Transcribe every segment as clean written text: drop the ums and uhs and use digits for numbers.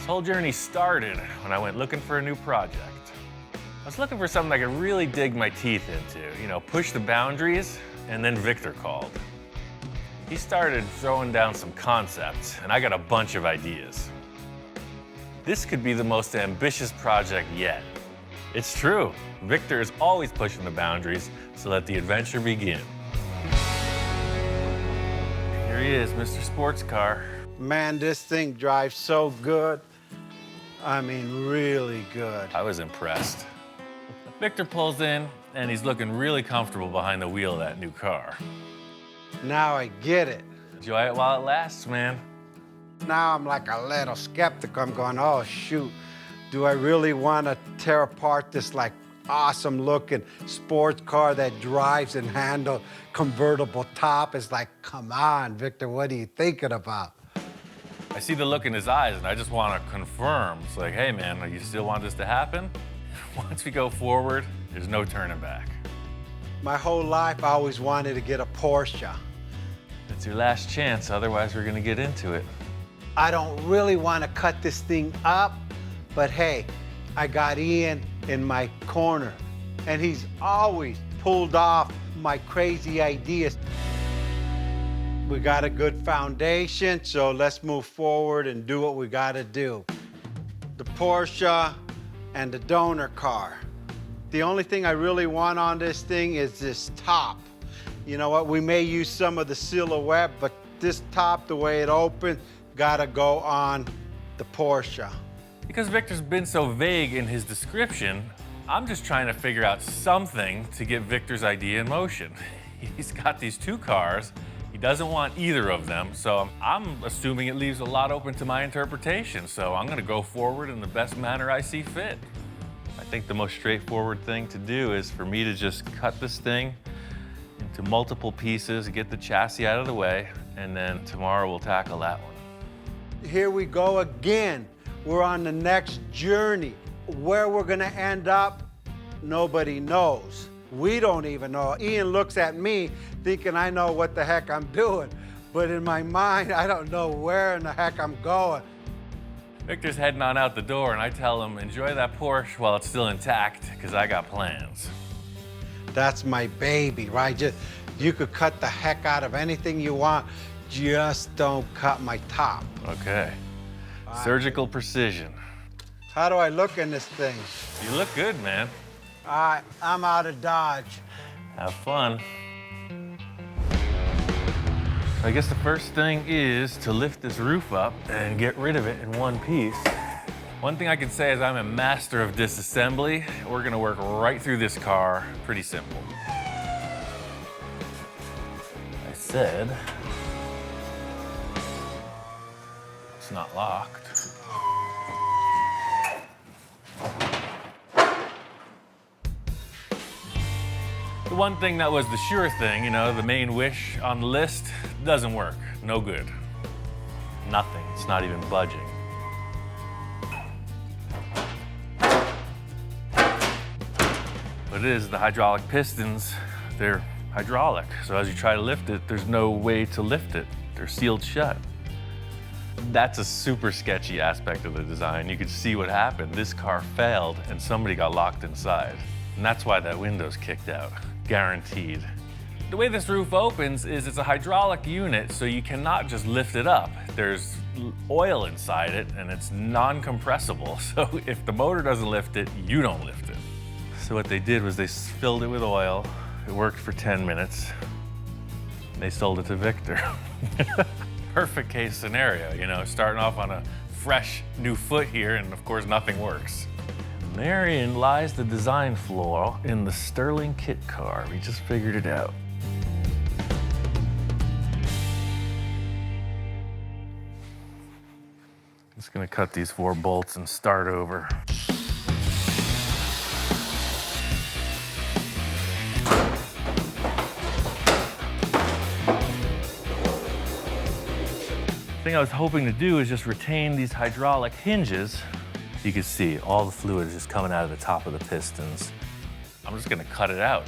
This whole journey started when I went looking for a new project. I was looking for something I could really dig my teeth into, you know, push the boundaries, and then Victor called. He started throwing down some concepts, and I got a bunch of ideas. This could be the most ambitious project yet. It's true. Victor is always pushing the boundaries, so let the adventure begin. Here he is, Mr. Sports Car. Man, this thing drives so good. I mean, really good. I was impressed. Victor pulls in, and he's looking really comfortable behind the wheel of that new car. Now I get it. Enjoy it while it lasts, man. Now I'm like a little skeptic. I'm going, oh, shoot. Do I really want to tear apart this like awesome looking sports car that drives and handles convertible top? It's like, come on, Victor, what are you thinking about? I see the look in his eyes, and I just want to confirm. It's like, hey, man, you still want this to happen? Once we go forward, there's no turning back. My whole life, I always wanted to get a Porsche. It's your last chance, otherwise we're going to get into it. I don't really want to cut this thing up, but hey, I got Ian in my corner, and he's always pulled off my crazy ideas. We got a good foundation, so let's move forward and do what we got to do. The Porsche and the donor car. The only thing I really want on this thing is this top. You know what, we may use some of the silhouette, but this top, the way it opens, gotta go on the Porsche. Because Victor's been so vague in his description, I'm just trying to figure out something to get Victor's idea in motion. He's got these two cars. He doesn't want either of them, so I'm assuming it leaves a lot open to my interpretation, so I'm gonna go forward in the best manner I see fit. I think the most straightforward thing to do is for me to just cut this thing into multiple pieces, get the chassis out of the way, and then tomorrow we'll tackle that one. Here we go again. We're on the next journey. Where we're gonna end up, nobody knows. We don't even know. Ian looks at me thinking I know what the heck I'm doing, but in my mind, I don't know where in the heck I'm going. Victor's heading on out the door, and I tell him, enjoy that Porsche while it's still intact, because I got plans. That's my baby, right? You could cut the heck out of anything you want, just don't cut my top. Okay. Surgical precision. How do I look in this thing? You look good, man. All right, I'm out of Dodge. Have fun. I guess the first thing is to lift this roof up and get rid of it in one piece. One thing I can say is I'm a master of disassembly. We're gonna work right through this car, pretty simple. I said, it's not locked. The one thing that was the sure thing, you know, the main wish on the list, doesn't work. No good. Nothing. It's not even budging. What it is, the hydraulic pistons, they're hydraulic. So as you try to lift it, there's no way to lift it. They're sealed shut. That's a super sketchy aspect of the design. You could see what happened. This car failed and somebody got locked inside. And that's why that window's kicked out. Guaranteed. The way this roof opens is it's a hydraulic unit, so you cannot just lift it up. There's oil inside it, and it's non-compressible. So if the motor doesn't lift it, you don't lift it. So what they did was they filled it with oil. It worked for 10 minutes. And they sold it to Victor. Perfect case scenario, you know, starting off on a fresh new foot here, and of course nothing works. Therein lies the design flaw in the Sterling kit car. We just figured it out. Just gonna cut these 4 bolts and start over. The thing I was hoping to do is just retain these hydraulic hinges. You can see all the fluid is just coming out of the top of the pistons. I'm just gonna cut it out.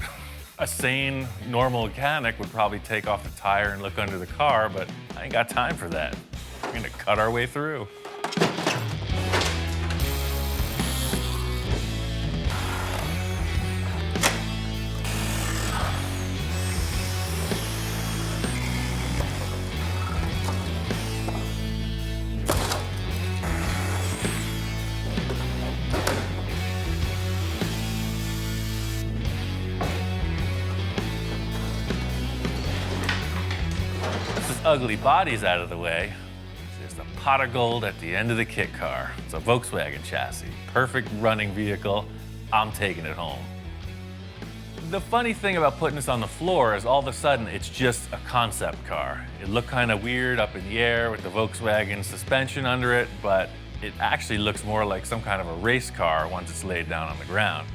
A sane, normal mechanic would probably take off the tire and look under the car, but I ain't got time for that. We're gonna cut our way through. ugly bodies out of the way, there's the pot of gold at the end of the kit car. It's a Volkswagen chassis, perfect running vehicle. I'm taking it home. The funny thing about putting this on the floor is all of a sudden it's just a concept car. It looked kind of weird up in the air with the Volkswagen suspension under it, but it actually looks more like some kind of a race car once it's laid down on the ground.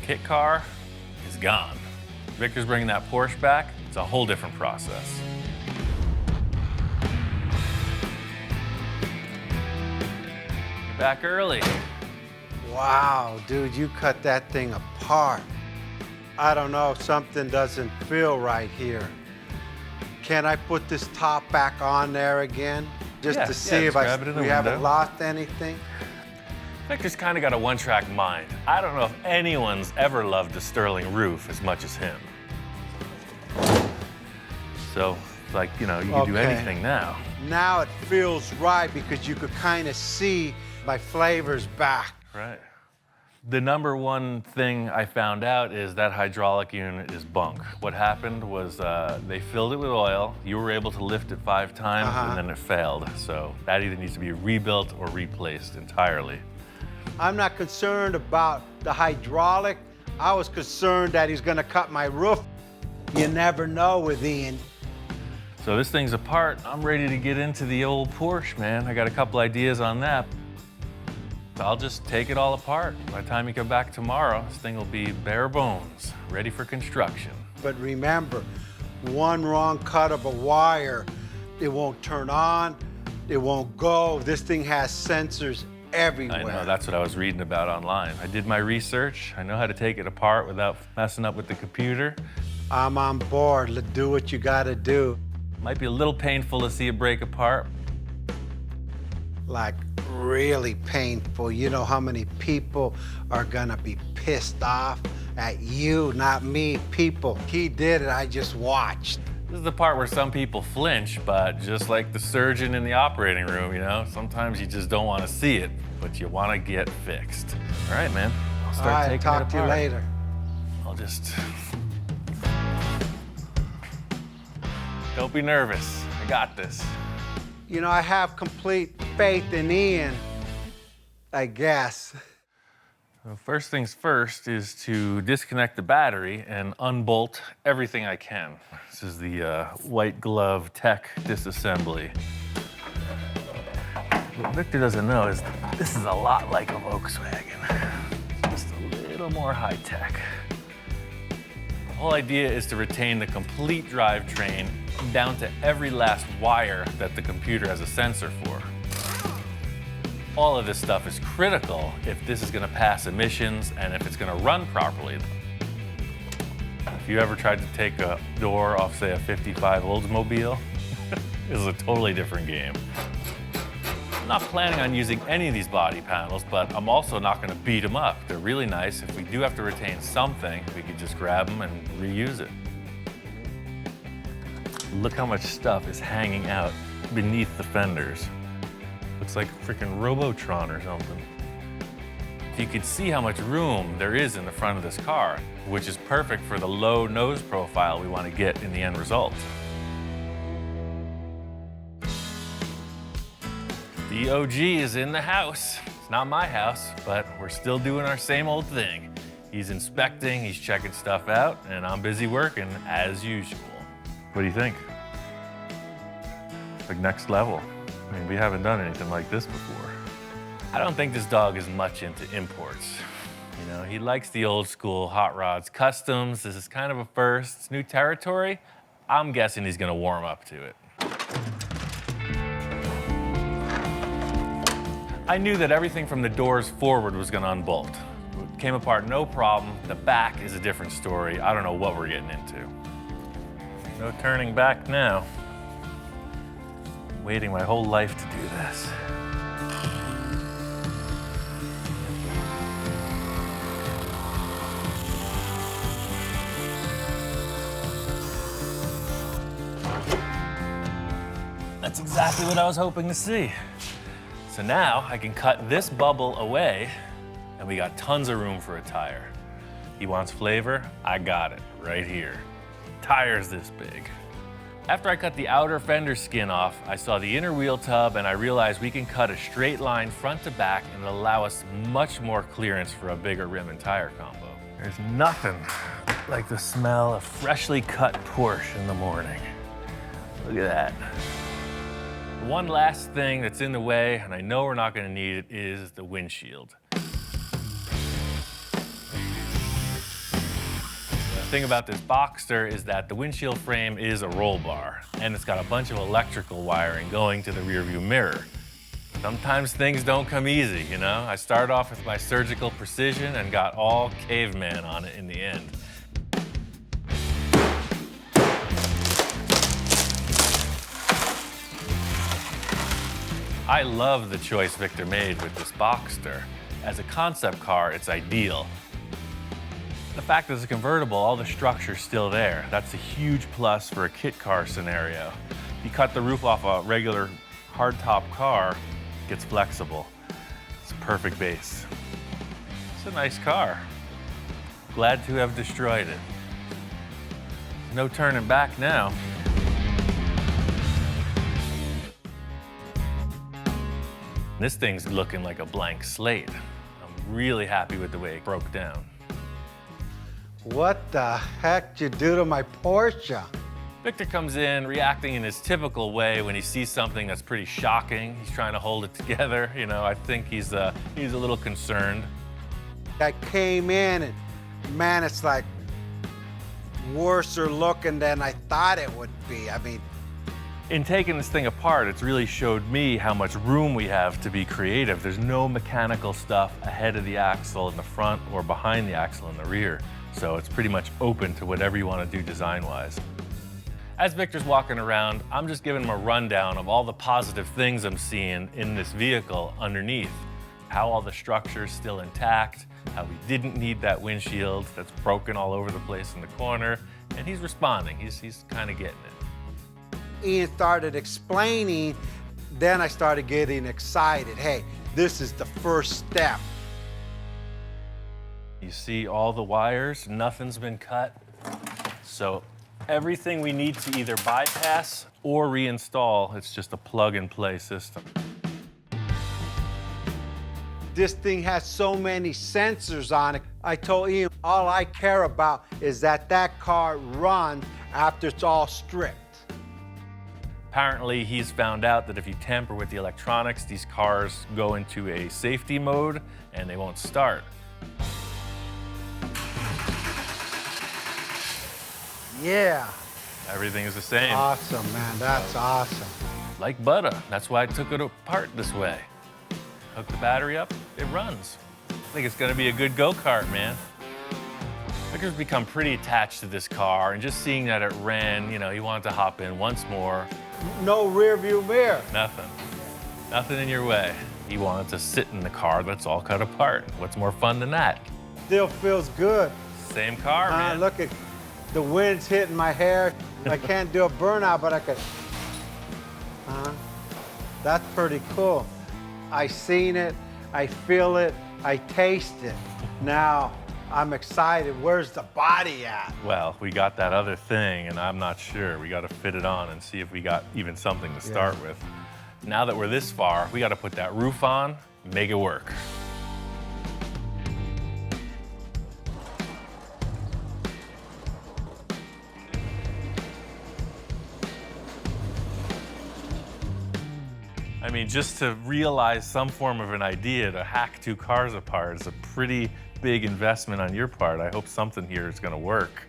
Kit car is gone. Victor's bringing that Porsche back. It's a whole different process. You're back early. Wow, dude, you cut that thing apart. I don't know, something doesn't feel right here. Can I put this top back on there again? Just to see if we haven't lost anything? Victor's kind of got a one-track mind. I don't know if anyone's ever loved a Sterling roof as much as him. So, like, you know, you can do anything now. Now it feels right because you could kind of see my flavors back. Right. The number one thing I found out is that hydraulic unit is bunk. What happened was they filled it with oil. You were able to lift it 5 times and then it failed. So that either needs to be rebuilt or replaced entirely. I'm not concerned about the hydraulic. I was concerned that he's gonna cut my roof. You never know with Ian. So this thing's apart. I'm ready to get into the old Porsche, man. I got a couple ideas on that. I'll just take it all apart. By the time you come back tomorrow, this thing will be bare bones, ready for construction. But remember, one wrong cut of a wire, it won't turn on, it won't go. This thing has sensors everywhere. I know, that's what I was reading about online. I did my research. I know how to take it apart without messing up with the computer. I'm on board. Let's do what you gotta do. Might be a little painful to see it break apart. Like, really painful. You know how many people are gonna be pissed off at you, not me, people. He did it, I just watched. This is the part where some people flinch, but just like the surgeon in the operating room, you know, sometimes you just don't want to see it, but you want to get fixed. All right, man. I'll start taking it apart. Talk to you later. I'll just... Don't be nervous. I got this. You know, I have complete faith in Ian, I guess. Well, first things first is to disconnect the battery and unbolt everything I can. This is the white glove tech disassembly. What Victor doesn't know is this is a lot like a Volkswagen. It's just a little more high tech. The whole idea is to retain the complete drivetrain down to every last wire that the computer has a sensor for. All of this stuff is critical if this is going to pass emissions and if it's going to run properly. If you ever tried to take a door off, say, a 55 Oldsmobile, this is a totally different game. I'm not planning on using any of these body panels, but I'm also not going to beat them up. They're really nice. If we do have to retain something, we could just grab them and reuse it. Look how much stuff is hanging out beneath the fenders. Looks like a freaking Robotron or something. You can see how much room there is in the front of this car, which is perfect for the low nose profile we want to get in the end result. The OG is in the house. It's not my house, but we're still doing our same old thing. He's inspecting, he's checking stuff out, and I'm busy working as usual. What do you think? Like next level. I mean, we haven't done anything like this before. I don't think this dog is much into imports. You know, he likes the old school hot rods, customs. This is kind of a first. It's new territory. I'm guessing he's gonna warm up to it. I knew that everything from the doors forward was gonna unbolt. It came apart no problem. The back is a different story. I don't know what we're getting into. No turning back now. Waiting my whole life to do this. That's exactly what I was hoping to see. So now I can cut this bubble away and we got tons of room for a tire. He wants flavor, I got it right here. Tire's this big. After I cut the outer fender skin off, I saw the inner wheel tub and I realized we can cut a straight line front to back and it'll allow us much more clearance for a bigger rim and tire combo. There's nothing like the smell of freshly cut Porsche in the morning. Look at that. One last thing that's in the way, and I know we're not gonna need it, is the windshield. The thing about this Boxster is that the windshield frame is a roll bar, and it's got a bunch of electrical wiring going to the rearview mirror. Sometimes things don't come easy, you know? I started off with my surgical precision and got all caveman on it in the end. I love the choice Victor made with this Boxster. As a concept car, it's ideal. The fact that it's a convertible, all the structure's still there. That's a huge plus for a kit car scenario. If you cut the roof off a regular hardtop car, it gets flexible. It's a perfect base. It's a nice car. Glad to have destroyed it. No turning back now. This thing's looking like a blank slate. I'm really happy with the way it broke down. What the heck did you do to my Porsche? Victor comes in reacting in his typical way when he sees something that's pretty shocking. He's trying to hold it together. You know, I think he's a little concerned. I came in and man, it's like worser looking than I thought it would be. I mean, in taking this thing apart, it's really showed me how much room we have to be creative. There's no mechanical stuff ahead of the axle in the front or behind the axle in the rear. So it's pretty much open to whatever you want to do design-wise. As Victor's walking around, I'm just giving him a rundown of all the positive things I'm seeing in this vehicle underneath. How all the structure's still intact, how we didn't need that windshield that's broken all over the place in the corner, and he's responding. He's kind of getting it. Ian started explaining, then I started getting excited. Hey, this is the first step. You see all the wires, nothing's been cut. So everything we need to either bypass or reinstall, it's just a plug-and-play system. This thing has so many sensors on it. I told Ian, all I care about is that that car runs after it's all stripped. Apparently, he's found out that if you tamper with the electronics, these cars go into a safety mode and they won't start. Yeah. Everything is the same. Awesome, man. That's awesome. Like butter. That's why I took it apart this way. Hook the battery up, it runs. I think it's gonna be a good go-kart, man. Victor's become pretty attached to this car, and just seeing that it ran, you know, he wanted to hop in once more. No rear view mirror. Nothing. Nothing in your way. He wanted to sit in the car that's all cut apart. What's more fun than that? Still feels good. Same car, man. Look at the wind's hitting my hair. I can't do a burnout, but I could. That's pretty cool. I seen it, I feel it, I taste it. Now I'm excited. Where's the body at? Well, we got that other thing, and I'm not sure. We got to fit it on and see if we got even something to start with. Now that we're this far, we got to put that roof on, make it work. I mean, just to realize some form of an idea to hack two cars apart is a pretty big investment on your part. I hope something here is gonna work.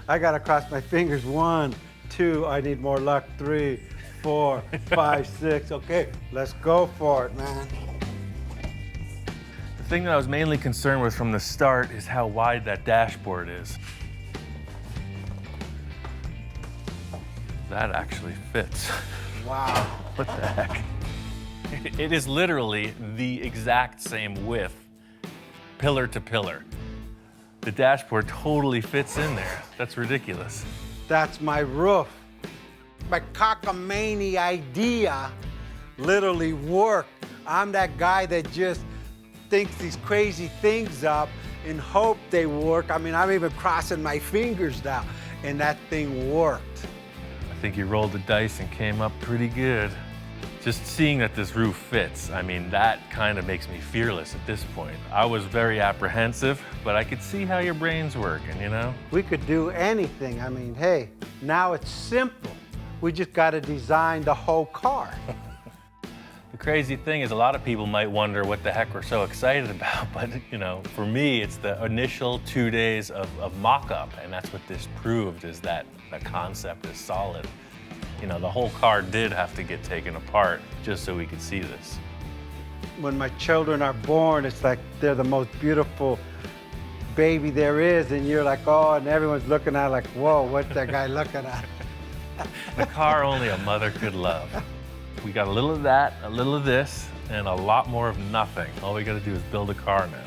I gotta cross my fingers. 1, 2, I need more luck. 3, 4, 5, 6. Okay, let's go for it, man. The thing that I was mainly concerned with from the start is how wide that dashboard is. That actually fits. Wow. What the heck? It is literally the exact same width, pillar to pillar. The dashboard totally fits in there. That's ridiculous. That's my roof. My cockamamie idea literally worked. I'm that guy that just thinks these crazy things up and hope they work. I mean, I'm even crossing my fingers now, and that thing worked. I think you rolled the dice and came up pretty good. Just seeing that this roof fits, I mean, that kind of makes me fearless at this point. I was very apprehensive, but I could see how your brain's working, you know? We could do anything. I mean, hey, now it's simple. We just got to design the whole car. The crazy thing is a lot of people might wonder what the heck we're so excited about, but you know, for me, it's the initial 2 days of mock-up, and that's what this proved, is that the concept is solid. You know, the whole car did have to get taken apart just so we could see this. When my children are born, it's like they're the most beautiful baby there is, and you're like, oh, and everyone's looking at it like, whoa, what's that guy looking at? The car only a mother could love. We got a little of that, a little of this, and a lot more of nothing. All we gotta do is build a car now.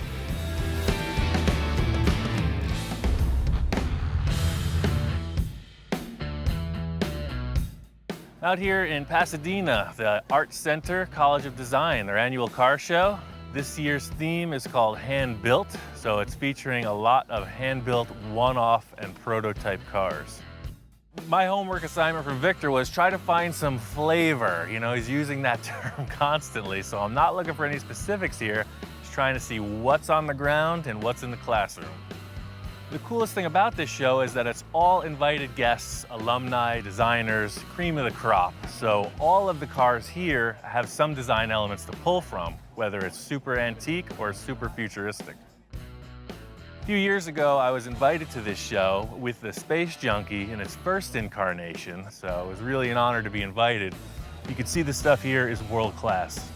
Out here in Pasadena, the Art Center College of Design, their annual car show. This year's theme is called Hand Built, so it's featuring a lot of hand-built one-off and prototype cars. My homework assignment from Victor was try to find some flavor. You know, he's using that term constantly, so I'm not looking for any specifics here. Just trying to see what's on the ground and what's in the classroom. The coolest thing about this show is that it's all invited guests, alumni, designers, cream of the crop. So all of the cars here have some design elements to pull from, whether it's super antique or super futuristic. A few years ago, I was invited to this show with the Space Junkie in its first incarnation, so it was really an honor to be invited. You can see the stuff here is world class.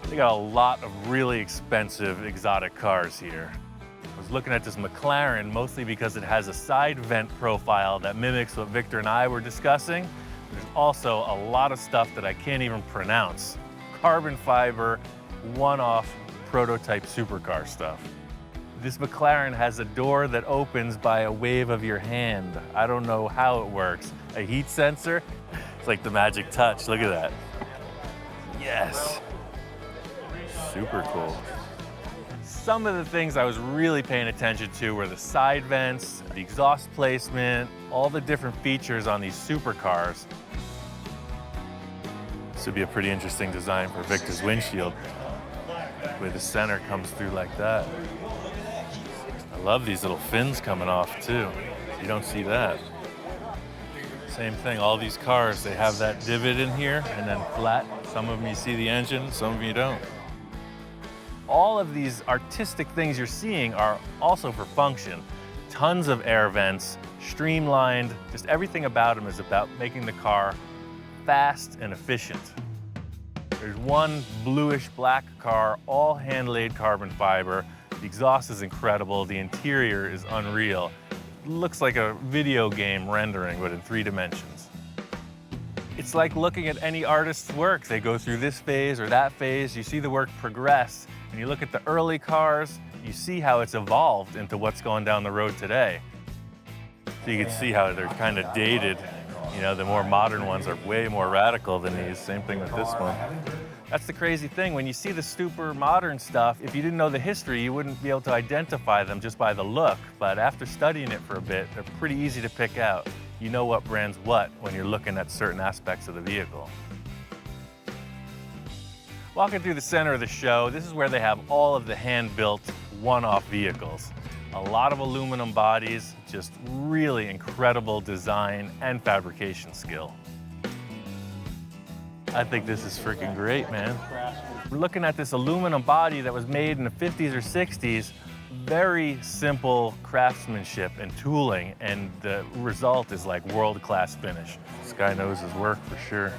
They got a lot of really expensive exotic cars here. I was looking at this McLaren mostly because it has a side vent profile that mimics what Victor and I were discussing. There's also a lot of stuff that I can't even pronounce. Carbon fiber, one-off prototype supercar stuff. This McLaren has a door that opens by a wave of your hand. I don't know how it works. A heat sensor? It's like the magic touch, look at that. Yes. Super cool. Some of the things I was really paying attention to were the side vents, the exhaust placement, all the different features on these supercars. This would be a pretty interesting design for Victor's windshield, where the center comes through like that. I love these little fins coming off too. You don't see that. Same thing, all these cars, they have that divot in here and then flat. Some of them you see the engine, some of them you don't. All of these artistic things you're seeing are also for function. Tons of air vents, streamlined, just everything about them is about making the car fast and efficient. There's one bluish black car, all hand-laid carbon fiber. The exhaust is incredible, the interior is unreal. It looks like a video game rendering, but in 3 dimensions. It's like looking at any artist's work. They go through this phase or that phase, you see the work progress. When you look at the early cars, you see how it's evolved into what's going down the road today. So you can see how they're kind of dated. You know, the more modern ones are way more radical than these. Same thing with this one. That's the crazy thing. When you see the super modern stuff, if you didn't know the history, you wouldn't be able to identify them just by the look. But after studying it for a bit, they're pretty easy to pick out. You know what brand's what when you're looking at certain aspects of the vehicle. Walking through the center of the show, this is where they have all of the hand-built one-off vehicles. A lot of aluminum bodies, just really incredible design and fabrication skill. I think this is freaking great, man. We're looking at this aluminum body that was made in the 50s or 60s, very simple craftsmanship and tooling, and the result is like world-class finish. This guy knows his work for sure.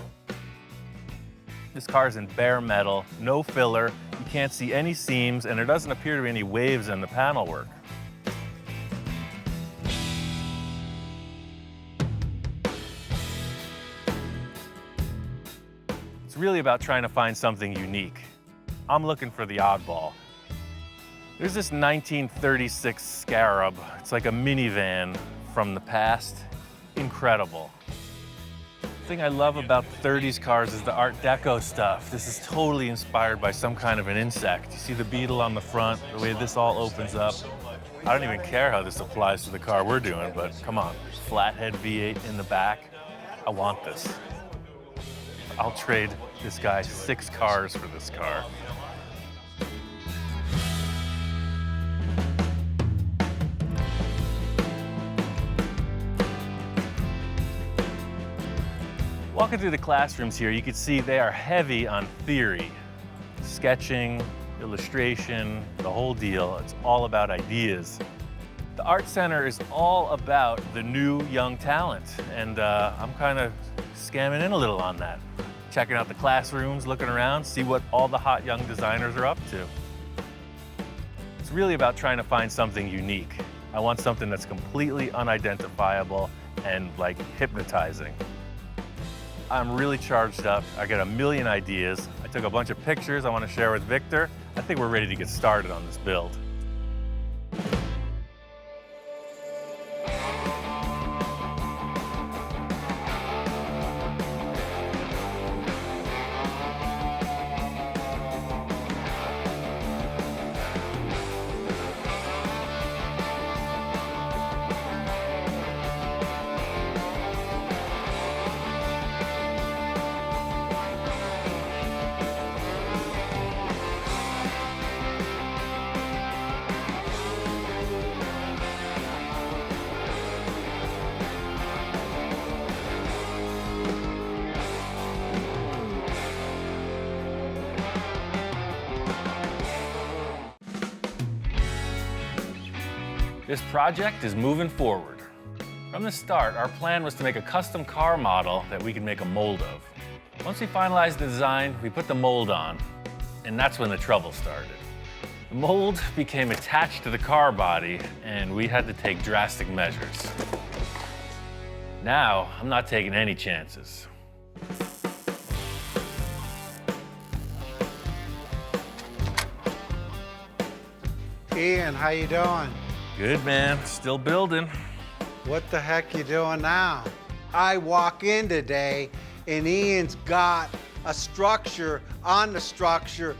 This car's in bare metal, no filler, you can't see any seams, and there doesn't appear to be any waves in the panel work. It's really about trying to find something unique. I'm looking for the oddball. There's this 1936 Scarab. It's like a minivan from the past. Incredible. The thing I love about 30s cars is the Art Deco stuff. This is totally inspired by some kind of an insect. You see the beetle on the front, the way this all opens up. I don't even care how this applies to the car we're doing, but come on, flathead V8 in the back. I want this. I'll trade this guy 6 cars for this car. Walking through the classrooms here, you can see they are heavy on theory. Sketching, illustration, the whole deal. It's all about ideas. The Art Center is all about the new young talent, and I'm kind of scamming in a little on that. Checking out the classrooms, looking around, see what all the hot young designers are up to. It's really about trying to find something unique. I want something that's completely unidentifiable and like hypnotizing. I'm really charged up. I got a million ideas. I took a bunch of pictures I want to share with Victor. I think we're ready to get started on this build. This project is moving forward. From the start, our plan was to make a custom car model that we could make a mold of. Once we finalized the design, we put the mold on, and that's when the trouble started. The mold became attached to the car body, and we had to take drastic measures. Now, I'm not taking any chances. Ian, how you doing? Good, man. Still building. What the heck you doing now? I walk in today and Ian's got a structure on the structure.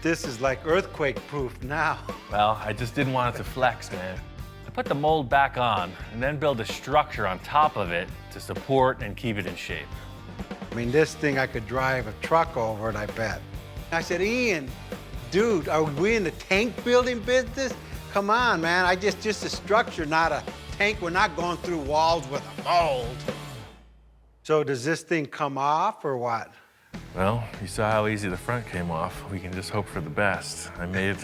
This is like earthquake proof now. Well, I just didn't want it to flex, man. I put the mold back on and then build a structure on top of it to support and keep it in shape. I mean, this thing I could drive a truck over it, I bet. I said, Ian, dude, are we in the tank building business? Come on, man, just a structure, not a tank. We're not going through walls with a mold. So does this thing come off or what? Well, you saw how easy the front came off. We can just hope for the best. I made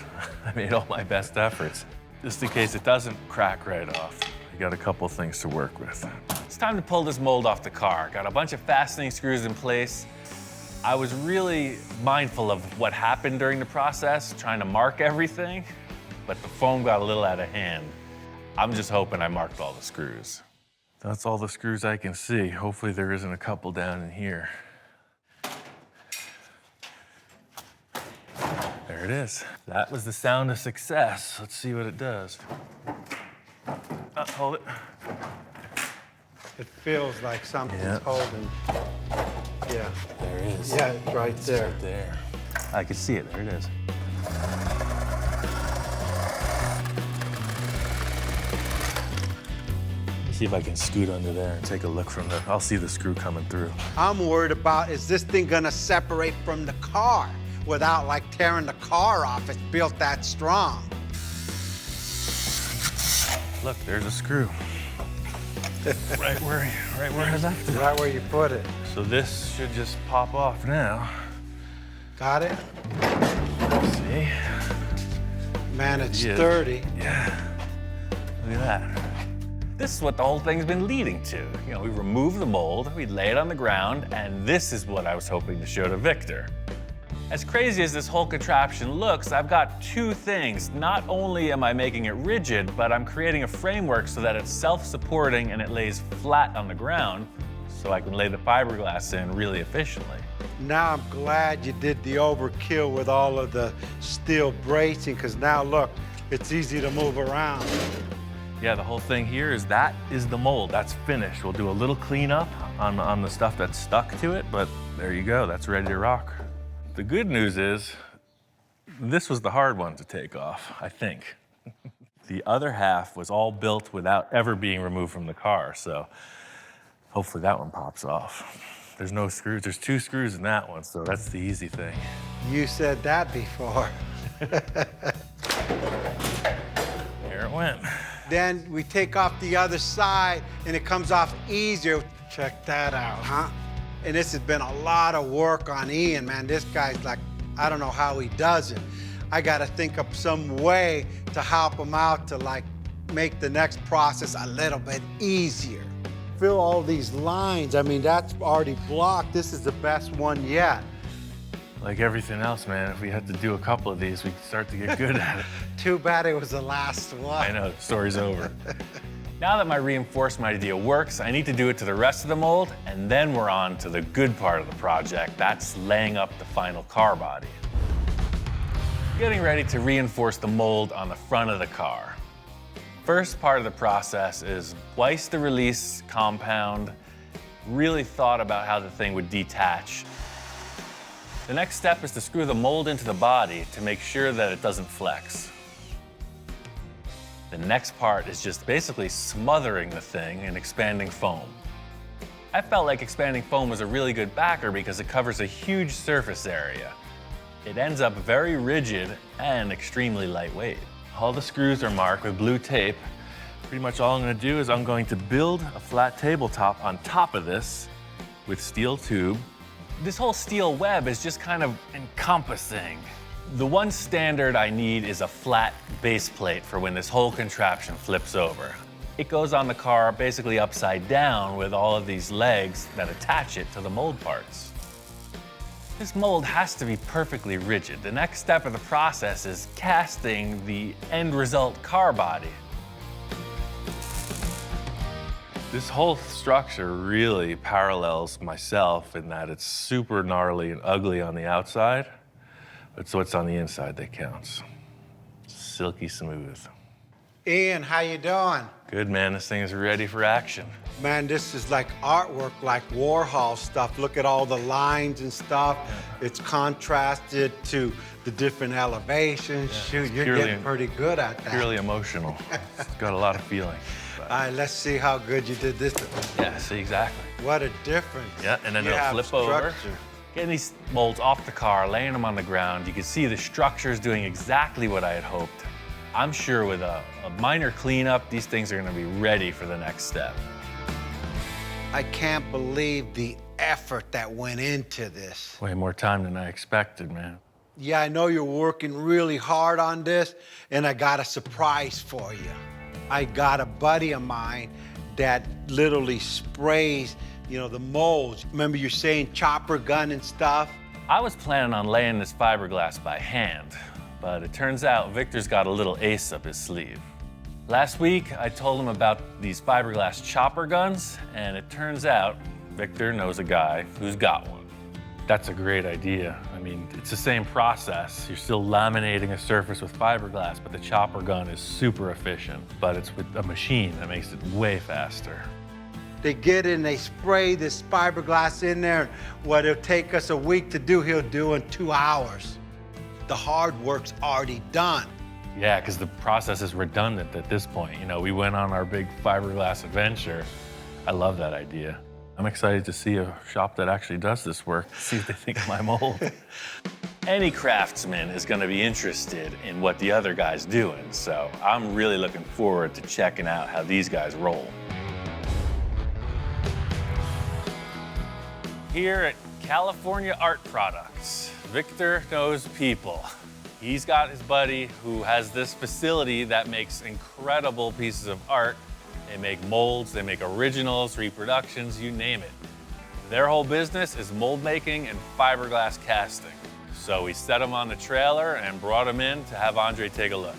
all my best efforts. Just in case it doesn't crack right off. I got a couple things to work with. It's time to pull this mold off the car. Got a bunch of fastening screws in place. I was really mindful of what happened during the process, trying to mark everything, but the foam got a little out of hand. I'm just hoping I marked all the screws. That's all the screws I can see. Hopefully there isn't a couple down in here. There it is. That was the sound of success. Let's see what it does. Hold it. It feels like something's Yeah. holding. Yeah. There it is. Yeah, it's right there. Right there. I can see it. There it is. See if I can scoot under there and take a look from there. I'll see the screw coming through. I'm worried about, is this thing gonna separate from the car without like tearing the car off? It's built that strong. Look, there's a screw. right where I left it. Right where you put it. So this should just pop off now. Got it? See? Man, it's Yeah. sturdy. Yeah. Look at that. This is what the whole thing's been leading to. You know, we remove the mold, we lay it on the ground, and this is what I was hoping to show to Victor. As crazy as this whole contraption looks, I've got two things. Not only am I making it rigid, but I'm creating a framework so that it's self-supporting and it lays flat on the ground so I can lay the fiberglass in really efficiently. Now I'm glad you did the overkill with all of the steel bracing, because now look, it's easy to move around. Yeah, the whole thing here is that is the mold. That's finished. We'll do a little cleanup on the stuff that's stuck to it, but there you go. That's ready to rock. The good news is this was the hard one to take off, I think. The other half was all built without ever being removed from the car, so hopefully that one pops off. There's no screws. There's 2 screws in that one, so that's the easy thing. You said that before. Here it went. Then we take off the other side and it comes off easier. Check that out, huh? And this has been a lot of work on Ian, man. This guy's like, I don't know how he does it. I gotta think of some way to help him out to like make the next process a little bit easier. Fill all these lines. I mean, that's already blocked. This is the best one yet. Like everything else, man, if we had to do a couple of these, we could start to get good at it. Too bad it was the last one. I know, the story's over. Now that my reinforcement idea works, I need to do it to the rest of the mold, and then we're on to the good part of the project. That's laying up the final car body. Getting ready to reinforce the mold on the front of the car. First part of the process is twice the release compound. Really thought about how the thing would detach. The next step is to screw the mold into the body to make sure that it doesn't flex. The next part is just basically smothering the thing in expanding foam. I felt like expanding foam was a really good backer because it covers a huge surface area. It ends up very rigid and extremely lightweight. All the screws are marked with blue tape. Pretty much all I'm going to do is I'm going to build a flat tabletop on top of this with steel tube. This whole steel web is just kind of encompassing. The one standard I need is a flat base plate for when this whole contraption flips over. It goes on the car basically upside down with all of these legs that attach it to the mold parts. This mold has to be perfectly rigid. The next step of the process is casting the end result car body. This whole structure really parallels myself in that it's super gnarly and ugly on the outside. It's what's on the inside that counts. Silky smooth. Ian, how you doing? Good, man. This thing is ready for action. Man, this is like artwork, like Warhol stuff. Look at all the lines and stuff. Yeah. It's contrasted to the different elevations. Yeah, Shoot, you're getting pretty good at that. Purely emotional. It's got a lot of feeling. All right, let's see how good you did this. Yeah, see, exactly. What a difference. Yeah, and then You it'll have flip over. structure. Getting these molds off the car, laying them on the ground, you can see the structure's doing exactly what I had hoped. I'm sure with a minor cleanup, these things are gonna be ready for the next step. I can't believe the effort that went into this. Way more time than I expected, man. Yeah, I know you're working really hard on this, and I got a surprise for you. I got a buddy of mine that literally sprays, you know, the molds. Remember you're saying chopper gun and stuff? I was planning on laying this fiberglass by hand, but it turns out Victor's got a little ace up his sleeve. Last week, I told him about these fiberglass chopper guns, and it turns out Victor knows a guy who's got one. That's a great idea. I mean, it's the same process. You're still laminating a surface with fiberglass, but the chopper gun is super efficient. But it's with a machine that makes it way faster. They get in, they spray this fiberglass in there. What it'll take us a week to do, he'll do in 2 hours. The hard work's already done. Yeah, because the process is redundant at this point. You know, we went on our big fiberglass adventure. I love that idea. I'm excited to see a shop that actually does this work, see what they think of my mold. Any craftsman is going to be interested in what the other guy's doing, so I'm really looking forward to checking out how these guys roll. Here at California Art Products, Victor knows people. He's got his buddy who has this facility that makes incredible pieces of art. They make molds, they make originals, reproductions, you name it. Their whole business is mold making and fiberglass casting. So we set them on the trailer and brought them in to have Andre take a look.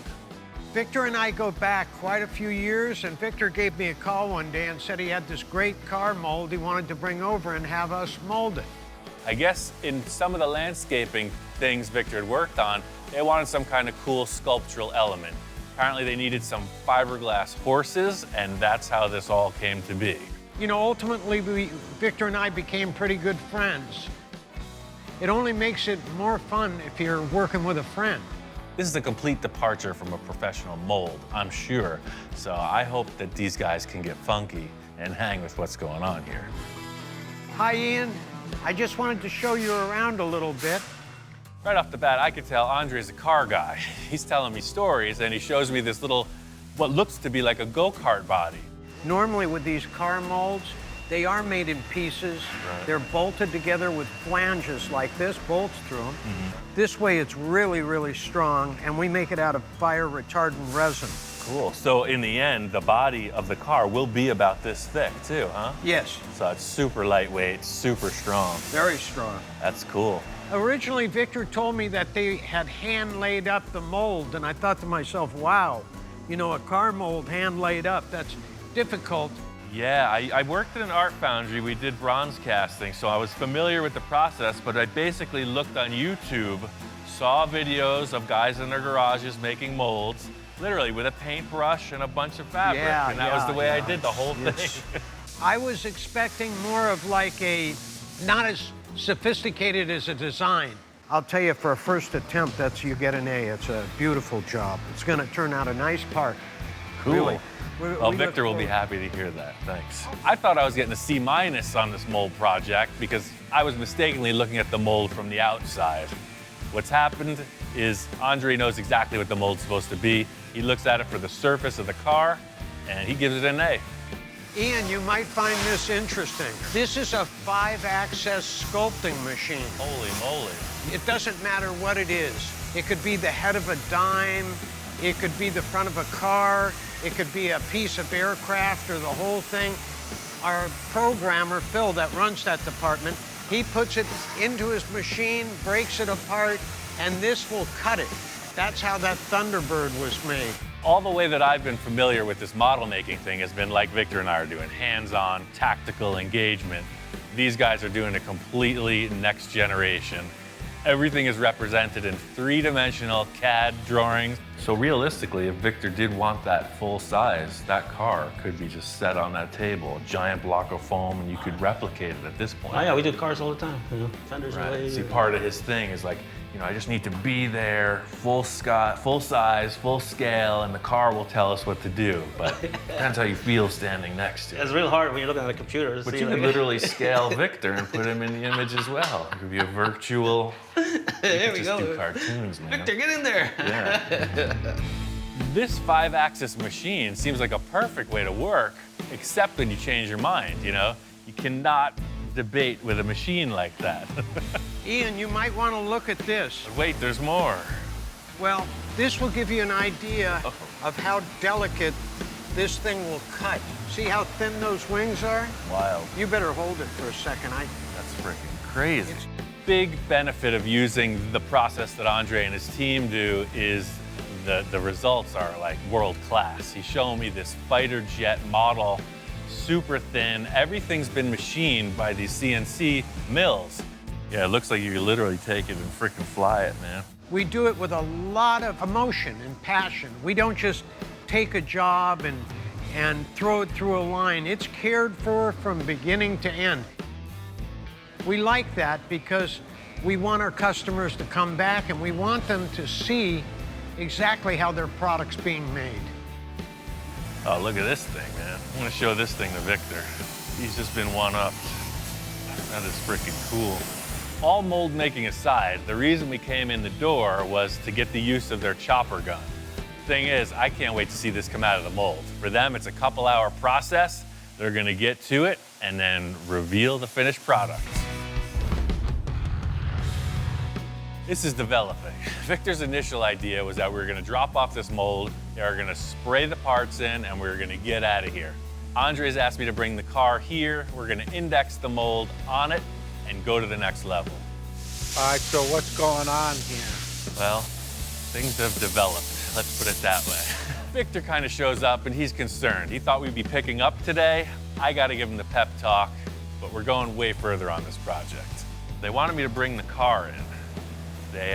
Victor and I go back quite a few years, and Victor gave me a call one day and said he had this great car mold he wanted to bring over and have us mold it. I guess in some of the landscaping things Victor had worked on, they wanted some kind of cool sculptural element. Apparently they needed some fiberglass horses, and that's how this all came to be. You know, ultimately, Victor and I became pretty good friends. It only makes it more fun if you're working with a friend. This is a complete departure from a professional mold, I'm sure. So I hope that these guys can get funky and hang with what's going on here. Hi, Ian. I just wanted to show you around a little bit. Right off the bat, I could tell Andre's a car guy. He's telling me stories, and he shows me this little, what looks to be like a go-kart body. Normally with these car molds, they are made in pieces. Right. They're bolted together with flanges like this, bolts through them. This way it's really, really strong, and we make it out of fire retardant resin. Cool. So in the end, the body of the car will be about this thick too, huh? Yes, So it's super lightweight, super strong. very strong. That's cool. Originally, Victor told me that they had hand laid up the mold, and I thought to myself, wow, you know, a car mold hand laid up, that's difficult. Yeah, I worked at an art foundry. We did bronze casting, so I was familiar with the process, but I basically looked on YouTube, saw videos of guys in their garages making molds, literally with a paintbrush and a bunch of fabric, and that was the way I did the whole thing. I was expecting more of like a, not as sophisticated as a design. I'll tell you, for a first attempt, you get an A. It's a beautiful job. It's gonna turn out a nice part. Cool. Really. Well, Victor will be happy to hear that. Thanks. I thought I was getting a C- on this mold project because I was mistakenly looking at the mold from the outside. What's happened is Andre knows exactly what the mold's supposed to be. He looks at it for the surface of the car, and he gives it an A. Ian, you might find this interesting. This is a 5-axis sculpting machine. Holy moly. It doesn't matter what it is. It could be the head of a dime, it could be the front of a car, it could be a piece of aircraft or the whole thing. Our programmer, Phil, that runs that department, he puts it into his machine, breaks it apart, and this will cut it. That's how that Thunderbird was made. All the way that I've been familiar with this model making thing has been like Victor and I are doing, hands-on, tactical engagement. These guys are doing a completely next generation. Everything is represented in 3-dimensional CAD drawings. So realistically, if Victor did want that full size, that car could be just set on that table, a giant block of foam, and you could replicate it at this point. Oh yeah, we do cars all the time. You know, fenders Right. away. See, part of his thing is like, you know, I just need to be there, full size, full scale, and the car will tell us what to do. But depends how you feel standing next to it. It's real hard when you're looking at a computer to But see. you could like- literally scale Victor and put him in the image as well. It could be a virtual. There we just go. do cartoons, man. Victor, get in there. Yeah. This 5-axis machine seems like a perfect way to work, except when you change your mind, you know? You cannot debate with a machine like that. Ian, you might want to look at this. Wait, there's more. Well, this will give you an idea of how delicate this thing will cut. See how thin those wings are? Wild. You better hold it for a second. That's freaking crazy. Big benefit of using the process that Andre and his team do is the results are like world class. He's showing me this fighter jet model, super thin. Everything's been machined by these CNC mills. Yeah, it looks like you could literally take it and freaking fly it, man. We do it with a lot of emotion and passion. We don't just take a job and throw it through a line. It's cared for from beginning to end. We like that because we want our customers to come back and we want them to see exactly how their product's being made. Oh, look at this thing, man. I'm gonna show this thing to Victor. He's just been one-upped. That is freaking cool. All mold making aside, the reason we came in the door was to get the use of their chopper gun. Thing is, I can't wait to see this come out of the mold. For them, it's a couple-hour process. They're gonna get to it and then reveal the finished product. This is developing. Victor's initial idea was that we were gonna drop off this mold, they were gonna spray the parts in, and we were gonna get out of here. Andre's asked me to bring the car here, we're gonna index the mold on it, and go to the next level. All right, so what's going on here? Well, things have developed, let's put it that way. Victor kind of shows up and he's concerned. He thought we'd be picking up today. I gotta give him the pep talk, but we're going way further on this project. They wanted me to bring the car in. They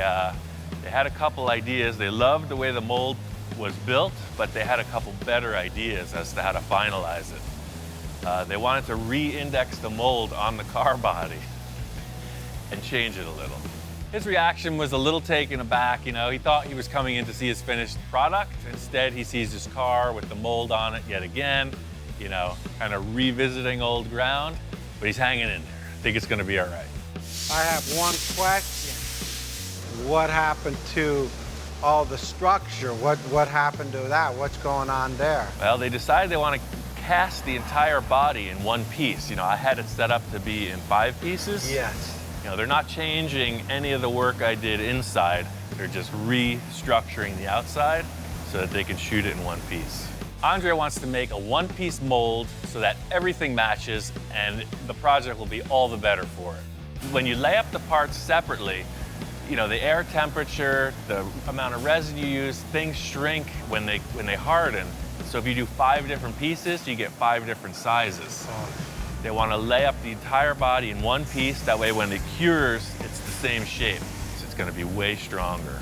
had a couple ideas. They loved the way the mold was built, but they had a couple better ideas as to how to finalize it. They wanted to re-index the mold on the car body and change it a little. His reaction was a little taken aback. You know, he thought he was coming in to see his finished product. Instead, he sees his car with the mold on it yet again, you know, kind of revisiting old ground, but he's hanging in there. I think it's gonna be all right. I have one question. What happened to all the structure? What happened to that? What's going on there? Well, they decided they want to cast the entire body in one piece. You know, I had it set up to be in 5 pieces. Yes. You know, they're not changing any of the work I did inside. They're just restructuring the outside so that they can shoot it in one piece. Andre wants to make a one-piece mold so that everything matches and the project will be all the better for it. When you lay up the parts separately, you know, the air temperature, the amount of resin you use, things shrink when they harden. So if you do 5 different pieces, you get 5 different sizes. They want to lay up the entire body in one piece. That way when it cures, it's the same shape. So it's going to be way stronger.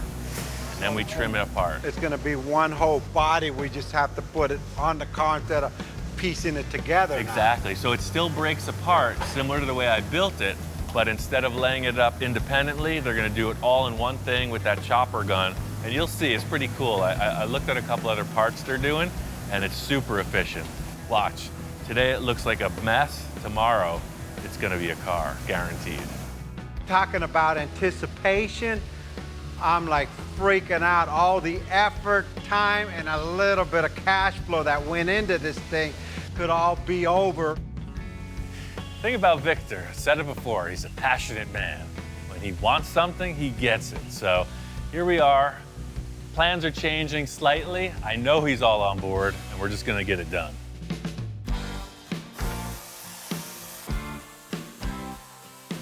And then we trim it apart. It's going to be one whole body. We just have to put it on the car instead of piecing it together. Exactly. So it still breaks apart, similar to the way I built it. But instead of laying it up independently, they're going to do it all in one thing with that chopper gun. And you'll see, it's pretty cool. I looked at a couple other parts they're doing, and it's super efficient. Watch. Today it looks like a mess. Tomorrow, it's going to be a car, guaranteed. Talking about anticipation, I'm like freaking out. All the effort, time, and a little bit of cash flow that went into this thing could all be over. Thing about Victor, I said it before, he's a passionate man. When he wants something, he gets it. So here we are. Plans are changing slightly. I know he's all on board, and we're just going to get it done.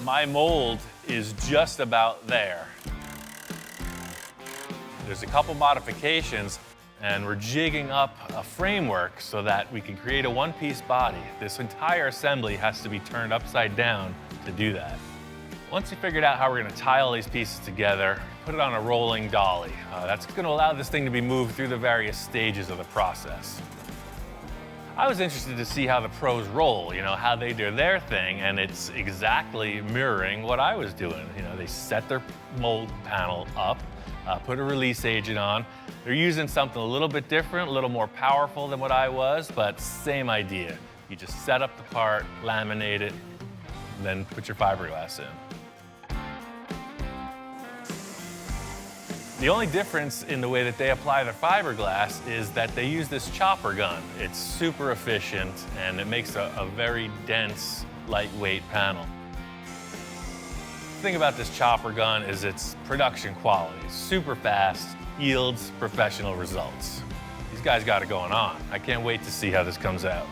My mold is just about there. There's a couple modifications, and we're jigging up a framework so that we can create a one-piece body. This entire assembly has to be turned upside down to do that. Once we figured out how we're gonna tie all these pieces together, put it on a rolling dolly. That's gonna allow this thing to be moved through the various stages of the process. I was interested to see how the pros roll, you know, how they do their thing, and it's exactly mirroring what I was doing. You know, they set their mold panel up, put a release agent on. They're using something a little bit different, a little more powerful than what I was, but same idea. You just set up the part, laminate it, and then put your fiberglass in. The only difference in the way that they apply their fiberglass is that they use this chopper gun. It's super efficient and it makes a very dense, lightweight panel. The thing about this chopper gun is its production quality. Super fast, yields professional results. These guys got it going on. I can't wait to see how this comes out.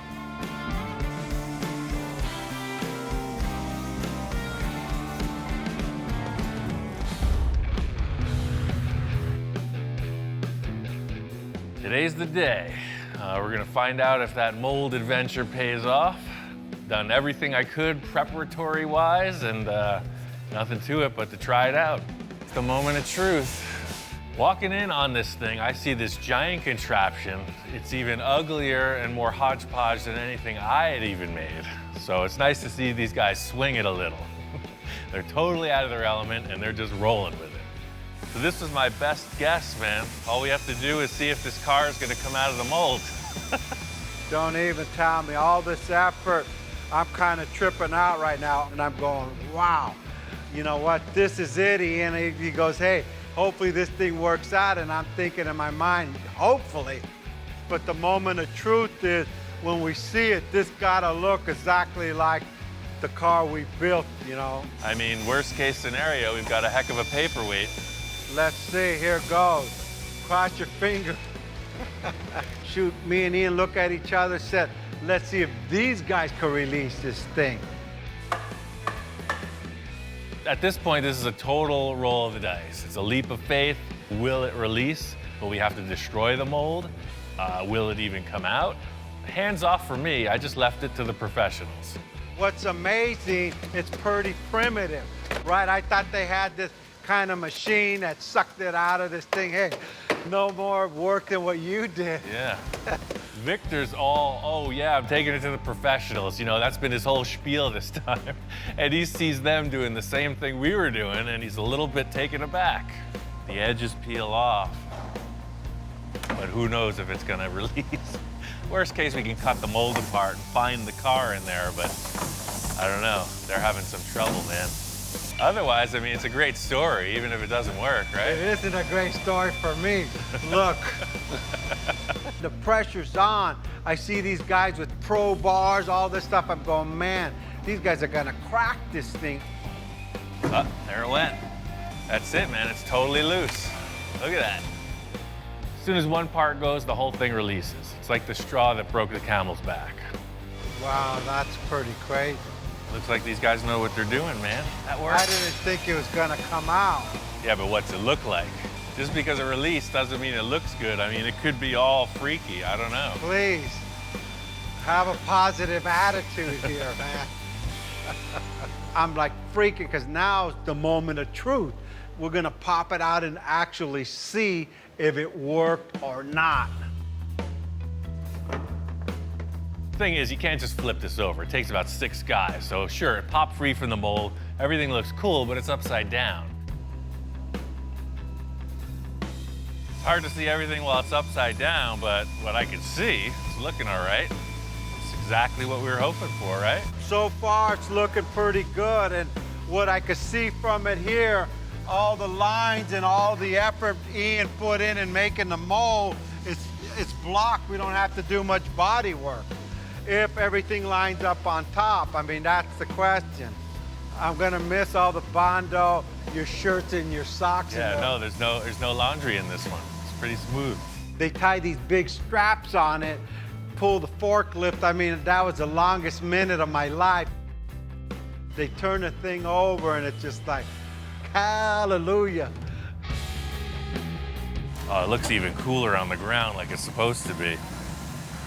Today's the day. We're gonna find out if that mold adventure pays off. Done everything I could preparatory-wise, and nothing to it but to try it out. It's the moment of truth. Walking in on this thing, I see this giant contraption. It's even uglier and more hodgepodge than anything I had even made. So it's nice to see these guys swing it a little. They're totally out of their element, and they're just rolling with it. So this was my best guess, man. All we have to do is see if this car is gonna come out of the mold. Don't even tell me all this effort. I'm kind of tripping out right now, and I'm going, wow. You know what? This is it. And he goes, hey, hopefully this thing works out. And I'm thinking in my mind, hopefully. But the moment of truth is when we see it, this gotta look exactly like the car we built, you know. I mean, worst case scenario, we've got a heck of a paperweight. Let's see, here goes. Cross your fingers. Shoot, me and Ian look at each other, said, let's see if these guys can release this thing. At this point, this is a total roll of the dice. It's a leap of faith. Will it release? Will we have to destroy the mold? Will it even come out? Hands off for me, I just left it to the professionals. What's amazing, it's pretty primitive, right? I thought they had this kind of machine that sucked it out of this thing. Hey, no more work than what you did. Yeah. Victor's all, oh yeah, I'm taking it to the professionals. You know, that's been his whole spiel this time. And he sees them doing the same thing we were doing, and he's a little bit taken aback. The edges peel off, but who knows if it's gonna release. Worst case, we can cut the mold apart and find the car in there, but I don't know. They're having some trouble, man. Otherwise, I mean, it's a great story, even if it doesn't work, right? It isn't a great story for me. Look, the pressure's on. I see these guys with pro bars, all this stuff. I'm going, man, these guys are gonna crack this thing. Oh, there it went. That's it, man. It's totally loose. Look at that. As soon as one part goes, the whole thing releases. It's like the straw that broke the camel's back. Wow, that's pretty crazy. Looks like these guys know what they're doing, man. That works. I didn't think it was gonna come out. Yeah, but what's it look like? Just because it released doesn't mean it looks good. I mean, it could be all freaky. I don't know. Please, have a positive attitude here, man. I'm like freaking because now's the moment of truth. We're gonna pop it out and actually see if it worked or not. Thing is, you can't just flip this over. It takes about 6 guys. So sure, it popped free from the mold. Everything looks cool, but it's upside down. Hard to see everything while it's upside down, but what I can see, it's looking all right. It's exactly what we were hoping for, right? So far, it's looking pretty good. And what I could see from it here, all the lines and all the effort Ian put in making the mold, it's blocked. We don't have to do much body work. If everything lines up on top, I mean, that's the question. I'm gonna miss all the Bondo, your shirts and your socks. Yeah, no, there's no laundry in this one. It's pretty smooth. They tie these big straps on it, pull the forklift. I mean, that was the longest minute of my life. They turn the thing over and it's just like, hallelujah. Oh, it looks even cooler on the ground like it's supposed to be.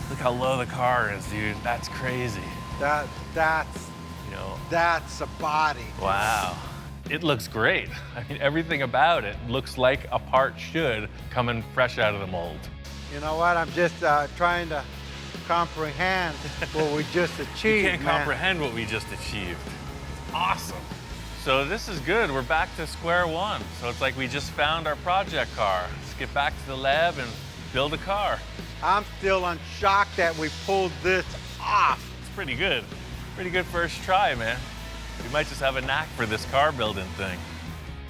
Look how low the car is, dude. That's crazy. That's You know, that's a body. wow. It looks great. I mean, everything about it looks like a part should coming fresh out of the mold. You know what? I'm just trying to comprehend what we just achieved. You can't man. comprehend what we just achieved. Awesome. So this is good. We're back to square one. So it's like we just found our project car. Let's get back to the lab and build a car. I'm still unshocked that we pulled this off. It's pretty good. Pretty good first try, man. We might just have a knack for this car building thing.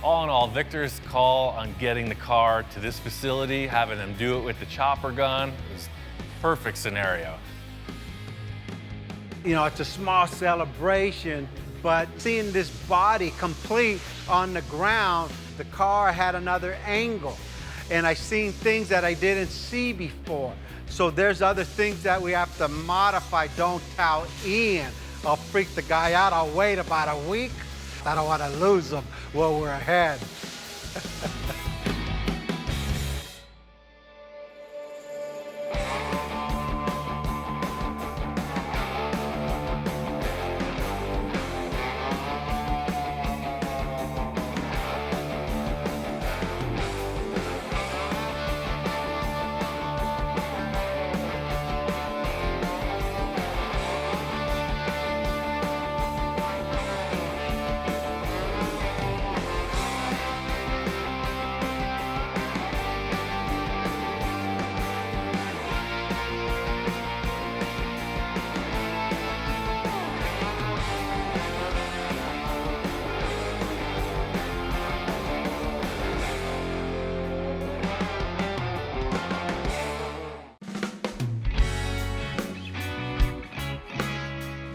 All in all, Victor's call on getting the car to this facility, having them do it with the chopper gun, is perfect scenario. You know, it's a small celebration, but seeing this body complete on the ground, the car had another angle. And I seen things that I didn't see before. So there's other things that we have to modify. Don't tell Ian. I'll freak the guy out. I'll wait about a week. I don't want to lose him while we're ahead.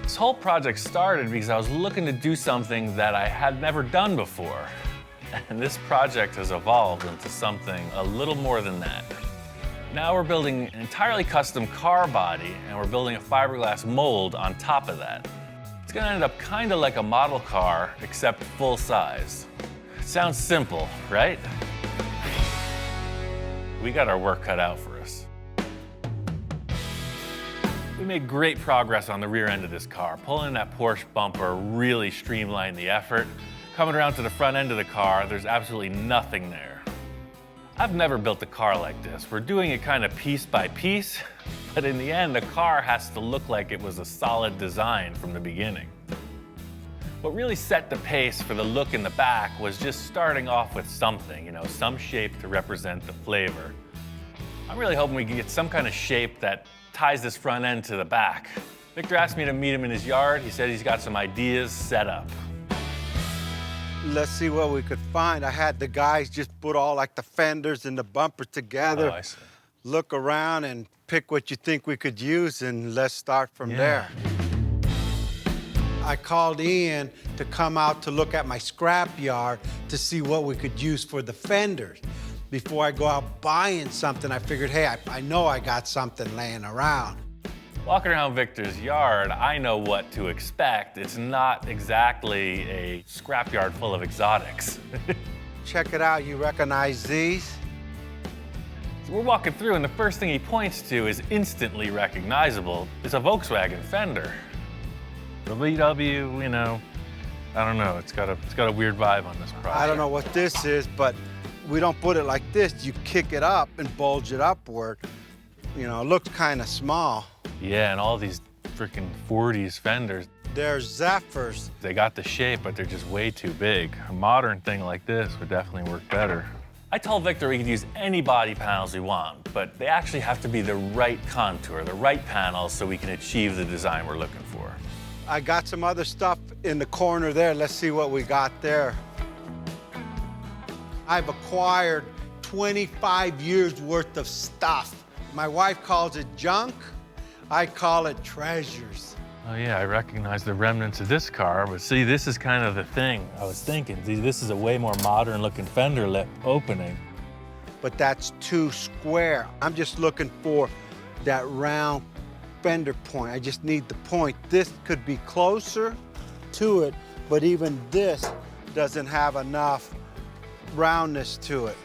This whole project started because I was looking to do something that I had never done before. And this project has evolved into something a little more than that. Now we're building an entirely custom car body, and we're building a fiberglass mold on top of that. It's gonna end up kind of like a model car, except full size. It sounds simple, right? We got our work cut out for us. We made great progress on the rear end of this car. Pulling that Porsche bumper really streamlined the effort. Coming around to the front end of the car, there's absolutely nothing there. I've never built a car like this. We're doing it kind of piece by piece, but in the end, the car has to look like it was a solid design from the beginning. What really set the pace for the look in the back was just starting off with something, you know, some shape to represent the flavor. I'm really hoping we can get some kind of shape that ties this front end to the back. Victor asked me to meet him in his yard. He said he's got some ideas set up. Let's see what we could find. I had the guys just put all like the fenders and the bumper together. Oh, I see. Look around and pick what you think we could use, and let's start from there. I called Ian to come out to look at my scrap yard to see what we could use for the fenders. Before I go out buying something, I figured, hey, I know I got something laying around. Walking around Victor's yard, I know what to expect. It's not exactly a scrapyard full of exotics. Check it out, you recognize these? So we're walking through, and the first thing he points to is instantly recognizable. It's a Volkswagen fender. The VW, you know, I don't know. It's got a weird vibe on this product. I don't know what this is, but we don't put it like this. You kick it up and bulge it upward. You know, it looks kind of small. Yeah, and all these freaking 40s fenders. They're Zephyrs. They got the shape, but they're just way too big. A modern thing like this would definitely work better. I told Victor we could use any body panels we want, but they actually have to be the right contour, the right panels, so we can achieve the design we're looking for. I got some other stuff in the corner there. Let's see what we got there. I've acquired 25 years worth of stuff. My wife calls it junk. I call it treasures. Oh yeah, I recognize the remnants of this car, but see, this is kind of the thing I was thinking. See, this is a way more modern looking fender lip opening. But that's too square. I'm just looking for that round fender point. I just need the point. This could be closer to it, but even this doesn't have enough roundness to it.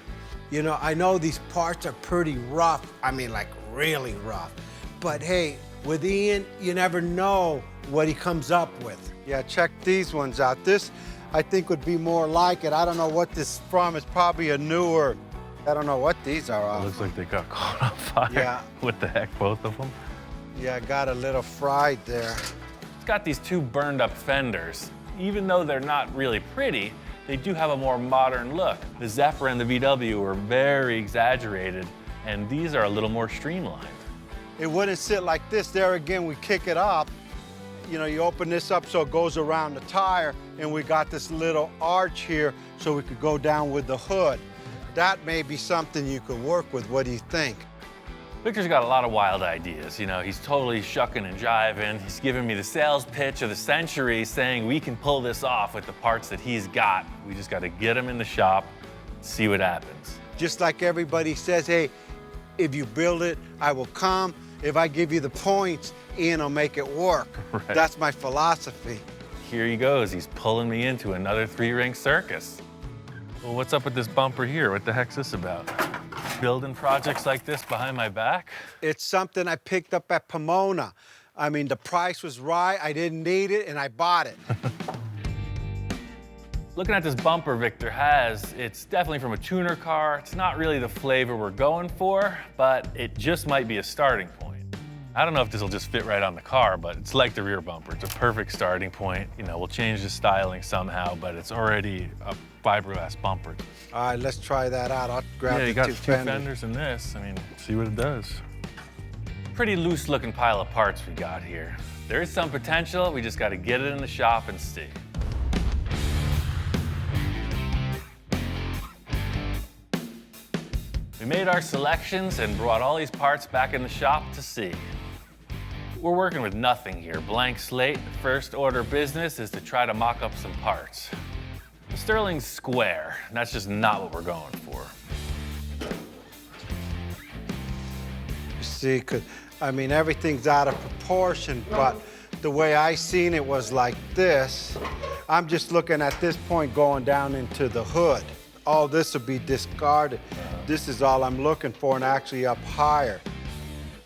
You know, I know these parts are pretty rough. I mean, like really rough. But hey, with Ian, you never know what he comes up with. Yeah, check these ones out. This, I think, would be more like it. I don't know what this is from. It's probably a newer, I don't know what these are It off. looks like they got caught on fire. Yeah. What the heck, both of them? Yeah, I got a little fried there. It's got these two burned up fenders. Even though they're not really pretty, they do have a more modern look. The Zephyr and the VW were very exaggerated, and these are a little more streamlined. It wouldn't sit like this. There again, we kick it up. You know, you open this up so it goes around the tire, and we got this little arch here so we could go down with the hood. That may be something you could work with. What do you think? Victor's got a lot of wild ideas. You know, he's totally shucking and jiving. He's giving me the sales pitch of the century, saying we can pull this off with the parts that he's got. We just got to get them in the shop, see what happens. Just like everybody says, hey, if you build it, I will come. If I give you the points, Ian will make it work. Right. That's my philosophy. Here he goes. He's pulling me into another three-ring circus. Well, what's up with this bumper here? What the heck's this about? Building projects like this behind my back? It's something I picked up at Pomona. I mean, the price was right, I didn't need it, and I bought it. Looking at this bumper Victor has, it's definitely from a tuner car. It's not really the flavor we're going for, but it just might be a starting point. I don't know if this will just fit right on the car, but it's like the rear bumper. It's a perfect starting point. You know, we'll change the styling somehow, but it's already a fiberglass bumper. All right, let's try that out. I'll grab Yeah, the you got two two fenders. fenders in this. I mean, see what it does. Pretty loose looking pile of parts we got here. There is some potential, we just gotta get it in the shop and see. We made our selections and brought all these parts back in the shop to see. We're working with nothing here, blank slate. First order business is to try to mock up some parts. The Sterling's square, and that's just not what we're going for. You see, 'cause, I mean, everything's out of proportion, but the way I seen it was like this. I'm just looking at this point going down into the hood. All this will be discarded. This is all I'm looking for, and actually up higher.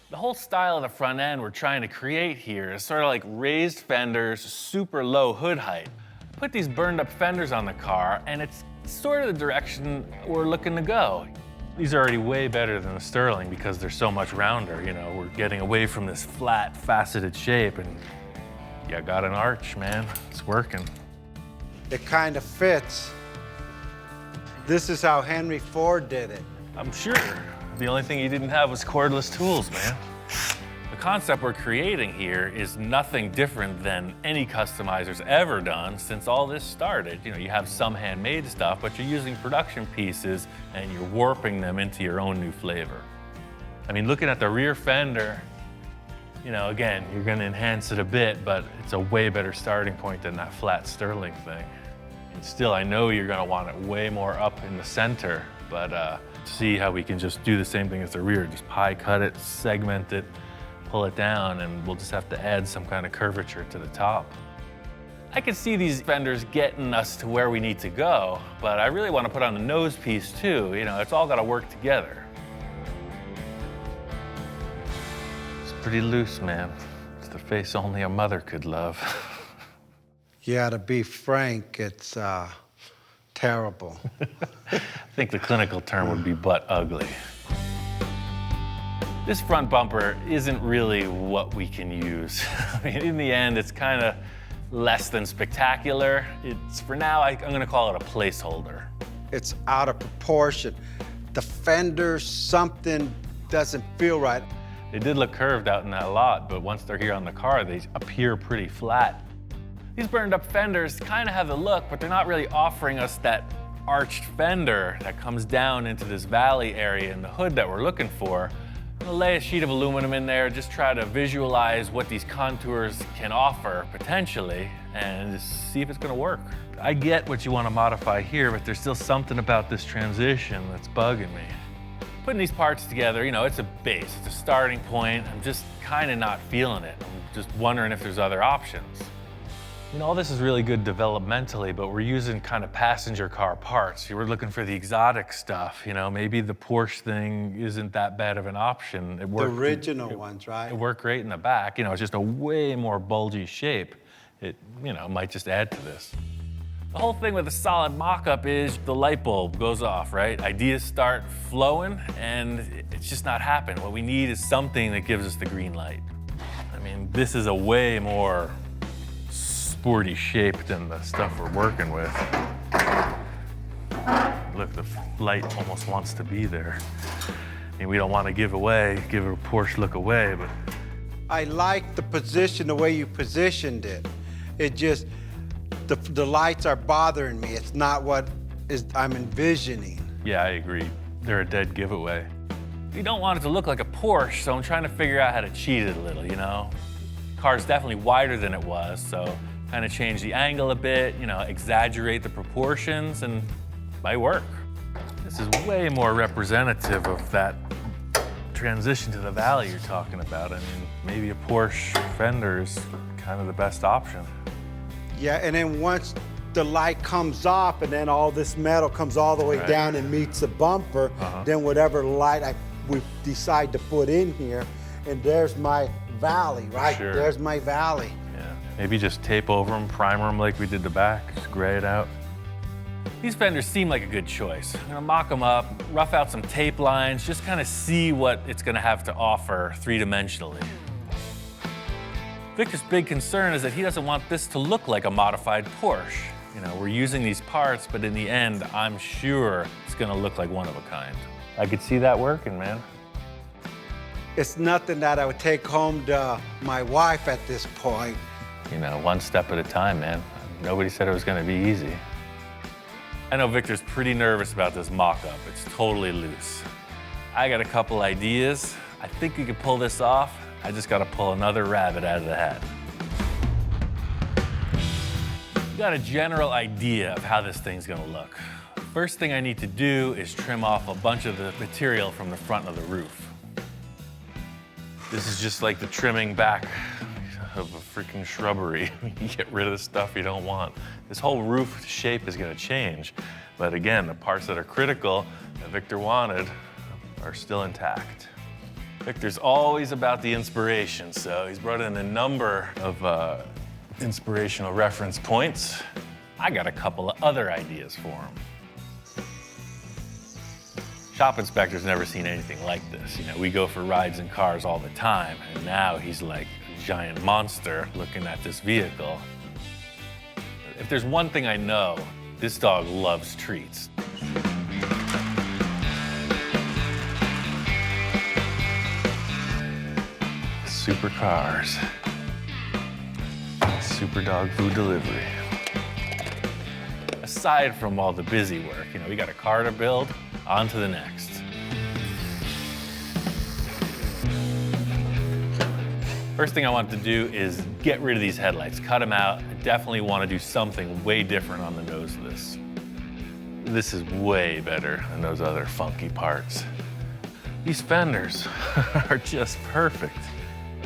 The whole style of the front end we're trying to create here is sort of like raised fenders, super low hood height. Put these burned up fenders on the car, and it's sort of the direction we're looking to go. These are already way better than the Sterling because they're so much rounder. You know, we're getting away from this flat, faceted shape, and you got an arch, man. It's working. It kind of fits. This is how Henry Ford did it. I'm sure. The only thing he didn't have was cordless tools, man. The concept we're creating here is nothing different than any customizer's ever done since all this started. You know, you have some handmade stuff, but you're using production pieces and you're warping them into your own new flavor. I mean, looking at the rear fender, you know, again, you're gonna enhance it a bit, but it's a way better starting point than that flat Sterling thing. And still, I know you're gonna want it way more up in the center, but see how we can just do the same thing as the rear, just pie cut it, segment it, pull it down, and we'll just have to add some kind of curvature to the top. I can see these fenders getting us to where we need to go, but I really want to put on the nose piece too. You know, it's all got to work together. It's pretty loose, man. It's the face only a mother could love. Yeah, to be frank, it's terrible. I think the clinical term would be butt ugly. This front bumper isn't really what we can use. I mean, in the end, it's kind of less than spectacular. It's, for now, I'm gonna call it a placeholder. It's out of proportion. The fender, something doesn't feel right. They did look curved out in that lot, but once they're here on the car, they appear pretty flat. These burned up fenders kind of have the look, but they're not really offering us that arched fender that comes down into this valley area in the hood that we're looking for. I'm gonna lay a sheet of aluminum in there, just try to visualize what these contours can offer potentially, and just see if it's gonna work. I get what you want to modify here, but there's still something about this transition that's bugging me. Putting these parts together, you know, it's a base, it's a starting point. I'm just kind of not feeling it. I'm just wondering if there's other options. You know, all this is really good developmentally, but we're using kind of passenger car parts. We're looking for the exotic stuff, you know, maybe the Porsche thing isn't that bad of an option. It worked, The original ones, right? It worked great in the back. You know, it's just a way more bulgy shape. It, you know, might just add to this. The whole thing with a solid mock-up is the light bulb goes off, right? Ideas start flowing, and it's just not happening. What we need is something that gives us the green light. I mean, this is a way more sporty shape than the stuff we're working with. Look, the light almost wants to be there. And we don't want to give a Porsche look away, but. I like the position, the way you positioned it. It just, the lights are bothering me. It's not what I'm envisioning. Yeah, I agree. They're a dead giveaway. You don't want it to look like a Porsche, so I'm trying to figure out how to cheat it a little, you know? Car's definitely wider than it was, so kind of change the angle a bit, you know, exaggerate the proportions, and it might work. This is way more representative of that transition to the valley you're talking about. I mean, maybe a Porsche fender is kind of the best option. Yeah, and then once the light comes off and then all this metal comes all the way Right. down and meets the bumper, then whatever light we decide to put in here, and there's my valley, right? Sure. There's my valley. Yeah, maybe just tape over them, primer them like we did the back, just gray it out. These fenders seem like a good choice. I'm gonna mock them up, rough out some tape lines, just kind of see what it's gonna have to offer three-dimensionally. Victor's big concern is that he doesn't want this to look like a modified Porsche. You know, we're using these parts, but in the end, I'm sure it's gonna look like one of a kind. I could see that working, man. It's nothing that I would take home to my wife at this point. You know, one step at a time, man. Nobody said it was gonna be easy. I know Victor's pretty nervous about this mock-up. It's totally loose. I got a couple ideas. I think we could pull this off. I just gotta pull another rabbit out of the hat. Got a general idea of how this thing's gonna look. First thing I need to do is trim off a bunch of the material from the front of the roof. This is just like the trimming back of a freaking shrubbery. You get rid of the stuff you don't want. This whole roof shape is gonna change. But again, the parts that are critical that Victor wanted are still intact. Victor's always about the inspiration, so he's brought in a number of inspirational reference points. I got a couple of other ideas for him. Shop inspector's never seen anything like this. You know, we go for rides in cars all the time, and now he's like a giant monster looking at this vehicle. If there's one thing I know, this dog loves treats. Supercars. Super dog food delivery. Aside from all the busy work, you know, we got a car to build, on to the next. First thing I want to do is get rid of these headlights, cut them out. I definitely want to do something way different on the nose of this. This is way better than those other funky parts. These fenders are just perfect.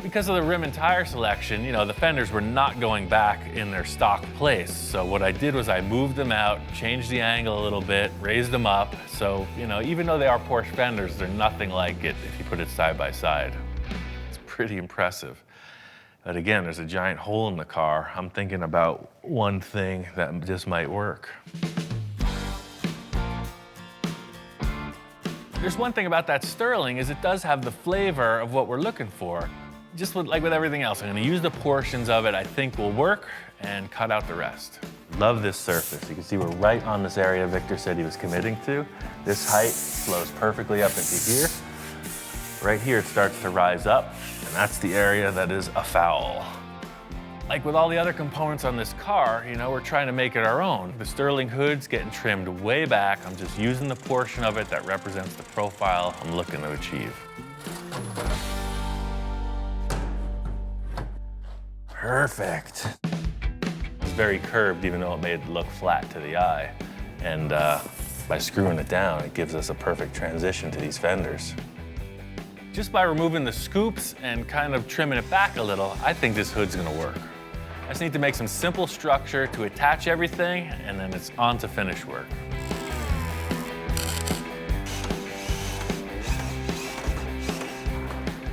Because of the rim and tire selection, you know, the fenders were not going back in their stock place. So what I did was I moved them out, changed the angle a little bit, raised them up. So, you know, even though they are Porsche fenders, they're nothing like it if you put it side by side. It's pretty impressive. But again, there's a giant hole in the car. I'm thinking about one thing that just might work. There's one thing about that Sterling is it does have the flavor of what we're looking for. Just like with everything else, I'm gonna use the portions of it I think will work and cut out the rest. Love this surface. You can see we're right on this area Victor said he was committing to. This height flows perfectly up into here. Right here it starts to rise up, and that's the area that is a foul. Like with all the other components on this car, you know, we're trying to make it our own. The Sterling hood's getting trimmed way back. I'm just using the portion of it that represents the profile I'm looking to achieve. Perfect. It's very curved, even though it made it look flat to the eye. And by screwing it down, it gives us a perfect transition to these fenders. Just by removing the scoops and kind of trimming it back a little, I think this hood's gonna work. I just need to make some simple structure to attach everything, and then it's on to finish work.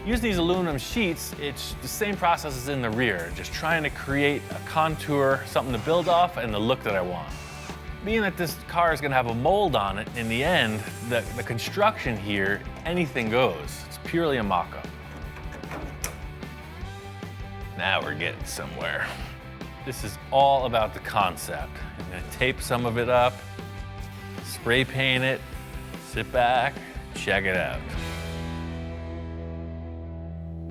Use these aluminum sheets, it's the same process as in the rear, just trying to create a contour, something to build off, and the look that I want. Being that this car is gonna have a mold on it, in the end, the construction here, anything goes. It's purely a mock-up. Now we're getting somewhere. This is all about the concept. I'm gonna tape some of it up, spray paint it, sit back, check it out.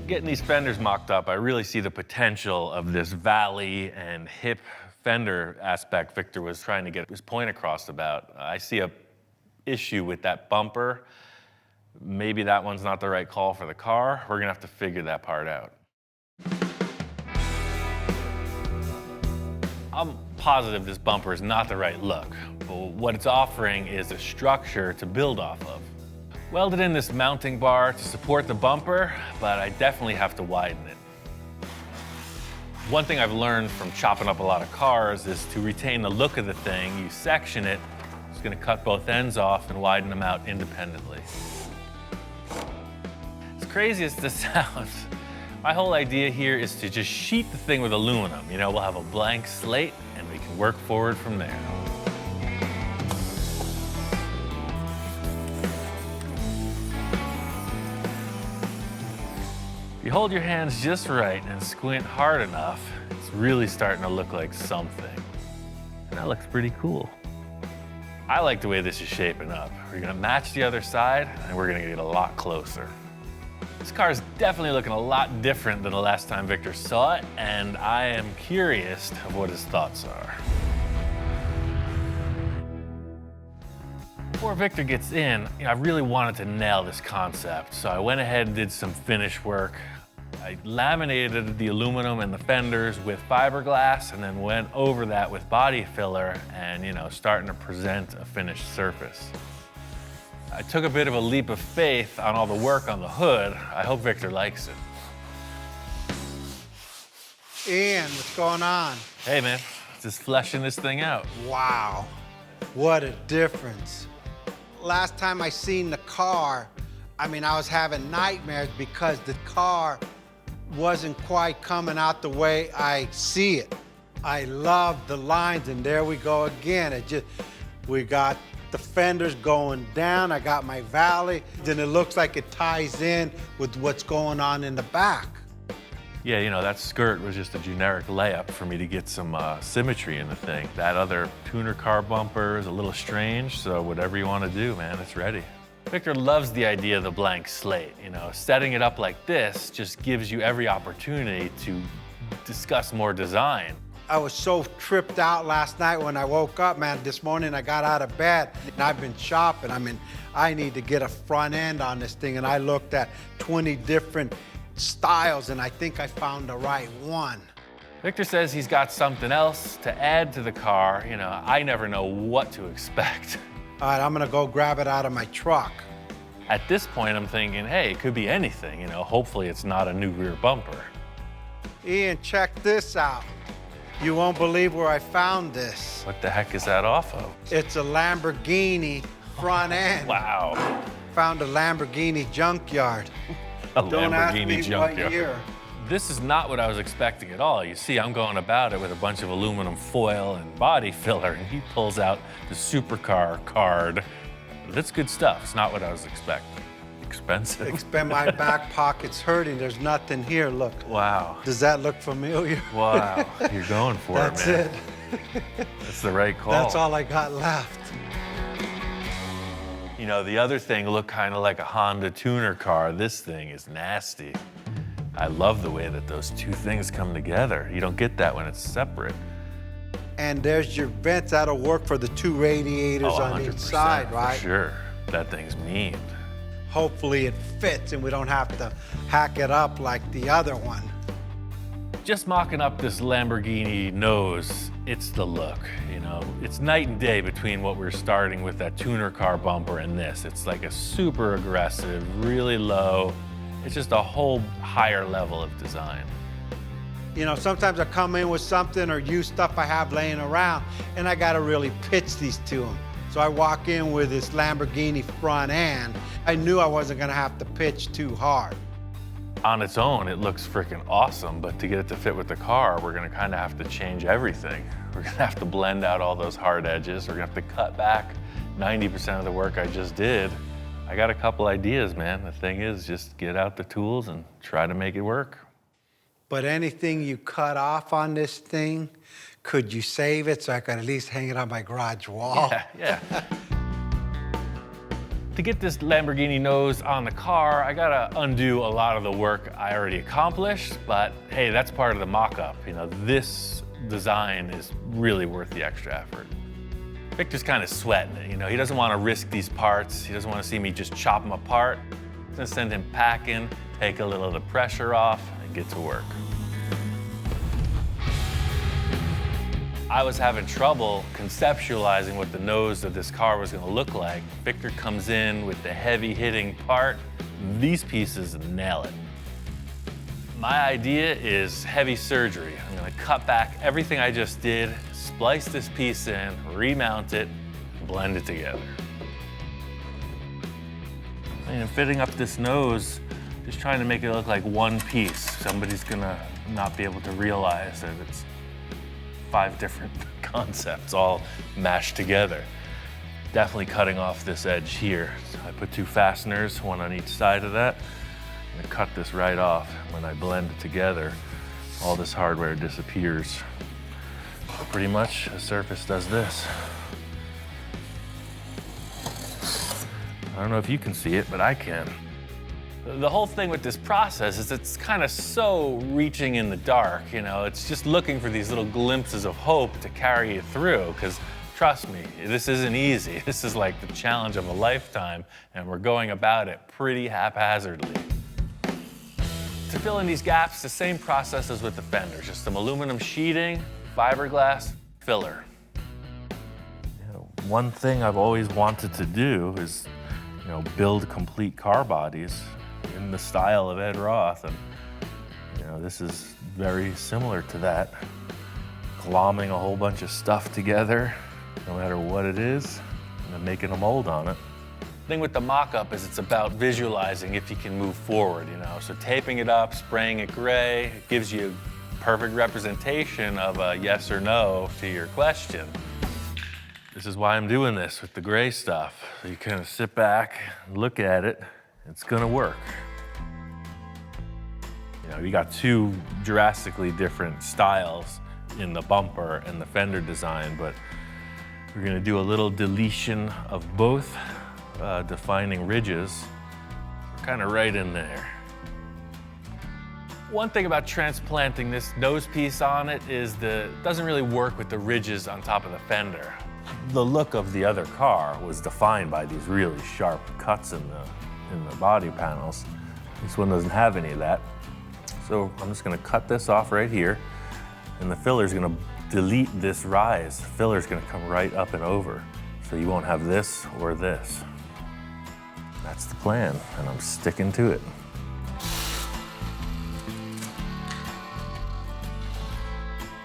Getting these fenders mocked up, I really see the potential of this valley and hip fender aspect Victor was trying to get his point across about. I see a issue with that bumper. Maybe that one's not the right call for the car. We're gonna have to figure that part out. I'm positive this bumper is not the right look, but what it's offering is a structure to build off of. Welded in this mounting bar to support the bumper, but I definitely have to widen it. One thing I've learned from chopping up a lot of cars is to retain the look of the thing, you section it, it's gonna cut both ends off and widen them out independently. As crazy as this sounds, my whole idea here is to just sheet the thing with aluminum. You know, we'll have a blank slate and we can work forward from there. If you hold your hands just right and squint hard enough, it's really starting to look like something. And that looks pretty cool. I like the way this is shaping up. We're gonna match the other side and we're gonna get a lot closer. This car is definitely looking a lot different than the last time Victor saw it, and I am curious of what his thoughts are. Before Victor gets in, I really wanted to nail this concept, so I went ahead and did some finish work. I laminated the aluminum and the fenders with fiberglass and then went over that with body filler and, starting to present a finished surface. I took a bit of a leap of faith on all the work on the hood. I hope Victor likes it. Ian, what's going on? Hey man, just fleshing this thing out. Wow, what a difference. Last time I seen the car, I was having nightmares because the car wasn't quite coming out the way I see it. I love the lines, and there we go again. We got the fenders going down, I got my valley, then it looks like it ties in with what's going on in the back. Yeah, you know, that skirt was just a generic layup for me to get some symmetry in the thing. That other tuner car bumper is a little strange, so whatever you want to do, man, it's ready. Victor loves the idea of the blank slate. You know, setting it up like this just gives you every opportunity to discuss more design. I was so tripped out last night when I woke up, man. This morning I got out of bed and I've been shopping. I mean, I need to get a front end on this thing, and I looked at 20 different styles and I think I found the right one. Victor says he's got something else to add to the car. You know, I never know what to expect. All right, I'm gonna go grab it out of my truck. At this point, I'm thinking, hey, it could be anything. You know, hopefully it's not a new rear bumper. Ian, check this out. You won't believe where I found this. What the heck is that off of? It's a Lamborghini front end. Wow. Found a Lamborghini junkyard. A Don't ask Lamborghini me what junkyard. year. This is not what I was expecting at all. You see, I'm going about it with a bunch of aluminum foil and body filler, and he pulls out the supercar card. That's good stuff. It's not what I was expecting. Expensive. My back pocket's hurting. There's nothing here. Look. Wow. Does that look familiar? Wow. You're going for That's it, man. it. That's the right call. That's all I got left. You know, the other thing looked kind of like a Honda tuner car. This thing is nasty. I love the way that those two things come together. You don't get that when it's separate. And there's your vents. That'll work for the two radiators on each side, right? For sure. That thing's mean. Hopefully it fits and we don't have to hack it up like the other one. Just mocking up this Lamborghini nose, it's the look, you know? It's night and day between what we're starting with, that tuner car bumper, and this. It's like a super aggressive, really low. It's just a whole higher level of design. You know, sometimes I come in with something or use stuff I have laying around and I gotta really pitch these to them. So I walk in with this Lamborghini front end. I knew I wasn't gonna have to pitch too hard. On its own, it looks freaking awesome, but to get it to fit with the car, we're gonna kind of have to change everything. We're gonna have to blend out all those hard edges. We're gonna have to cut back 90% of the work I just did. I got a couple ideas, man. The thing is, just get out the tools and try to make it work. But anything you cut off on this thing, could you save it so I could at least hang it on my garage wall? Yeah. To get this Lamborghini nose on the car, I gotta undo a lot of the work I already accomplished, but hey, that's part of the mock-up. You know, this design is really worth the extra effort. Victor's kind of sweating it, you know, he doesn't want to risk these parts. He doesn't want to see me just chop them apart. I'm gonna send him packing, take a little of the pressure off, and get to work. I was having trouble conceptualizing what the nose of this car was gonna look like. Victor comes in with the heavy hitting part. These pieces nail it. My idea is heavy surgery. I'm gonna cut back everything I just did, splice this piece in, remount it, blend it together. And fitting up this nose, just trying to make it look like one piece. Somebody's gonna not be able to realize that it's 5 different concepts all mashed together. Definitely cutting off this edge here. So I put 2 fasteners, one on each side of that. I'm gonna cut this right off. When I blend it together, all this hardware disappears. Pretty much, the surface does this. I don't know if you can see it, but I can. The whole thing with this process is it's kind of so reaching in the dark, you know, it's just looking for these little glimpses of hope to carry you through, because trust me, this isn't easy. This is like the challenge of a lifetime, and we're going about it pretty haphazardly. To fill in these gaps, the same process as with the fenders, just some aluminum sheeting, fiberglass, filler. You know, one thing I've always wanted to do is, you know, build complete car bodies in the style of Ed Roth, and you know, this is very similar to that. Glomming a whole bunch of stuff together, no matter what it is, and then making a mold on it. The thing with the mock-up is it's about visualizing if you can move forward, you know. So taping it up, spraying it gray, it gives you perfect representation of a yes or no to your question. This is why I'm doing this with the gray stuff. So you kind of sit back, look at it, it's gonna work. You know, you got two drastically different styles in the bumper and the fender design, but we're gonna do a little deletion of both, defining ridges. We're kind of right in there. One thing about transplanting this nose piece on it is it doesn't really work with the ridges on top of the fender. The look of the other car was defined by these really sharp cuts in the body panels. This one doesn't have any of that. So I'm just gonna cut this off right here, and the filler's gonna delete this rise. The filler's gonna come right up and over. So you won't have this or this. That's the plan, and I'm sticking to it.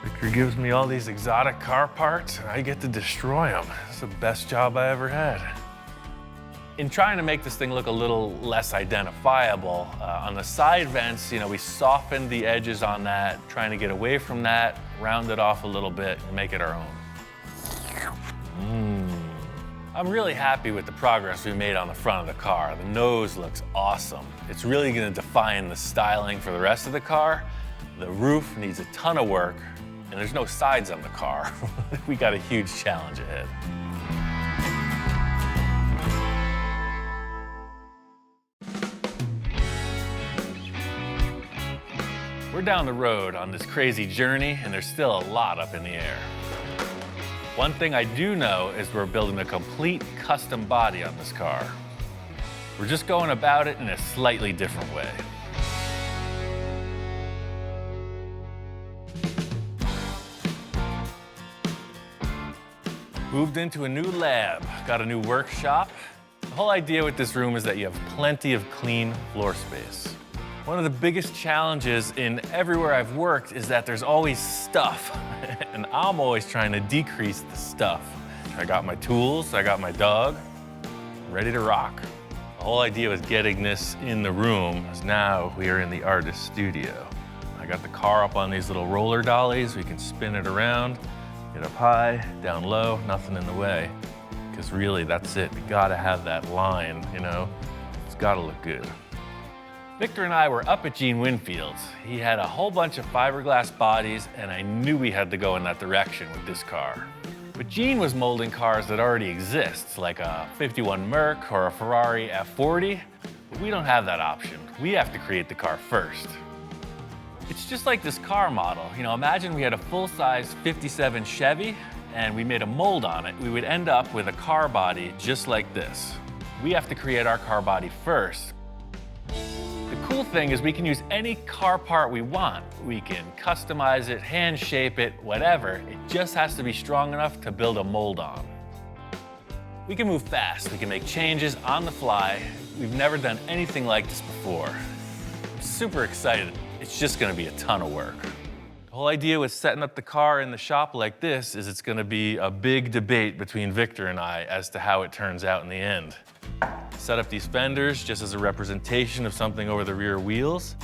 Victor gives me all these exotic car parts, and I get to destroy them. It's the best job I ever had. In trying to make this thing look a little less identifiable, on the side vents, you know, we softened the edges on that, trying to get away from that, round it off a little bit, and make it our own. I'm really happy with the progress we made on the front of the car. The nose looks awesome. It's really gonna define the styling for the rest of the car. The roof needs a ton of work, and there's no sides on the car. We got a huge challenge ahead. We're down the road on this crazy journey, and there's still a lot up in the air. One thing I do know is we're building a complete custom body on this car. We're just going about it in a slightly different way. Moved into a new lab, got a new workshop. The whole idea with this room is that you have plenty of clean floor space. One of the biggest challenges in everywhere I've worked is that there's always stuff, and I'm always trying to decrease the stuff. I got my tools, I got my dog, I'm ready to rock. The whole idea with getting this in the room is now we are in the artist studio. I got the car up on these little roller dollies. We can spin it around, get up high, down low, nothing in the way. Because really, that's it. You gotta have that line, you know? It's gotta look good. Victor and I were up at Gene Winfield's. He had a whole bunch of fiberglass bodies, and I knew we had to go in that direction with this car. But Gene was molding cars that already exist, like a 51 Merc or a Ferrari F40, but we don't have that option. We have to create the car first. It's just like this car model. You know, imagine we had a full-size 57 Chevy and we made a mold on it. We would end up with a car body just like this. We have to create our car body first. The cool thing is we can use any car part we want. We can customize it, hand shape it, whatever. It just has to be strong enough to build a mold on. We can move fast. We can make changes on the fly. We've never done anything like this before. I'm super excited. It's just gonna be a ton of work. The whole idea with setting up the car in the shop like this is it's gonna be a big debate between Victor and I as to how it turns out in the end. Set up these fenders just as a representation of something over the rear wheels.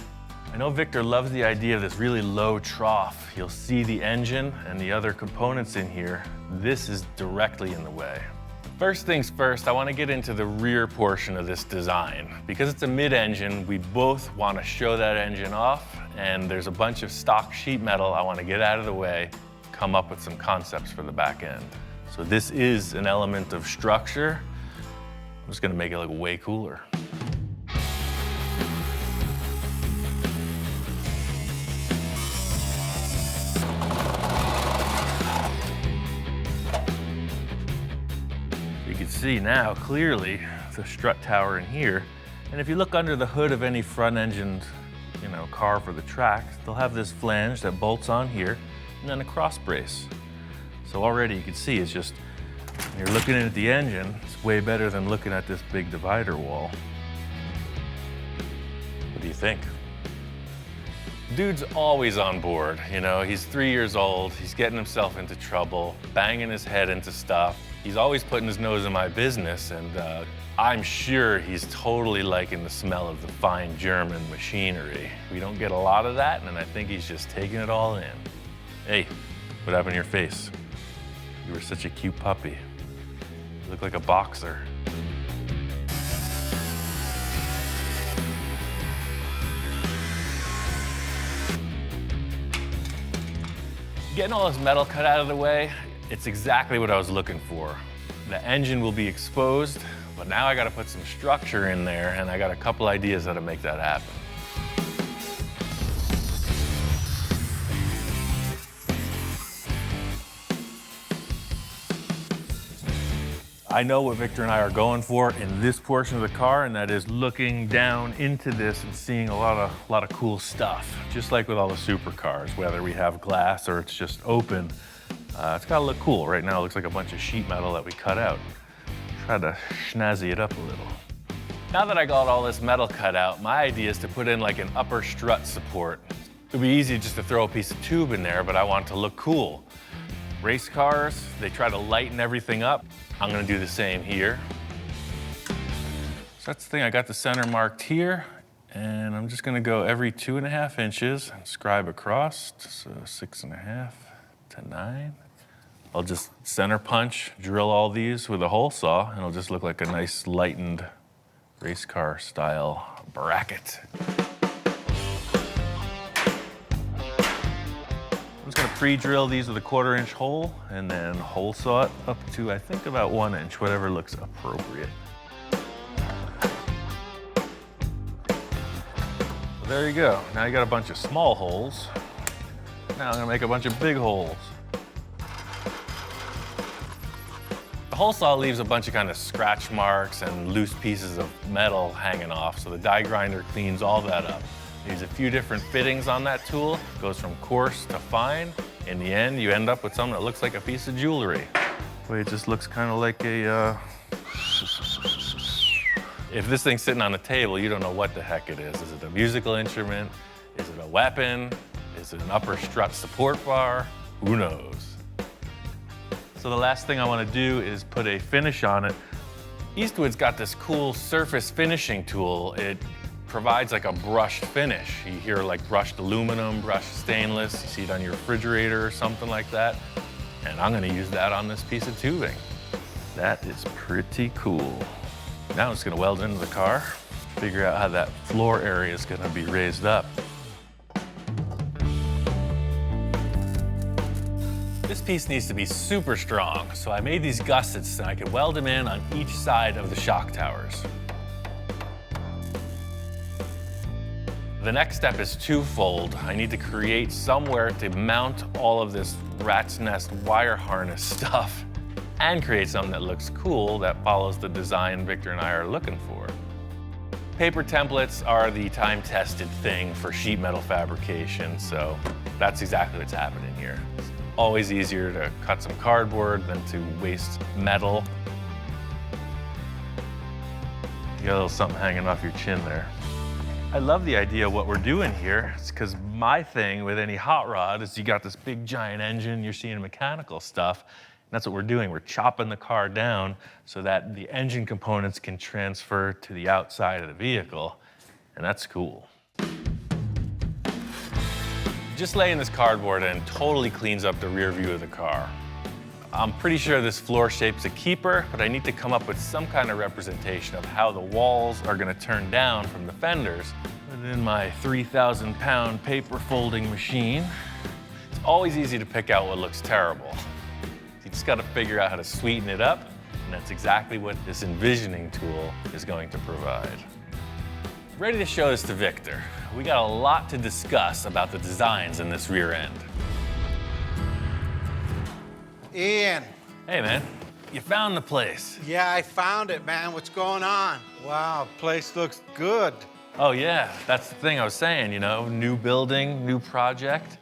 I know Victor loves the idea of this really low trough. You'll see the engine and the other components in here. This is directly in the way. First things first, I want to get into the rear portion of this design. Because it's a mid-engine, we both want to show that engine off, and there's a bunch of stock sheet metal I want to get out of the way, come up with some concepts for the back end. So this is an element of structure. I'm just going to make it look way cooler. You can see now clearly the strut tower in here. And if you look under the hood of any front-engined, car for the track, they'll have this flange that bolts on here and then a cross brace. So already you can see it's just, when you're looking at the engine, it's way better than looking at this big divider wall. What do you think? Dude's always on board, he's 3 years old, he's getting himself into trouble, banging his head into stuff. He's always putting his nose in my business, and I'm sure he's totally liking the smell of the fine German machinery. We don't get a lot of that, and I think he's just taking it all in. Hey, what happened to your face? You were such a cute puppy. You look like a boxer. Getting all this metal cut out of the way, it's exactly what I was looking for. The engine will be exposed, but now I gotta put some structure in there, and I got a couple ideas how to make that happen. I know what Victor and I are going for in this portion of the car, and that is looking down into this and seeing a lot of cool stuff. Just like with all the supercars, whether we have glass or it's just open, it's gotta look cool. Right now it looks like a bunch of sheet metal that we cut out. Try to snazzy it up a little. Now that I got all this metal cut out, my idea is to put in like an upper strut support. It'd be easy just to throw a piece of tube in there, but I want it to look cool. Race cars, they try to lighten everything up. I'm gonna do the same here. So that's the thing, I got the center marked here, and I'm just gonna go every 2.5 inches and scribe across, so 6.5 to 9. I'll just center punch, drill all these with a hole saw, and it'll just look like a nice lightened race car style bracket. I'm just gonna pre-drill these with a 1/4 inch hole and then hole saw it up to, I think, about 1 inch, whatever looks appropriate. There you go. Now you got a bunch of small holes. Now I'm gonna make a bunch of big holes. The hole saw leaves a bunch of kind of scratch marks and loose pieces of metal hanging off, so the die grinder cleans all that up. Use a few different fittings on that tool. It goes from coarse to fine. In the end, you end up with something that looks like a piece of jewelry. It just looks kind of like a, If this thing's sitting on a table, you don't know what the heck it is. Is it a musical instrument? Is it a weapon? Is it an upper strut support bar? Who knows? So the last thing I want to do is put a finish on it. Eastwood's got this cool surface finishing tool. It provides like a brushed finish. You hear like brushed aluminum, brushed stainless. You see it on your refrigerator or something like that. And I'm gonna use that on this piece of tubing. That is pretty cool. Now I'm just gonna weld it into the car, figure out how that floor area is gonna be raised up. This piece needs to be super strong, so I made these gussets so I could weld them in on each side of the shock towers. The next step is twofold. I need to create somewhere to mount all of this rat's nest wire harness stuff and create something that looks cool that follows the design Victor and I are looking for. Paper templates are the time-tested thing for sheet metal fabrication, so that's exactly what's happening here. It's always easier to cut some cardboard than to waste metal. You got a little something hanging off your chin there. I love the idea of what we're doing here. It's because my thing with any hot rod is you got this big giant engine, you're seeing mechanical stuff, and that's what we're doing. We're chopping the car down so that the engine components can transfer to the outside of the vehicle, and that's cool. Just laying this cardboard in totally cleans up the rear view of the car. I'm pretty sure this floor shape's a keeper, but I need to come up with some kind of representation of how the walls are gonna turn down from the fenders. Within my 3,000-pound paper folding machine, it's always easy to pick out what looks terrible. You just gotta figure out how to sweeten it up, and that's exactly what this envisioning tool is going to provide. Ready to show this to Victor. We got a lot to discuss about the designs in this rear end. Ian. Hey, man. You found the place. Yeah, I found it, man. What's going on? Wow, place looks good. Oh, yeah. That's the thing I was saying, you know, new building, new project.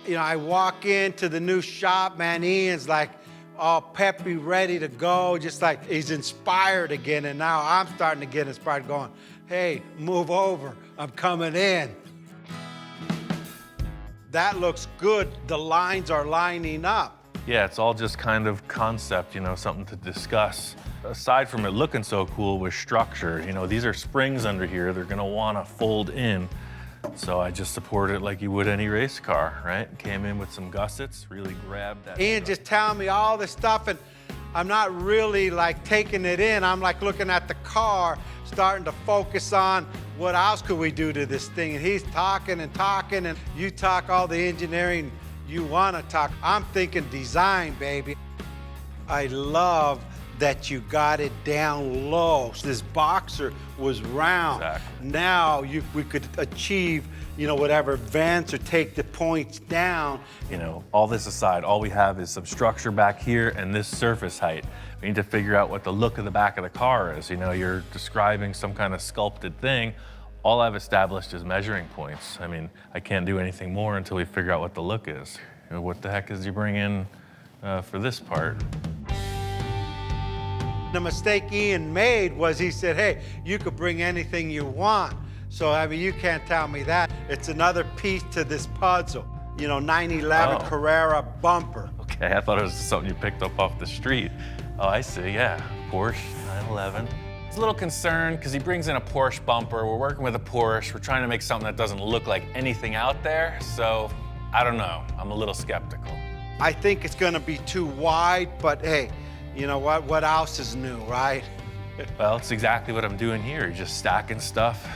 You know, I walk into the new shop, man. Ian's like all peppy, ready to go, just like he's inspired again. And now I'm starting to get inspired, going, hey, move over. I'm coming in. That looks good. The lines are lining up. Yeah, it's all just kind of concept, you know, something to discuss. Aside from it looking so cool with structure, you know, these are springs under here. They're gonna wanna fold in. So I just support it like you would any race car, right? Came in with some gussets, really grabbed that. Ian just telling me all this stuff, and I'm not really like taking it in. I'm like looking at the car, starting to focus on what else could we do to this thing. And he's talking and talking, and you talk all the engineering you want to talk. I'm thinking design, baby. I love that you got it down low. This boxer was round. Exactly. Now we could achieve, whatever advance or take the points down. All this aside, all we have is some structure back here and this surface height. We need to figure out what the look of the back of the car is. You're describing some kind of sculpted thing. All I've established is measuring points. I can't do anything more until we figure out what the look is. What the heck is he bringing for this part? The mistake Ian made was he said, hey, you could bring anything you want. So, you can't tell me that. It's another piece to this puzzle. 911 Oh. Carrera bumper. Okay, I thought it was something you picked up off the street. Oh, I see, yeah. Porsche 911. It's a little concerned because he brings in a Porsche bumper. We're working with a Porsche. We're trying to make something that doesn't look like anything out there. So, I don't know. I'm a little skeptical. I think it's gonna be too wide, but hey, you know what? What else is new, right? Well, it's exactly what I'm doing here. You're just stacking stuff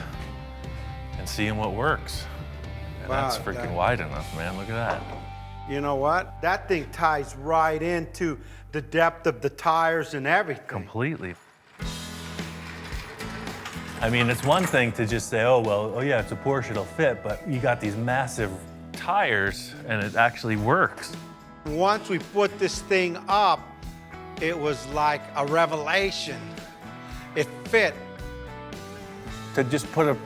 and seeing what works. And Wow, that's freaking wide enough, man. Look at that. You know what? That thing ties right into the depth of the tires and everything. Completely. It's one thing to just say, oh yeah, it's a Porsche, it'll fit, but you got these massive tires and it actually works. Once we put this thing up, it was like a revelation. It fit. To just put a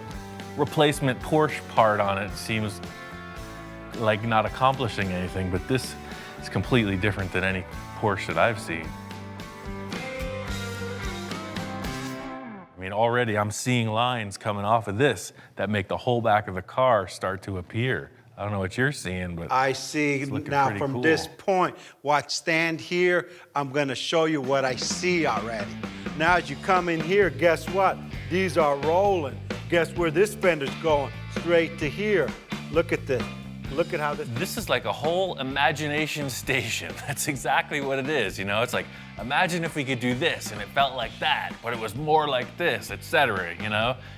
replacement Porsche part on it seems like not accomplishing anything, but this is completely different than any Porsche that I've seen. Already I'm seeing lines coming off of this that make the whole back of the car start to appear. I don't know what you're seeing, but I see it's looking now pretty from cool. this point, stand here, I'm gonna show you what I see already. Now as you come in here, guess what? These are rolling. Guess where this fender's going? Straight to here. Look at this. Look at how this. This is like a whole imagination station. That's exactly what it is, It's like, imagine if we could do this and it felt like that, but it was more like this, etc.,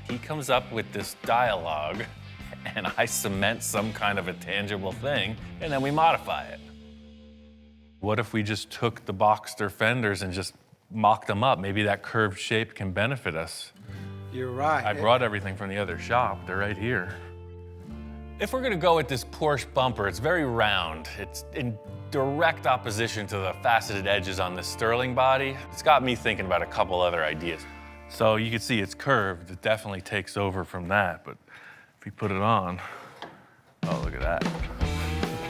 He comes up with this dialogue and I cement some kind of a tangible thing and then we modify it. What if we just took the Boxster fenders and just mocked them up? Maybe that curved shape can benefit us. You're right. I brought everything from the other shop. They're right here. If we're gonna go with this Porsche bumper, it's very round. It's in direct opposition to the faceted edges on this Sterling body. It's got me thinking about a couple other ideas. So you can see it's curved. It definitely takes over from that, but if you put it on, oh, look at that.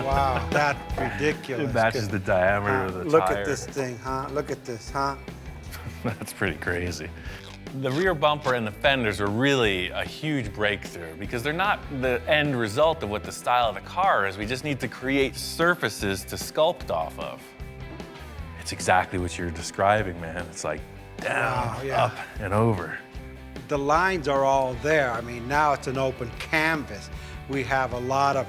Wow, that's ridiculous. It matches the diameter of the Look tire. at this thing, huh? Look at this, huh? That's pretty crazy. The rear bumper and the fenders are really a huge breakthrough because they're not the end result of what the style of the car is. We just need to create surfaces to sculpt off of. It's exactly what you're describing, man. It's like down, Wow, yeah. up, and over. The lines are all there. Now it's an open canvas. We have a lot of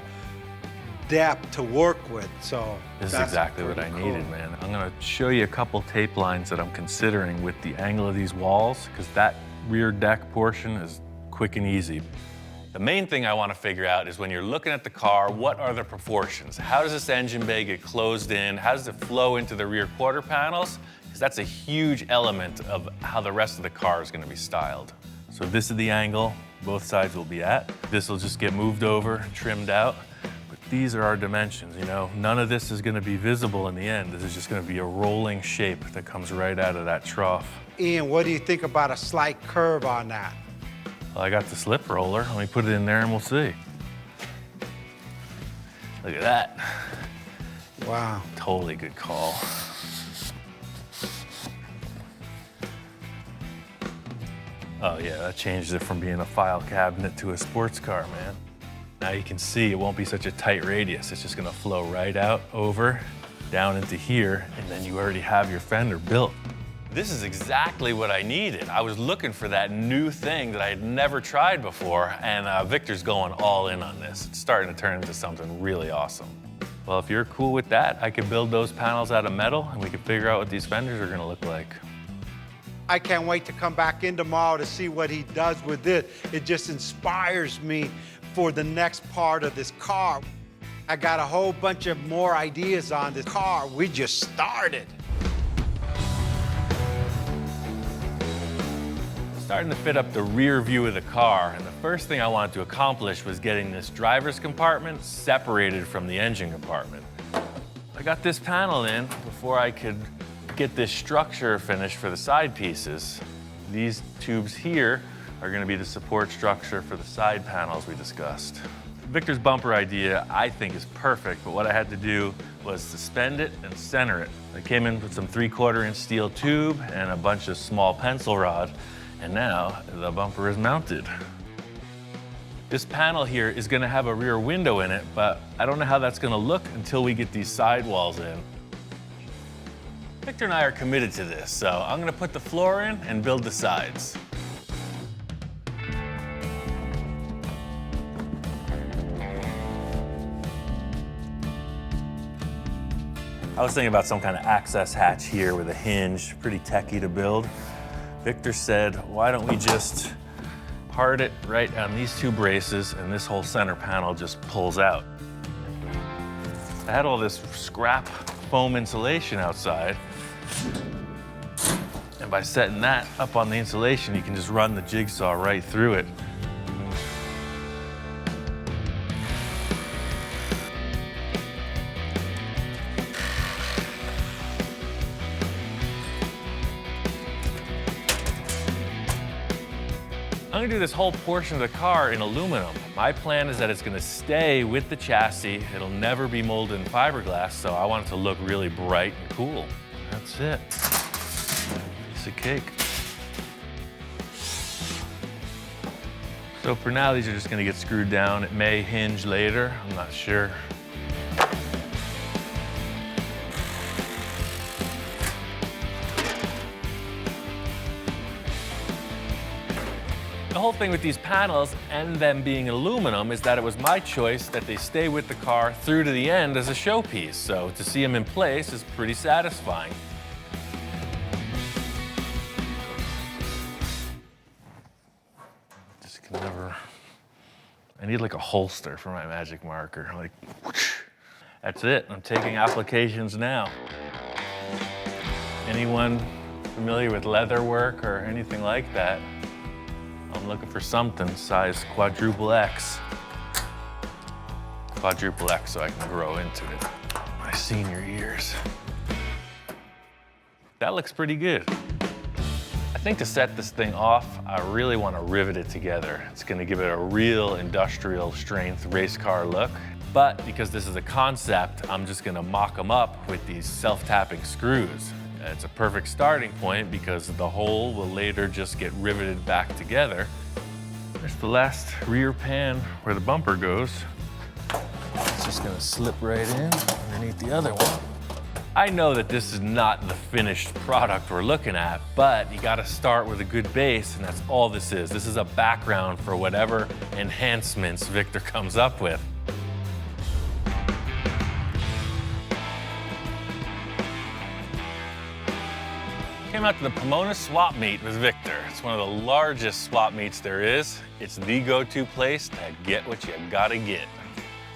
depth to work with, so This is that's exactly what I pretty needed, cool. man. I'm gonna show you a couple tape lines that I'm considering with the angle of these walls, because that rear deck portion is quick and easy. The main thing I want to figure out is when you're looking at the car, what are the proportions? How does this engine bay get closed in? How does it flow into the rear quarter panels? Because that's a huge element of how the rest of the car is going to be styled. So this is the angle both sides will be at. This will just get moved over, trimmed out. But these are our dimensions, None of this is going to be visible in the end. This is just going to be a rolling shape that comes right out of that trough. Ian, what do you think about a slight curve on that? Well, I got the slip roller. Let me put it in there and we'll see. Look at that. Wow. Totally good call. Oh yeah, that changes it from being a file cabinet to a sports car, man. Now you can see it won't be such a tight radius. It's just gonna flow right out, over, down into here, and then you already have your fender built. This is exactly what I needed. I was looking for that new thing that I had never tried before, and Victor's going all in on this. It's starting to turn into something really awesome. Well, if you're cool with that, I could build those panels out of metal and we could figure out what these fenders are gonna look like. I can't wait to come back in tomorrow to see what he does with it. It just inspires me for the next part of this car. I got a whole bunch of more ideas on this car. We just started. Starting to fit up the rear view of the car, and the first thing I wanted to accomplish was getting this driver's compartment separated from the engine compartment. I got this panel in before I could get this structure finished for the side pieces. These tubes here are going to be the support structure for the side panels we discussed. Victor's bumper idea, I think, is perfect, but what I had to do was suspend it and center it. I came in with some 3/4 inch steel tube and a bunch of small pencil rod, and now the bumper is mounted. This panel here is going to have a rear window in it, but I don't know how that's going to look until we get these sidewalls in. Victor and I are committed to this, so I'm going to put the floor in and build the sides. I was thinking about some kind of access hatch here with a hinge, pretty techy to build. Victor said, why don't we just part it right on these two braces and this whole center panel just pulls out. I had all this scrap foam insulation outside, and by setting that up on the insulation, you can just run the jigsaw right through it. I'm gonna do this whole portion of the car in aluminum. My plan is that it's gonna stay with the chassis. It'll never be molded in fiberglass, so I want it to look really bright and cool. That's it. Piece of cake. So for now, these are just gonna get screwed down. It may hinge later, I'm not sure. The whole thing with these panels and them being aluminum is that it was my choice that they stay with the car through to the end as a showpiece. So to see them in place is pretty satisfying. Just can never, I need like a holster for my magic marker. Like, whoosh. That's it, I'm taking applications now. Anyone familiar with leather work or anything like that? I'm looking for something size quadruple X. Quadruple X so I can grow into it. My senior years. That looks pretty good. I think to set this thing off, I really want to rivet it together. It's going to give it a real industrial strength race car look. But because this is a concept, I'm just going to mock them up with these self-tapping screws. It's a perfect starting point because the hole will later just get riveted back together. There's the last rear pan where the bumper goes. It's just gonna slip right in underneath the other one. I know that this is not the finished product we're looking at, but you gotta start with a good base, and that's all this is. This is a background for whatever enhancements Victor comes up with. Came out to the Pomona swap meet with Victor. It's one of the largest swap meets there is. It's the go-to place to get what you gotta get.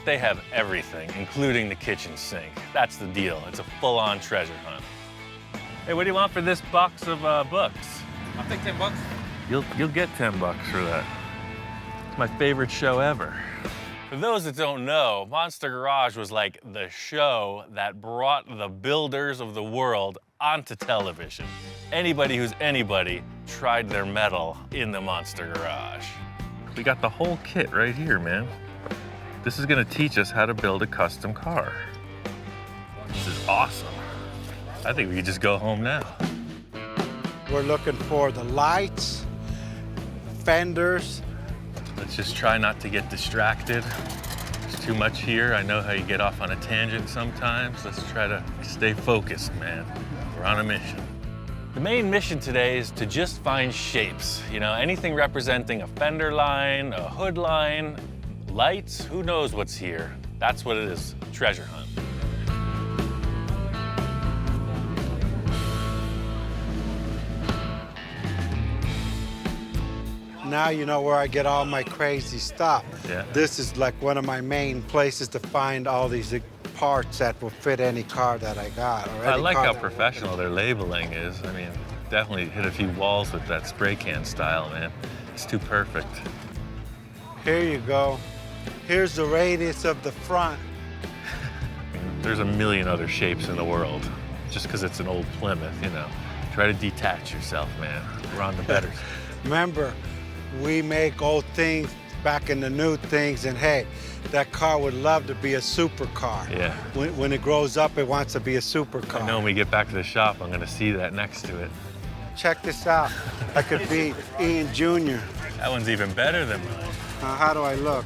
They have everything, including the kitchen sink. That's the deal. It's a full-on treasure hunt. Hey, what do you want for this box of books? I'll take 10 bucks. You'll get 10 bucks for that. It's my favorite show ever. For those that don't know, Monster Garage was like the show that brought the builders of the world onto television. Anybody who's anybody tried their mettle in the Monster Garage. We got the whole kit right here, man. This is gonna teach us how to build a custom car. This is awesome. I think we could just go home now. We're looking for the lights, fenders. Let's just try not to get distracted. There's too much here. I know how you get off on a tangent sometimes. Let's try to stay focused, man. We're on a mission. The main mission today is to just find shapes. You know, anything representing a fender line, a hood line, lights, who knows what's here. That's what it is, treasure hunt. Now you know where I get all my crazy stuff. Yeah. This is like one of my main places to find all these parts that will fit any car that I got. Or I any like car how that- professional their labeling is. I mean, definitely hit a few walls with that spray can style, man. It's too perfect. Here you go. Here's the radius of the front. There's a million other shapes in the world. Just because it's an old Plymouth, you know. Try to detach yourself, man. We're on the better. Remember, we make old things back in the new things, and hey, that car would love to be a supercar. Yeah. When it grows up, it wants to be a supercar. I know when we get back to the shop, I'm gonna see that next to it. Check this out. I could be Ian Jr. That one's even better than mine. How do I look?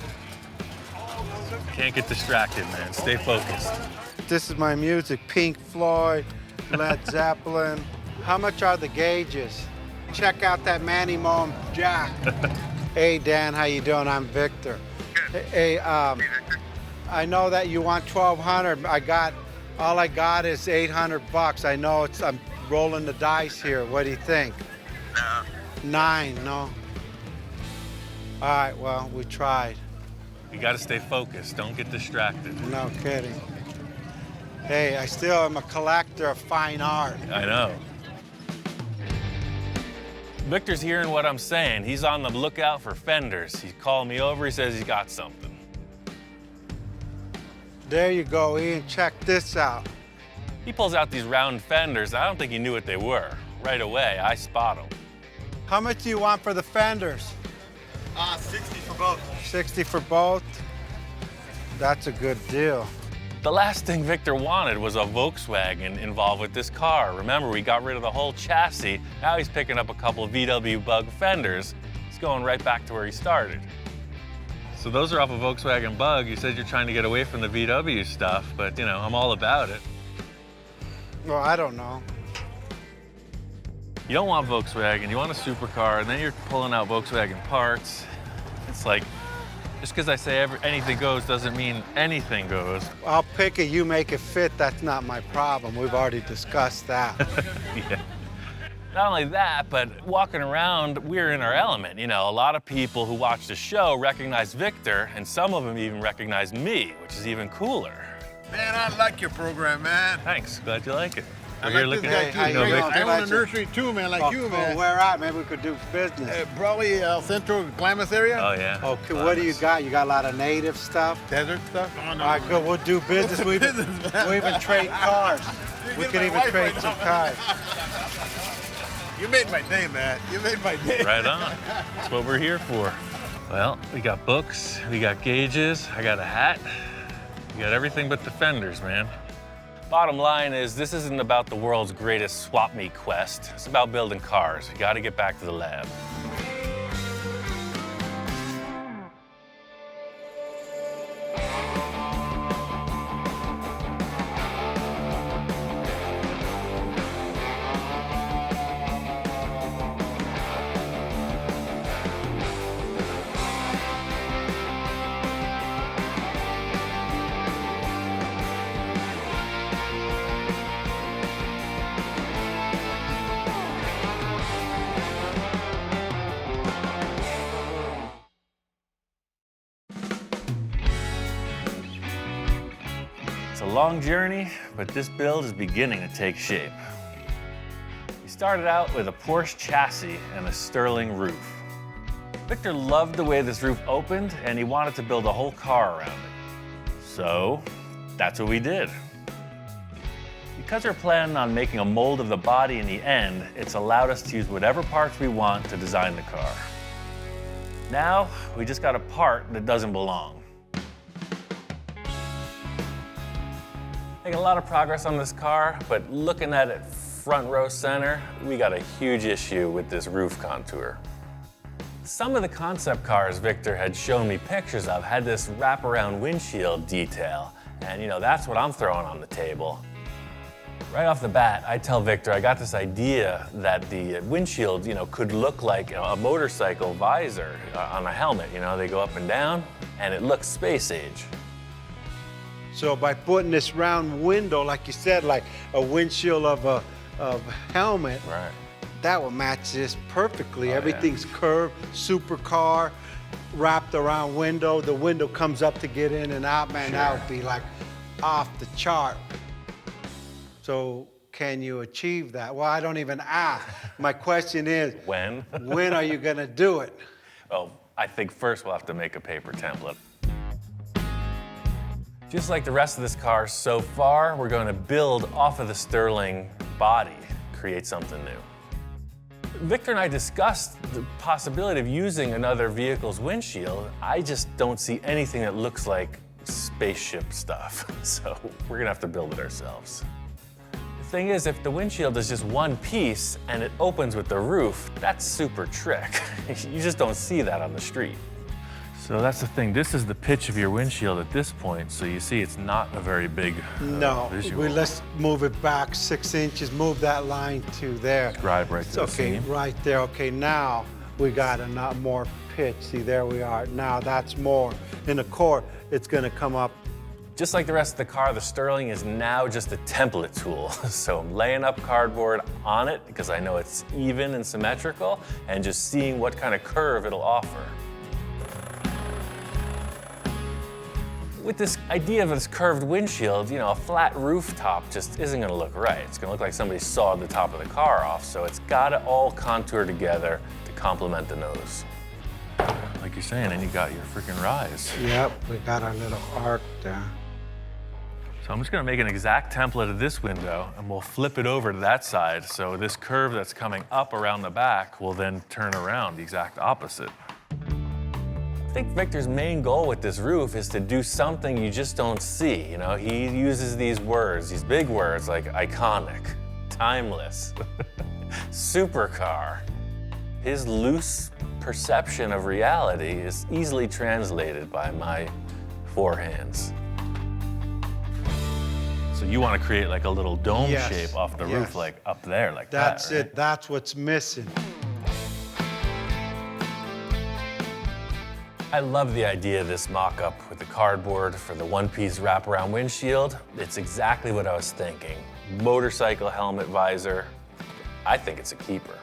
Can't get distracted, man. Stay focused. This is my music, Pink Floyd, Led Zeppelin. How much are the gauges? Check out that Manny Moen jack. Hey, Dan, how you doing? I'm Victor. Hey, I know that you want 1,200. All I got is 800 bucks. I know I'm rolling the dice here. What do you think? No. 9, no? All right, well, we tried. You gotta stay focused. Don't get distracted. No kidding. Hey, I still am a collector of fine art. I know. Victor's hearing what I'm saying. He's on the lookout for fenders. He's calling me over. He says he's got something. There you go, Ian. Check this out. He pulls out these round fenders. I don't think he knew what they were. Right away, I spot them. How much do you want for the fenders? 60 for both. 60 for both? That's a good deal. The last thing Victor wanted was a Volkswagen involved with this car. Remember, we got rid of the whole chassis. Now he's picking up a couple of VW Bug fenders. He's going right back to where he started. So those are off a Volkswagen Bug. You said you're trying to get away from the VW stuff, but you know, I'm all about it. Well, I don't know. You don't want Volkswagen, you want a supercar, and then you're pulling out Volkswagen parts. It's like, just because I say anything goes doesn't mean anything goes. I'll pick it, you make it fit. That's not my problem. We've already discussed that. Yeah. Not only that, but walking around, we're in our element. You know, a lot of people who watch the show recognize Victor, and some of them even recognize me, which is even cooler. Man, I like your program, man. Thanks, glad you like it. I We're here like looking this Hey, at how you know, you doing? Victor. I own a nursery too, man, like you, cool. man. Where at? Maybe we could do business. Probably Central Klamath area. Oh, yeah. Okay, what do you got? You got a lot of native stuff? Desert stuff. Oh, no. All right, good. We'll do business. We even trade cars. We get could my even wife trade right some now. cars. You made my day, man. You made my day. Right on. That's what we're here for. Well, we got books, we got gauges, I got a hat. We got everything but the fenders, man. Bottom line is, this isn't about the world's greatest swap meet quest. It's about building cars. We gotta get back to the lab. It's a long journey, but this build is beginning to take shape. We started out with a Porsche chassis and a Sterling roof. Victor loved the way this roof opened, and he wanted to build a whole car around it. So, that's what we did. Because we're planning on making a mold of the body in the end, it's allowed us to use whatever parts we want to design the car. Now, we just got a part that doesn't belong. Making a lot of progress on this car, but looking at it front row center, we got a huge issue with this roof contour. Some of the concept cars Victor had shown me pictures of had this wraparound windshield detail, and you know, that's what I'm throwing on the table. Right off the bat, I tell Victor I got this idea that the windshield, you know, could look like a motorcycle visor on a helmet. You know, they go up and down, and it looks space age. So by putting this round window, like you said, like a windshield of a helmet, Right. that will match this perfectly. Oh, yeah. Everything's curved, supercar, wrapped around window. The window comes up to get in and out, man, that would be like off the chart. So can you achieve that? Well, I don't even ask. My question is, When? when are you gonna do it? Well, I think first we'll have to make a paper template. Just like the rest of this car so far, we're going to build off of the Sterling body, create something new. Victor and I discussed the possibility of using another vehicle's windshield. I just don't see anything that looks like spaceship stuff, so we're gonna have to build it ourselves. The thing is, if the windshield is just one piece and it opens with the roof, that's super trick. You just don't see that on the street. So that's the thing. This is the pitch of your windshield at this point, so you see it's not a very big No, visual. let's move it back 6 inches, move that line to there. Scribe right to the Okay, seam. right there. Okay, now we got a lot more pitch. See, there we are. Now that's more. In the core, it's gonna come up. Just like the rest of the car, the Sterling is now just a template tool. So I'm laying up cardboard on it because I know it's even and symmetrical, and just seeing what kind of curve it'll offer. With this idea of this curved windshield, you know, a flat rooftop just isn't gonna look right. It's gonna look like somebody sawed the top of the car off, so it's gotta all contour together to complement the nose. Like you're saying, and you got your freaking rise. Yep, we got our little arc there. So I'm just gonna make an exact template of this window, and we'll flip it over to that side, so this curve that's coming up around the back will then turn around the exact opposite. I think Victor's main goal with this roof is to do something you just don't see. You know, he uses these words, these big words like iconic, timeless, supercar. His loose perception of reality is easily translated by my forehands. So you want to create like a little dome Yes, shape off the yes. roof, like up there, like That's that, right? it. That's what's missing. I love the idea of this mock-up with the cardboard for the one-piece wraparound windshield. It's exactly what I was thinking. Motorcycle helmet visor. I think it's a keeper.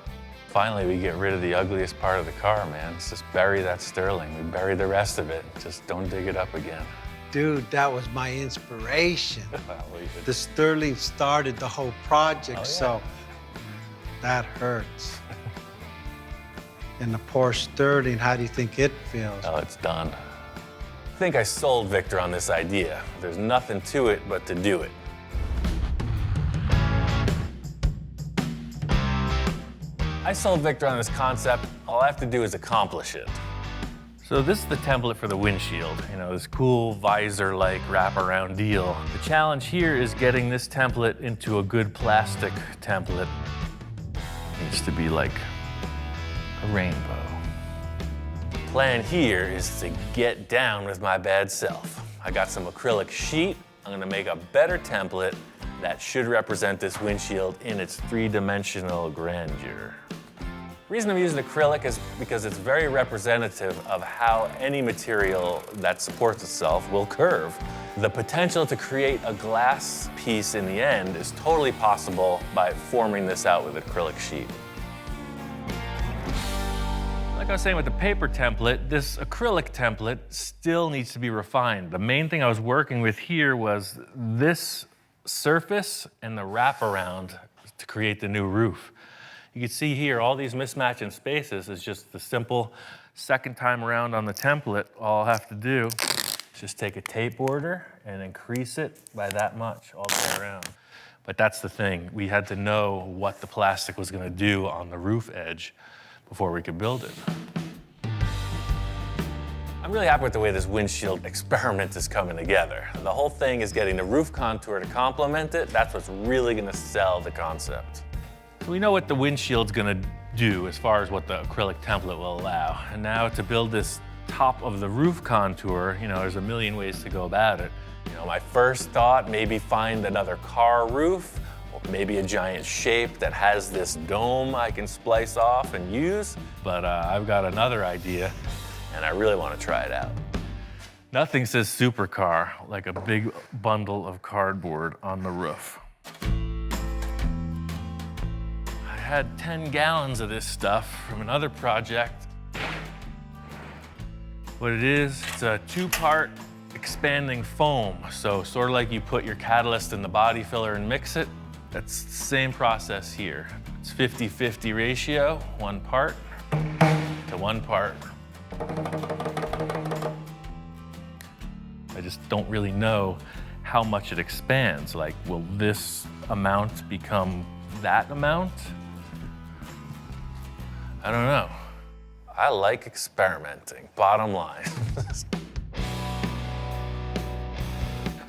Finally, we get rid of the ugliest part of the car, man. Let's just bury that Sterling. We bury the rest of it. Just don't dig it up again. Dude, that was my inspiration. Well, The Sterling started the whole project, Oh, yeah. so that hurts. And the poor Sterling, how do you think it feels? Oh, it's done. I think I sold Victor on this idea. There's nothing to it but to do it. I sold Victor on this concept. All I have to do is accomplish it. So this is the template for the windshield. You know, this cool visor-like wraparound deal. The challenge here is getting this template into a good plastic template. It needs to be like a rainbow. Plan here is to get down with my bad self. I got some acrylic sheet. I'm gonna make a better template that should represent this windshield in its three-dimensional grandeur. The reason I'm using acrylic is because it's very representative of how any material that supports itself will curve. The potential to create a glass piece in the end is totally possible by forming this out with acrylic sheet. Like I was saying with the paper template, this acrylic template still needs to be refined. The main thing I was working with here was this surface and the wraparound to create the new roof. You can see here, all these mismatch in spaces is just the simple second time around on the template. All I'll have to do is just take a tape order and increase it by that much all the way around. But that's the thing. We had to know what the plastic was gonna do on the roof edge before we could build it. I'm really happy with the way this windshield experiment is coming together. The whole thing is getting the roof contour to complement it. That's what's really gonna sell the concept. We know what the windshield's gonna do as far as what the acrylic template will allow. And now to build this top of the roof contour, you know, there's a million ways to go about it. You know, my first thought, maybe find another car roof, or maybe a giant shape that has this dome I can splice off and use. But I've got another idea, and I really want to try it out. Nothing says supercar like a big bundle of cardboard on the roof. I had 10 gallons of this stuff from another project. What it is, it's a 2-part expanding foam. So sort of like you put your catalyst in the body filler and mix it, that's the same process here. It's 50-50 ratio, 1 part to 1 part. I just don't really know how much it expands. Like, will this amount become that amount? I don't know. I like experimenting, bottom line.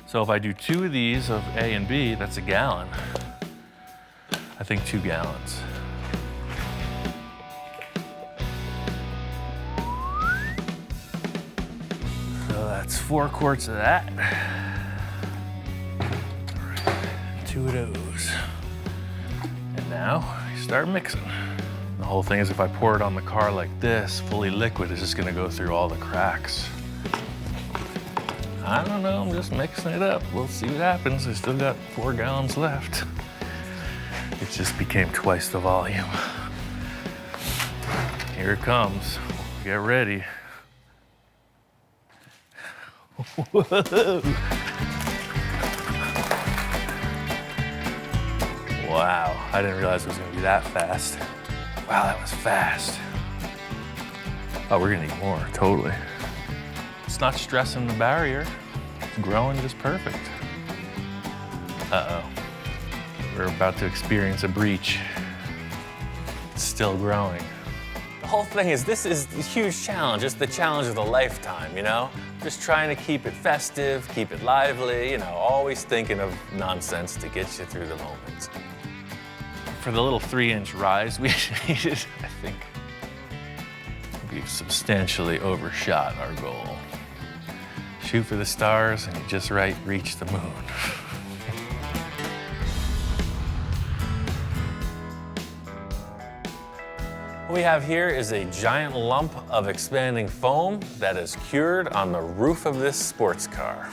So if I do 2 of these of A and B, that's a gallon. I think 2 gallons. So that's 4 quarts of that. All right, 2 of those. And now you start mixing. The whole thing is if I pour it on the car like this, fully liquid, it's just gonna go through all the cracks. I don't know, I'm just mixing it up. We'll see what happens. I still got 4 gallons left. It just became twice the volume. Here it comes. Get ready. Whoa. Wow, I didn't realize it was gonna be that fast. Wow, that was fast. Oh, we're gonna need more, totally. It's not stressing the barrier. It's growing just perfect. Uh-oh. We're about to experience a breach. It's still growing. The whole thing is, this is a huge challenge. It's the challenge of a lifetime, you know? Just trying to keep it festive, keep it lively, you know, always thinking of nonsense to get you through the moment. For the little 3-inch rise we needed, I think we've substantially overshot our goal. Shoot for the stars and you just right reach the moon. What we have here is a giant lump of expanding foam that is cured on the roof of this sports car.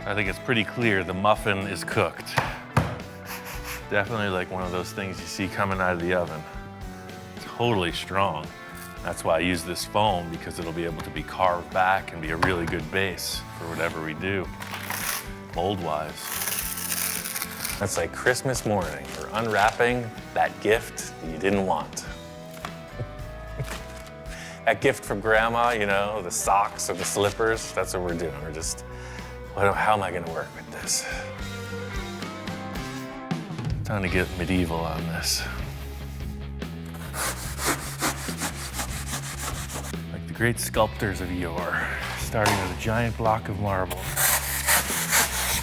I think it's pretty clear the muffin is cooked. Definitely like one of those things you see coming out of the oven. Totally strong. That's why I use this foam, because it'll be able to be carved back and be a really good base for whatever we do, mold-wise. That's like Christmas morning. We're unwrapping that gift you didn't want. That gift from grandma, you know, the socks or the slippers, that's what we're doing. We're just, how am I gonna work with this? Time to get medieval on this. Like the great sculptors of yore, starting with a giant block of marble,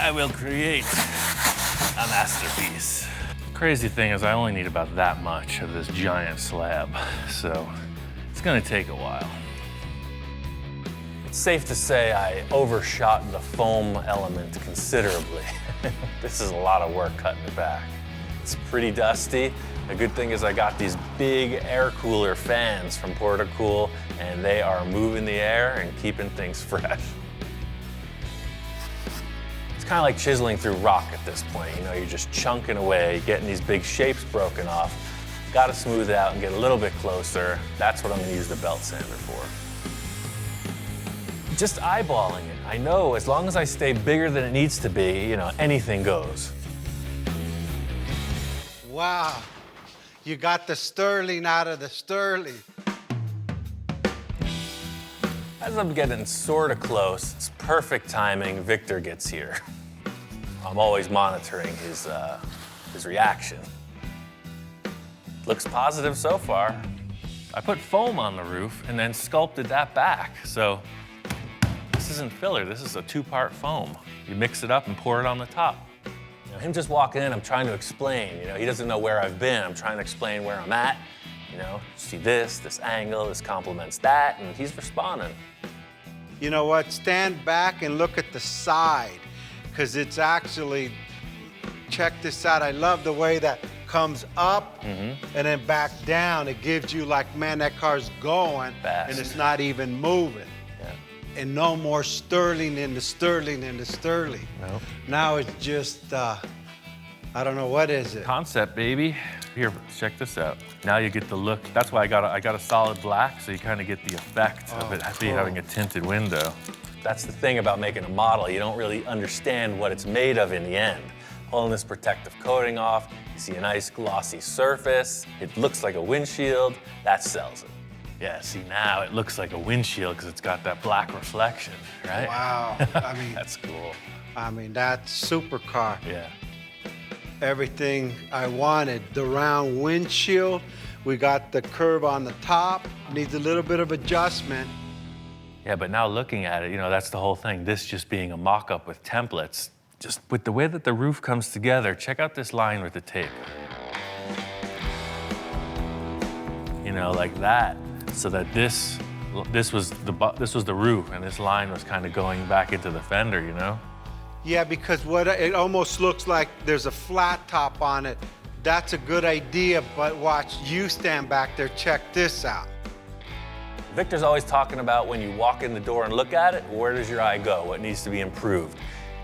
I will create a masterpiece. Crazy thing is I only need about that much of this giant slab, so it's gonna take a while. It's safe to say I overshot the foam element considerably. This is a lot of work cutting it back. It's pretty dusty. The good thing is I got these big air cooler fans from Portacool, and they are moving the air and keeping things fresh. It's kind of like chiseling through rock at this point. You know, you're just chunking away, getting these big shapes broken off. Got to smooth it out and get a little bit closer. That's what I'm going to use the belt sander for. Just eyeballing it. I know as long as I stay bigger than it needs to be, you know, anything goes. Wow, you got the sterling out of the sterling. As I'm getting sort of close, it's perfect timing, Victor gets here. I'm always monitoring his reaction. Looks positive so far. I put foam on the roof and then sculpted that back. So this isn't filler, this is a 2-part foam. You mix it up and pour it on the top. You know, him just walking in, I'm trying to explain. You know, he doesn't know where I've been. I'm trying to explain where I'm at. You know, see this angle, this complements that, and he's responding. You know what? Stand back and look at the side, because it's actually, check this out. I love the way that comes up and then back down. It gives you like, man, that car's going Fast. and it's not even moving. Yeah. and no more sterling and the sterling and the sterling. Nope. Now it's just, I don't know, what is it? Concept, baby. Here, check this out. Now you get the look. That's why I got a solid black, so you kind of get the effect of it having a tinted window. That's the thing about making a model. You don't really understand what it's made of in the end. Pulling this protective coating off, you see a nice glossy surface. It looks like a windshield. That sells it. Yeah, see, now it looks like a windshield because it's got that black reflection, right? Wow, I mean, That's cool. I mean, that's supercar. Yeah. Everything I wanted. The round windshield, we got the curve on the top, needs a little bit of adjustment. Yeah, but now looking at it, you know, that's the whole thing. This just being a mock-up with templates. Just with the way that the roof comes together, check out this line with the tape. You know, like that. So that this was the roof, and this line was kind of going back into the fender, you know? Yeah, because it almost looks like there's a flat top on it. That's a good idea, but watch, you stand back there, check this out. Victor's always talking about when you walk in the door and look at it, where does your eye go? What needs to be improved?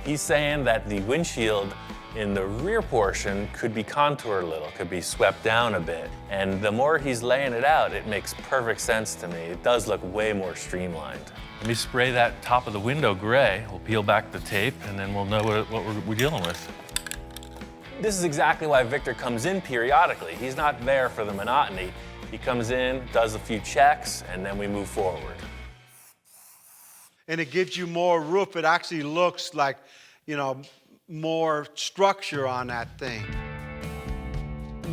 He's saying that the windshield in the rear portion could be contoured a little, could be swept down a bit. And the more he's laying it out, it makes perfect sense to me. It does look way more streamlined. Let me spray that top of the window gray. We'll peel back the tape, and then we'll know what we're dealing with. This is exactly why Victor comes in periodically. He's not there for the monotony. He comes in, does a few checks, and then we move forward. And it gives you more roof. It actually looks like, you know, more structure on that thing.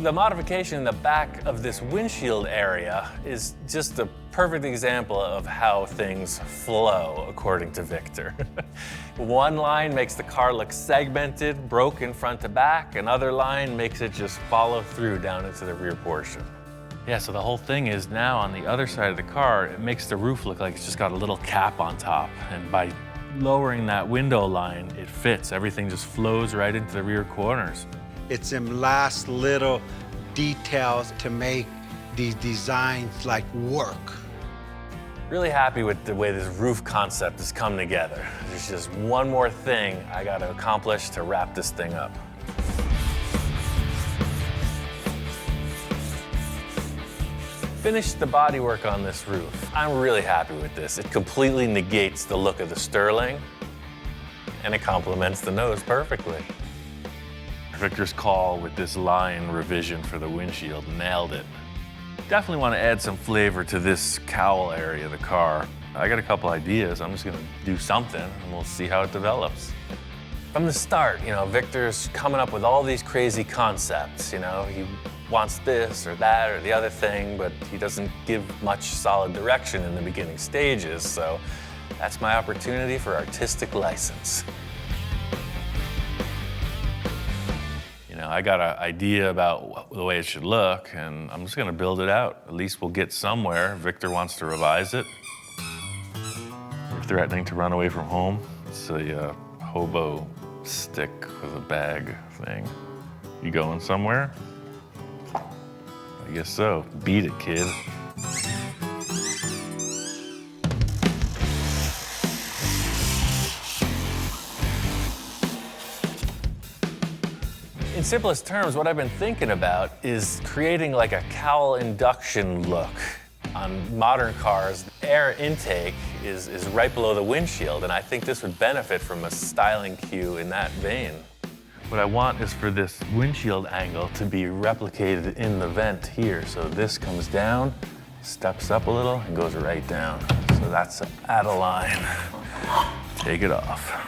The modification in the back of this windshield area is just a perfect example of how things flow, according to Victor. One line makes the car look segmented, broken front to back. Another line makes it just follow through down into the rear portion. Yeah, so the whole thing is now on the other side of the car, it makes the roof look like it's just got a little cap on top. And by lowering that window line, it fits. Everything just flows right into the rear corners. It's them last little details to make these designs like work. Really happy with the way this roof concept has come together. There's just one more thing I got to accomplish to wrap this thing up. Finished the bodywork on this roof. I'm really happy with this. It completely negates the look of the Sterling, and it complements the nose perfectly. Victor's call with this line revision for the windshield nailed it. Definitely want to add some flavor to this cowl area of the car. I got a couple ideas. I'm just going to do something, and we'll see how it develops. From the start, you know, Victor's coming up with all these crazy concepts. You know, he wants this or that or the other thing, but he doesn't give much solid direction in the beginning stages. So that's my opportunity for artistic license. You know, I got an idea about the way it should look, and I'm just going to build it out. At least we'll get somewhere. Victor wants to revise it. You're threatening to run away from home. It's a hobo stick with a bag thing. You going somewhere? I guess so. Beat it, kid. In simplest terms, what I've been thinking about is creating like a cowl induction look. On modern cars, air intake is right below the windshield, and I think this would benefit from a styling cue in that vein. What I want is for this windshield angle to be replicated in the vent here. So this comes down, steps up a little, and goes right down. So that's at a line. Take it off.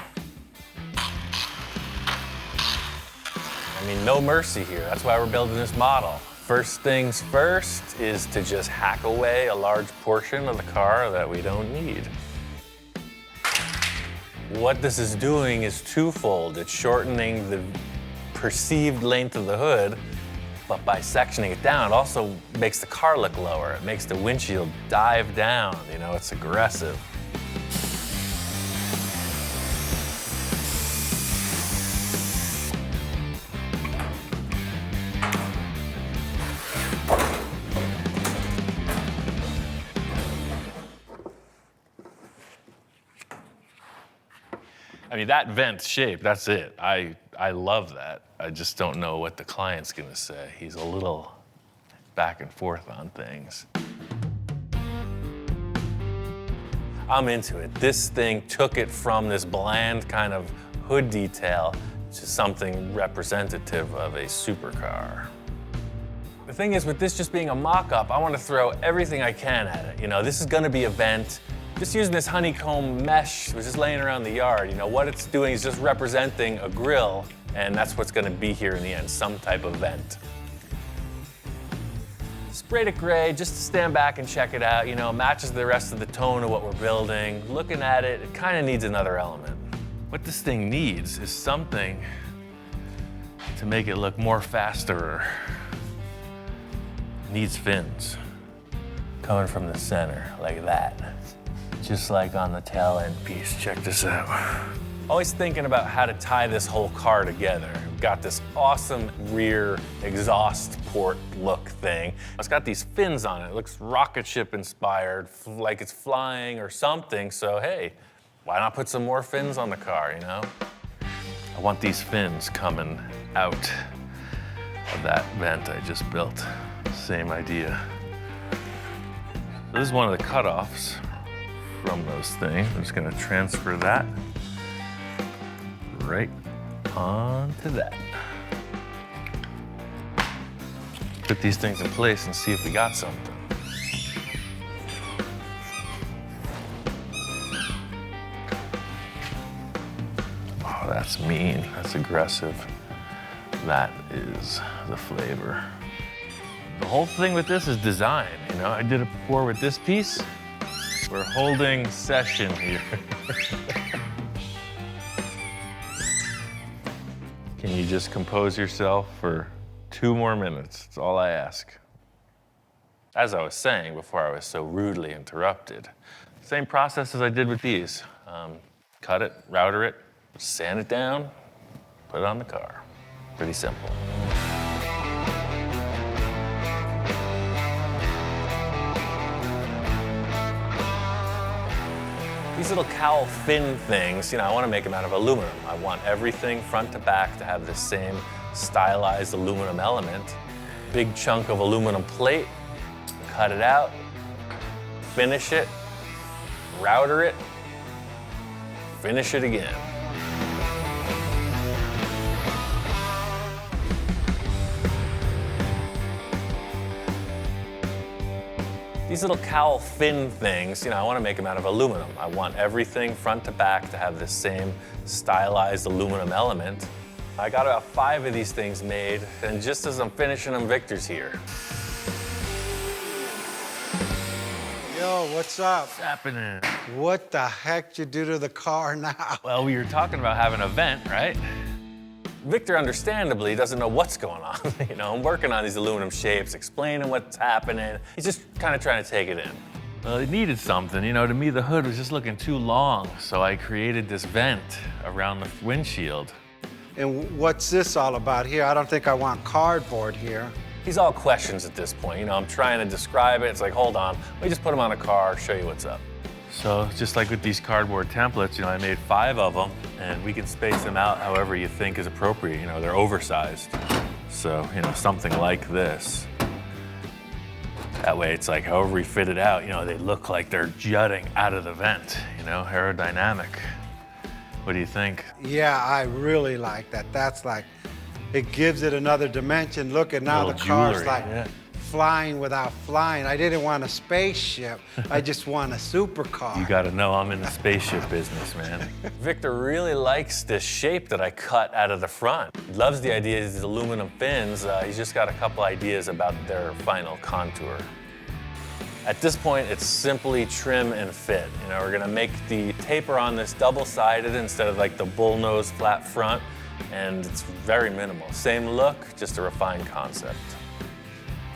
I mean, no mercy here. That's why we're building this model. First things first is to just hack away a large portion of the car that we don't need. What this is doing is twofold. It's shortening the perceived length of the hood, but by sectioning it down, it also makes the car look lower. It makes the windshield dive down. You know, it's aggressive. mean, that vent shape, that's it. I love that. I just don't know what the client's gonna say. He's a little back and forth on things. I'm into it. This thing took it from this bland kind of hood detail to something representative of a supercar. The thing is, with this just being a mock-up, I want to throw everything I can at it. You know, this is going to be a vent. Just using this honeycomb mesh, which is laying around the yard, you know, what it's doing is just representing a grill, and that's what's going to be here in the end, some type of vent. Sprayed it gray just to stand back and check it out. You know, it matches the rest of the tone of what we're building. Looking at it, it kind of needs another element. What this thing needs is something to make it look more faster. It needs fins. Coming from the center, like that. Just like on the tail end piece. Check this out. Always thinking about how to tie this whole car together. We've got this awesome rear exhaust port look thing. It's got these fins on it. It looks rocket ship inspired, like it's flying or something. So hey, why not put some more fins on the car, you know? I want these fins coming out of that vent I just built. Same idea. So this is one of the cutoffs from those things. I'm just gonna transfer that right onto that. Put these things in place and see if we got something. Oh, that's mean, that's aggressive. That is the flavor. The whole thing with this is design, you know? I did it before with this piece. We're holding session here. Can you just compose yourself for 2 more minutes? That's all I ask. As I was saying before I was so rudely interrupted, same process as I did with these. Cut it, router it, sand it down, put it on the car. Pretty simple. These little cowl fin things, you know, I want to make them out of aluminum. I want everything front to back to have the same stylized aluminum element. Big chunk of aluminum plate, cut it out, finish it, router it, finish it again. These little cowl fin things, you know, I want to make them out of aluminum. I want everything front to back to have the same stylized aluminum element. I got about 5 of these things made, and just as I'm finishing them, Victor's here. Yo, what's up? What's happening? What the heck you do to the car now? Well, we were talking about having a vent, right? Victor, understandably, doesn't know what's going on. You know, I'm working on these aluminum shapes, explaining what's happening. He's just kind of trying to take it in. Well, it needed something. You know, to me, the hood was just looking too long, so I created this vent around the windshield. And what's this all about here? I don't think I want cardboard here. He's all questions at this point. You know, I'm trying to describe it. It's like, hold on, let me just put him on a car, show you what's up. So just like with these cardboard templates, you know, I made 5 of them, and we can space them out however you think is appropriate. You know, they're oversized. So, you know, something like this. That way it's like, however we fit it out, you know, they look like they're jutting out of the vent, you know, aerodynamic. What do you think? Yeah, I really like that. That's like, it gives it another dimension. Look at now the Little car's jewelry, like yeah. flying without flying. I didn't want a spaceship. I just want a supercar. You gotta know I'm in the spaceship business, man. Victor really likes this shape that I cut out of the front. He loves the idea of these aluminum fins. He's just got a couple ideas about their final contour. At this point, it's simply trim and fit. You know, we're gonna make the taper on this double-sided instead of like the bullnose flat front, and it's very minimal. Same look, just a refined concept.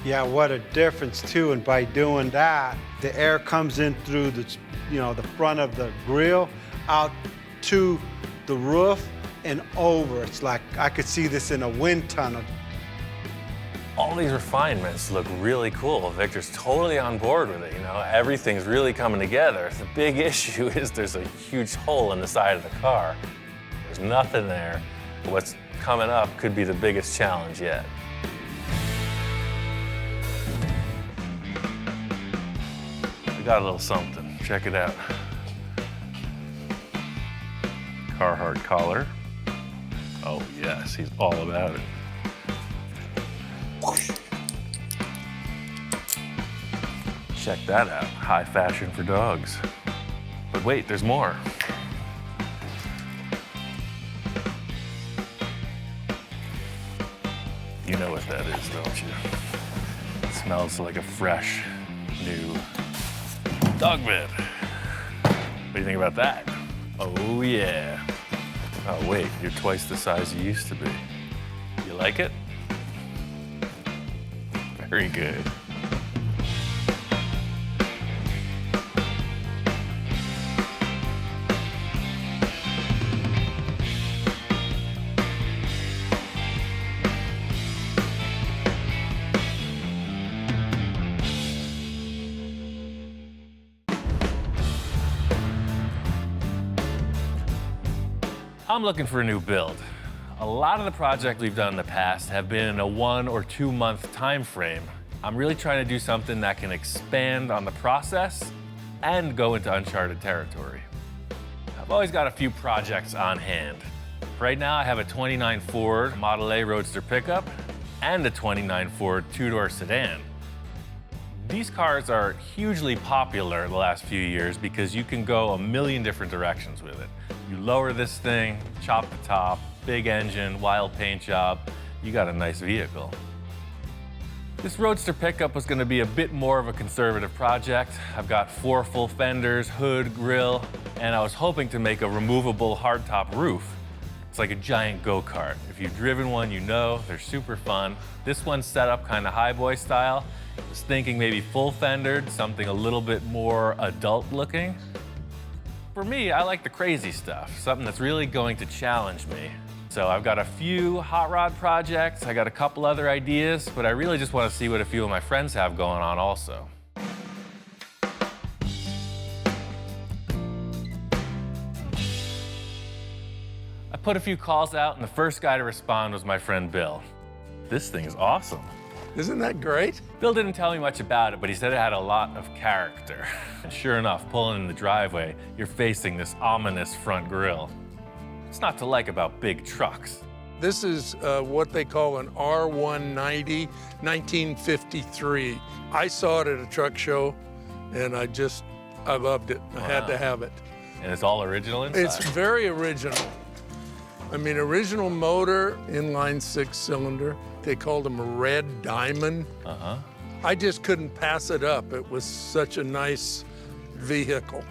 Yeah, what a difference too. And by doing that, the air comes in through the, you know, the front of the grill out to the roof and over. It's like I could see this in a wind tunnel. All these refinements look really cool. Victor's totally on board with it, you know? Everything's really coming together. The big issue is there's a huge hole in the side of the car. There's nothing there. What's coming up could be the biggest challenge yet. We got a little something. Check it out. Carhartt collar. Oh yes, he's all about it. Check that out. High fashion for dogs. But wait, there's more. You know what that is, don't you? It smells like a fresh, new dog bed. What do you think about that? Oh yeah. Oh wait, you're twice the size you used to be. You like it? Very good. I'm looking for a new build. A lot of the projects we've done in the past have been in a 1 or 2 month time frame. I'm really trying to do something that can expand on the process and go into uncharted territory. I've always got a few projects on hand. Right now I have a 29 Ford Model A Roadster pickup and a 29 Ford two-door sedan. These cars are hugely popular in the last few years because you can go a million different directions with it. You lower this thing, chop the top, big engine, wild paint job, you got a nice vehicle. This Roadster pickup was going to be a bit more of a conservative project. I've got 4 full fenders, hood, grille, and I was hoping to make a removable hardtop roof. It's like a giant go-kart. If you've driven one, you know, they're super fun. This one's set up kind of highboy style. I was thinking maybe full fendered, something a little bit more adult looking. For me, I like the crazy stuff, something that's really going to challenge me. So I've got a few hot rod projects, I got a couple other ideas, but I really just want to see what a few of my friends have going on also. I put a few calls out, and the first guy to respond was my friend Bill. This thing is awesome. Isn't that great? Bill didn't tell me much about it, but he said it had a lot of character. And sure enough, pulling in the driveway, you're facing this ominous front grille. What's not to like about big trucks? This is what they call an R190, 1953. I saw it at a truck show, and I loved it. I had to have it. And it's all original inside? It's very original. I mean, original motor, inline 6-cylinder. They called them a red diamond. Uh-huh. I just couldn't pass it up. It was such a nice vehicle.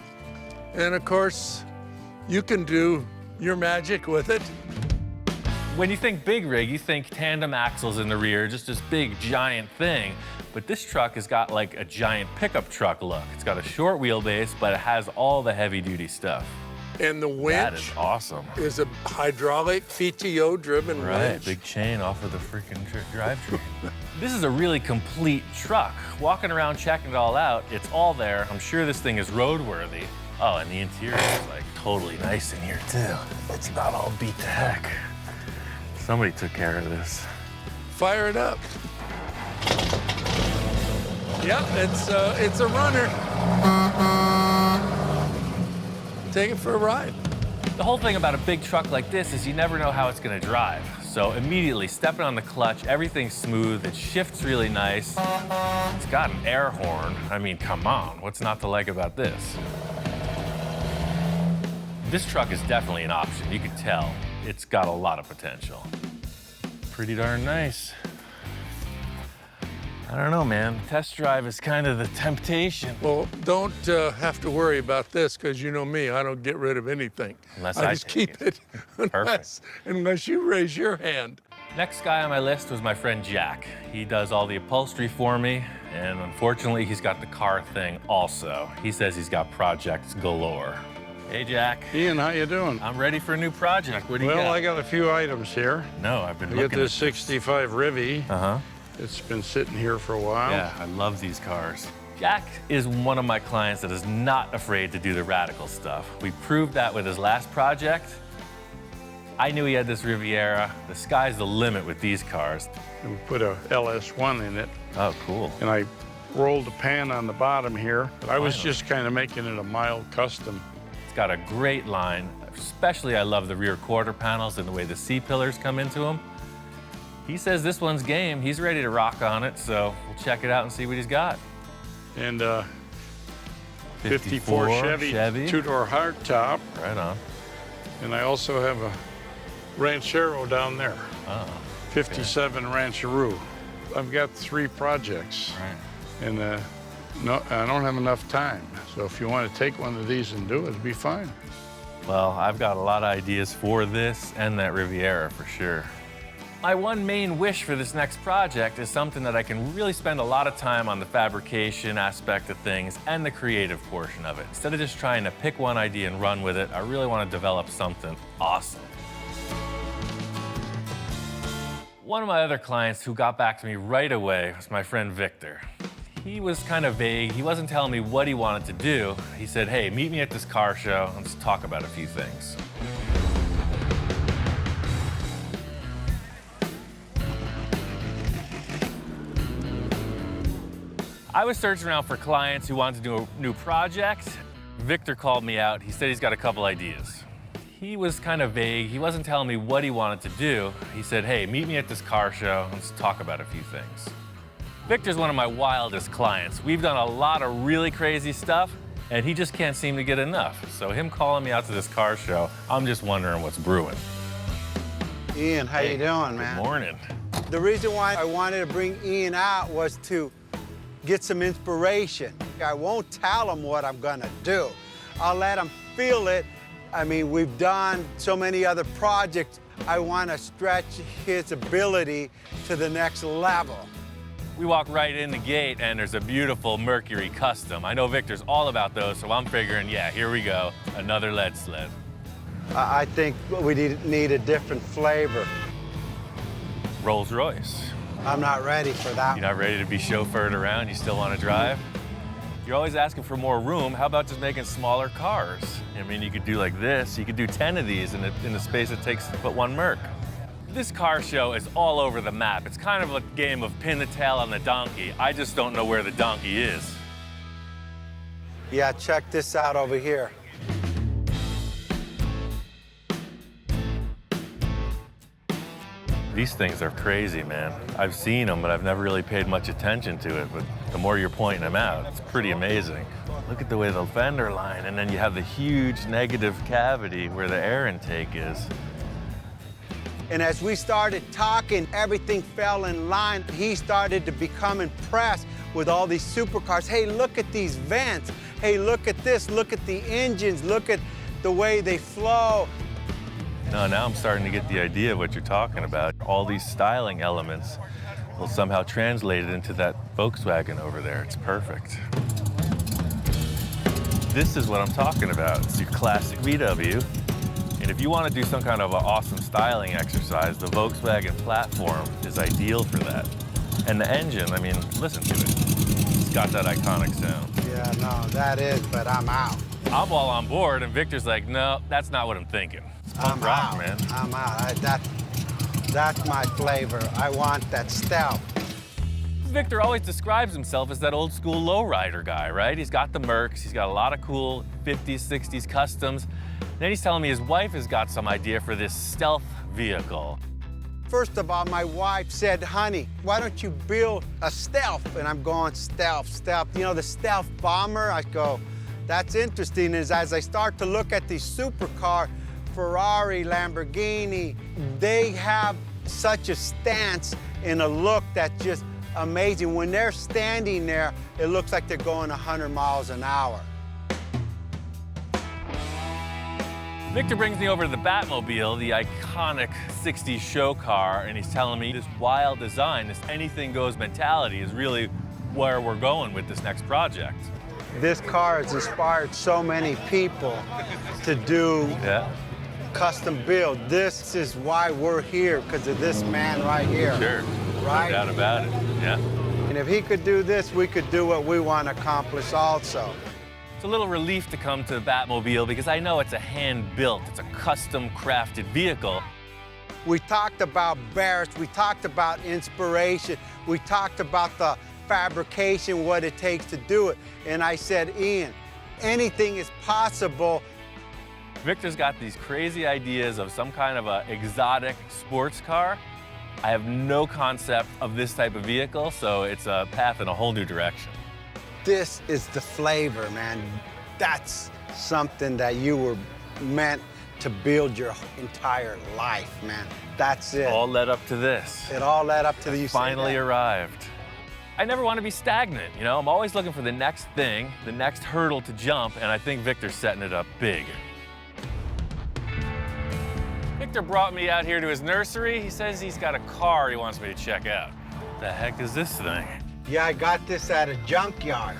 And of course, you can do your magic with it. When you think big rig, you think tandem axles in the rear, just this big, giant thing. But this truck has got like a giant pickup truck look. It's got a short wheelbase, but it has all the heavy-duty stuff. And the winch That is awesome. is a hydraulic PTO-driven Right, winch. big chain off of the freaking drivetrain. This is a really complete truck. Walking around checking it all out, it's all there. I'm sure this thing is roadworthy. Oh, and the interior is like totally nice in here too. It's not all beat to heck. Somebody took care of this. Fire it up. Yep, it's a runner. Take it for a ride. The whole thing about a big truck like this is you never know how it's gonna drive. So immediately stepping on the clutch, everything's smooth, it shifts really nice. It's got an air horn. I mean, come on, what's not to like about this? This truck is definitely an option, you can tell. It's got a lot of potential. Pretty darn nice. I don't know, man. Test drive is kind of the temptation. Well, don't have to worry about this, because you know me, I don't get rid of anything. Unless I I just take keep it, unless you raise your hand. Next guy on my list was my friend Jack. He does all the upholstery for me, and unfortunately, he's got the car thing also. He says he's got projects galore. Hey, Jack. Ian, how you doing? I'm ready for a new project. What do you got? Well, I got a few items here. No, I've been I looking got this 65 Rivy. Uh-huh. It's been sitting here for a while. Yeah, I love these cars. Jack is one of my clients that is not afraid to do the radical stuff. We proved that with his last project. I knew he had this Riviera. The sky's the limit with these cars. And we put a LS1 in it, Oh, cool. and I rolled the pan on the bottom here. I was just kind of making it a mild custom. It's got a great line. Especially, I love the rear quarter panels and the way the C-pillars come into them. He says this one's game. He's ready to rock on it, so we'll check it out and see what he's got. And 54 Chevy. Two-door hardtop. Right on. And I also have a Ranchero down there. Oh, 57 Rancheroo. I've got 3 projects. right. And no, I don't have enough time. So if you want to take one of these and do it, it'd be fine. Well, I've got a lot of ideas for this and that Riviera for sure. My one main wish for this next project is something that I can really spend a lot of time on the fabrication aspect of things and the creative portion of it. Instead of just trying to pick one idea and run with it, I really want to develop something awesome. One of my other clients who got back to me right away was my friend Victor. He was kind of vague. He wasn't telling me what he wanted to do. He said, hey, meet me at this car show and let's talk about a few things. I was searching around for clients who wanted to do a new project. Victor called me out. He said he's got a couple ideas. He was kind of vague. He wasn't telling me what he wanted to do. He said, hey, meet me at this car show. Let's talk about a few things. Victor's one of my wildest clients. We've done a lot of really crazy stuff, and he just can't seem to get enough. So him calling me out to this car show, I'm just wondering what's brewing. Ian, how you doing, man? Good morning. The reason why I wanted to bring Ian out was to get some inspiration. I won't tell him what I'm gonna do. I'll let him feel it. I mean, we've done so many other projects. I want to stretch his ability to the next level. We walk right in the gate, and there's a beautiful Mercury Custom. I know Victor's all about those, so I'm figuring, yeah, here we go, another lead sled. I think we need a different flavor. Rolls Royce. I'm not ready for that. You're not ready to be chauffeured around? You still want to drive? You're always asking for more room. How about just making smaller cars? I mean, you could do like this. You could do 10 of these in the space it takes to put one Merc. This car show is all over the map. It's kind of a game of pin the tail on the donkey. I just don't know where the donkey is. Yeah, check this out over here. These things are crazy, man. I've seen them, but I've never really paid much attention to it. But the more you're pointing them out, it's pretty amazing. Look at the way the fender line, and then you have the huge negative cavity where the air intake is. And as we started talking, everything fell in line. He started to become impressed with all these supercars. Hey, look at these vents. Hey, look at this. Look at the engines. Look at the way they flow. No, now I'm starting to get the idea of what you're talking about. All these styling elements will somehow translate it into that Volkswagen over there. It's perfect. This is what I'm talking about. It's your classic VW. And if you want to do some kind of an awesome styling exercise, the Volkswagen platform is ideal for that. And the engine, I mean, listen to it. It's got that iconic sound. Yeah, no, that is, but I'm out. I'm all on board, and Victor's like, no, that's not what I'm thinking. It's punk rock, out, man. I'm out. That's my flavor. I want that stealth. Victor always describes himself as that old school lowrider guy, right? He's got the Mercs, he's got a lot of cool 50s, 60s customs. Then he's telling me his wife has got some idea for this stealth vehicle. First of all, my wife said, honey, why don't you build a stealth? And I'm going, stealth, stealth. You know, the stealth bomber? I go, that's interesting. As I start to look at these supercar, Ferrari, Lamborghini, they have such a stance and a look that's just amazing. When they're standing there, it looks like they're going 100 miles an hour. Victor brings me over to the Batmobile, the iconic 60s show car, and he's telling me this wild design, this anything goes mentality is really where we're going with this next project. This car has inspired so many people to do custom build. This is why we're here, because of this man right here. Sure, right? No doubt about it, yeah. And if he could do this, we could do what we want to accomplish also. It's a little relief to come to the Batmobile because I know it's a hand-built, it's a custom-crafted vehicle. We talked about Barrett's, we talked about inspiration, we talked about the fabrication, what it takes to do it. And I said, Ian, anything is possible. Victor's got these crazy ideas of some kind of a exotic sports car. I have no concept of this type of vehicle, so it's a path in a whole new direction. This is the flavor, man. That's something that you were meant to build your entire life, man. That's it. All led up to this. It all led up to the Finally arrived. I never want to be stagnant, you know? I'm always looking for the next thing, the next hurdle to jump, and I think Victor's setting it up big. Victor brought me out here to his nursery. He says he's got a car he wants me to check out. The heck is this thing? Yeah, I got this at a junkyard.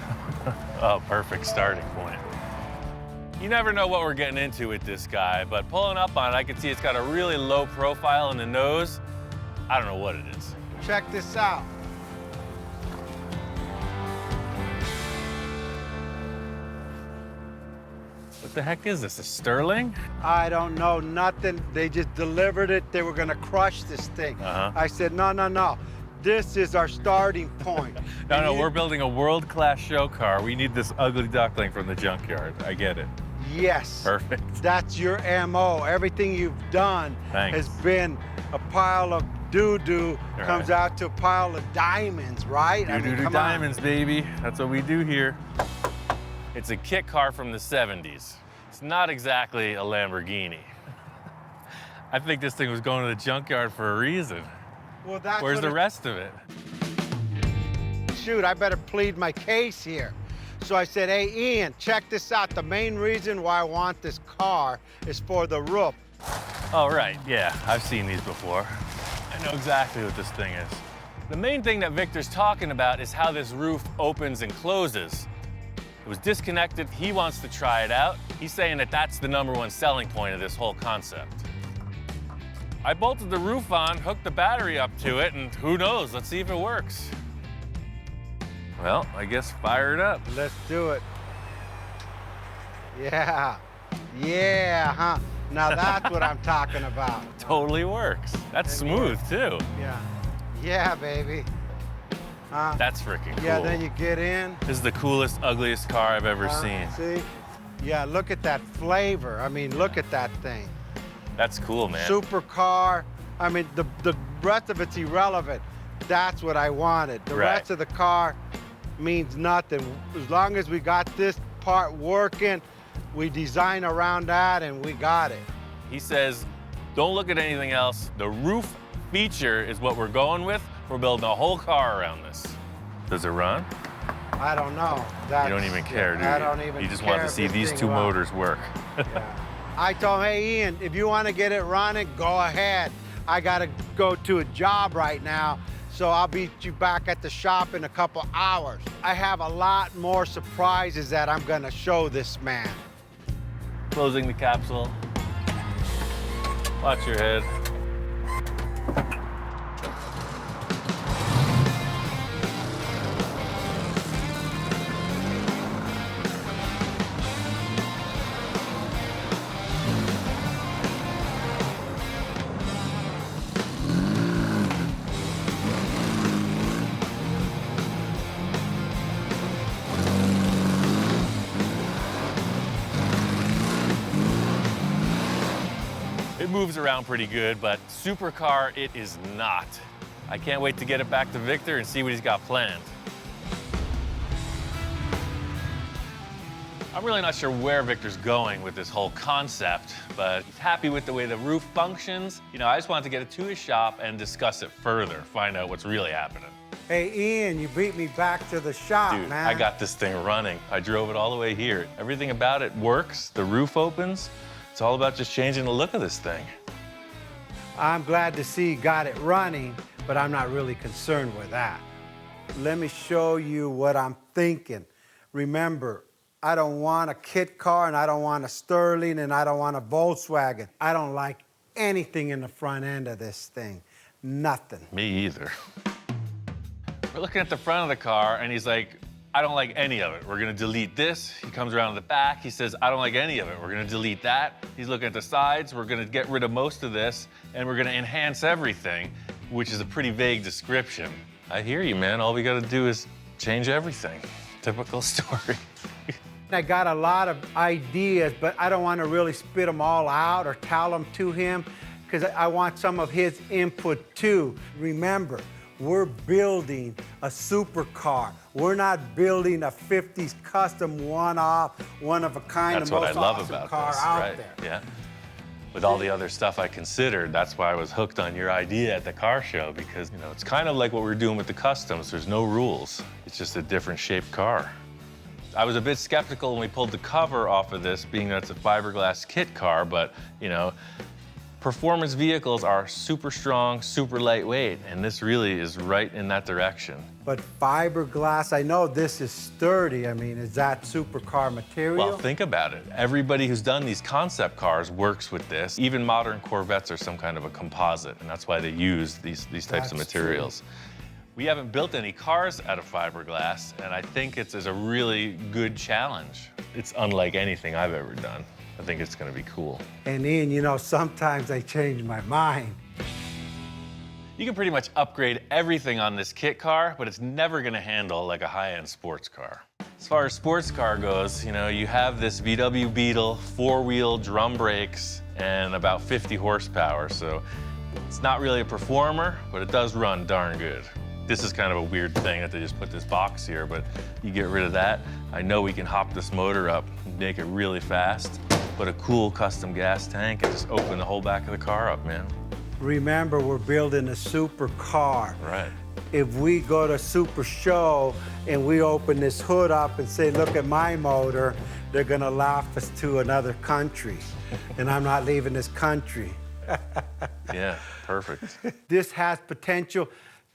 Oh, perfect starting point. You never know what we're getting into with this guy, but pulling up on it, I can see it's got a really low profile in the nose. I don't know what it is. Check this out. What the heck is this, a Sterling? I don't know nothing. They just delivered it. They were gonna crush this thing. I said, no, no, no. This is our starting point. No, we're building a world-class show car. We need this ugly duckling from the junkyard. I get it. Yes. Perfect. That's your MO. Everything you've done has been a pile of doo-doo, comes out to a pile of diamonds, right? Doo-doo diamonds, baby. That's what we do here. It's a kit car from the 70s. It's not exactly a Lamborghini. I think this thing was going to the junkyard for a reason. Well, that's Where's the rest of it? Shoot, I better plead my case here. So I said, hey, Ian, check this out. The main reason why I want this car is for the roof. Oh, right, yeah, I've seen these before. I know exactly what this thing is. The main thing that Victor's talking about is how this roof opens and closes. It was disconnected, he wants to try it out. He's saying that that's the #1 selling point of this whole concept. I bolted the roof on, hooked the battery up to it, and who knows, let's see if it works. Well, I guess fire it up. Let's do it. Yeah, yeah, huh? Now that's what I'm talking about. Totally works. That's smooth, too. Yeah, yeah, baby. That's freaking cool. Yeah, then you get in. This is the coolest, ugliest car I've ever seen. See? Yeah, look at that flavor. I mean, look at that thing. That's cool, man. Supercar. I mean, the rest of it's irrelevant. That's what I wanted. The rest of the car means nothing. As long as we got this part working, we design around that and we got it. He says, don't look at anything else. The roof feature is what we're going with. We're building a whole car around this. Does it run? I don't know. You don't even care, do you? I don't even care. You just want to see these two motors work. Yeah. I told him, hey, Ian, if you want to get it running, go ahead. I got to go to a job right now, so I'll beat you back at the shop in a couple hours. I have a lot more surprises that I'm going to show this man. Closing the capsule. Watch your head. It moves around pretty good, but supercar it is not. I can't wait to get it back to Victor and see what he's got planned. I'm really not sure where Victor's going with this whole concept, but he's happy with the way the roof functions. You know, I just wanted to get it to his shop and discuss it further, find out what's really happening. Hey, Ian, you beat me back to the shop, Dude, man. I got this thing running. I drove it all the way here. Everything about it works. The roof opens. It's all about just changing the look of this thing. I'm glad to see you got it running, but I'm not really concerned with that. Let me show you what I'm thinking. Remember, I don't want a kit car, and I don't want a Sterling, and I don't want a Volkswagen. I don't like anything in the front end of this thing. Nothing. Me either. We're looking at the front of the car, and he's like, I don't like any of it. We're gonna delete this. He comes around to the back. He says, I don't like any of it. We're gonna delete that. He's looking at the sides. We're gonna get rid of most of this, and we're gonna enhance everything, which is a pretty vague description. I hear you, man. All we gotta do is change everything. Typical story. I got a lot of ideas, but I don't want to really spit them all out or tell them to him because I want some of his input too. Remember, we're building a supercar. We're not building a 50s custom one-off, one-of-a-kind, That's the what most I love awesome about car this, out right? there. Yeah. With all the other stuff I considered, that's why I was hooked on your idea at the car show because, you know, it's kind of like what we're doing with the customs. There's no rules. It's just a different shaped car. I was a bit skeptical when we pulled the cover off of this, being that it's a fiberglass kit car, but, you know, performance vehicles are super strong, super lightweight, and this really is right in that direction. But fiberglass, I know this is sturdy. I mean, is that supercar material? Well, think about it. Everybody who's done these concept cars works with this. Even modern Corvettes are some kind of a composite, and that's why they use these types of That's materials. We haven't built any cars out of fiberglass, and I think it's a really good challenge. It's unlike anything I've ever done. I think it's gonna be cool. And Ian, you know, sometimes I change my mind. You can pretty much upgrade everything on this kit car, but it's never gonna handle like a high-end sports car. As far as sports car goes, you know, you have this VW Beetle, four-wheel drum brakes, and about 50 horsepower, so it's not really a performer, but it does run darn good. This is kind of a weird thing that they just put this box here, but you get rid of that. I know we can hop this motor up and make it really fast, put a cool custom gas tank, and just open the whole back of the car up, man. Remember, we're building a supercar. Right. If we go to Super Show and we open this hood up and say, look at my motor, they're gonna laugh us to another country. And I'm not leaving this country. Yeah, perfect. This has potential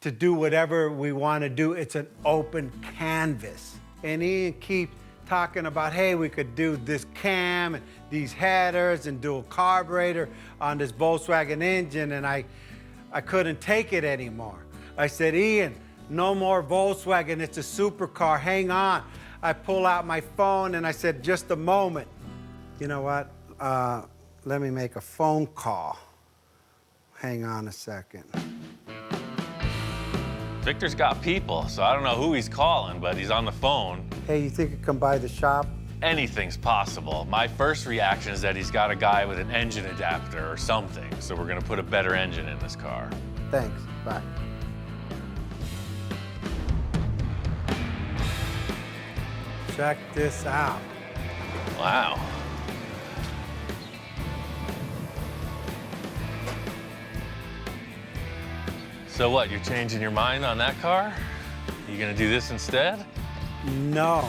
to do whatever we want to do. It's an open canvas. And Ian keeps talking about, hey, we could do this cam and these headers and dual carburetor on this Volkswagen engine, and I couldn't take it anymore. I said, Ian, no more Volkswagen, it's a supercar, hang on. I pull out my phone and I said, just a moment. You know what, let me make a phone call. Hang on a second. Victor's got people, so I don't know who he's calling, but he's on the phone. Hey, you think you come by the shop? Anything's possible. My first reaction is that he's got a guy with an engine adapter or something, so we're gonna put a better engine in this car. Thanks, bye. Check this out. Wow. So what, you're changing your mind on that car? You gonna do this instead? No.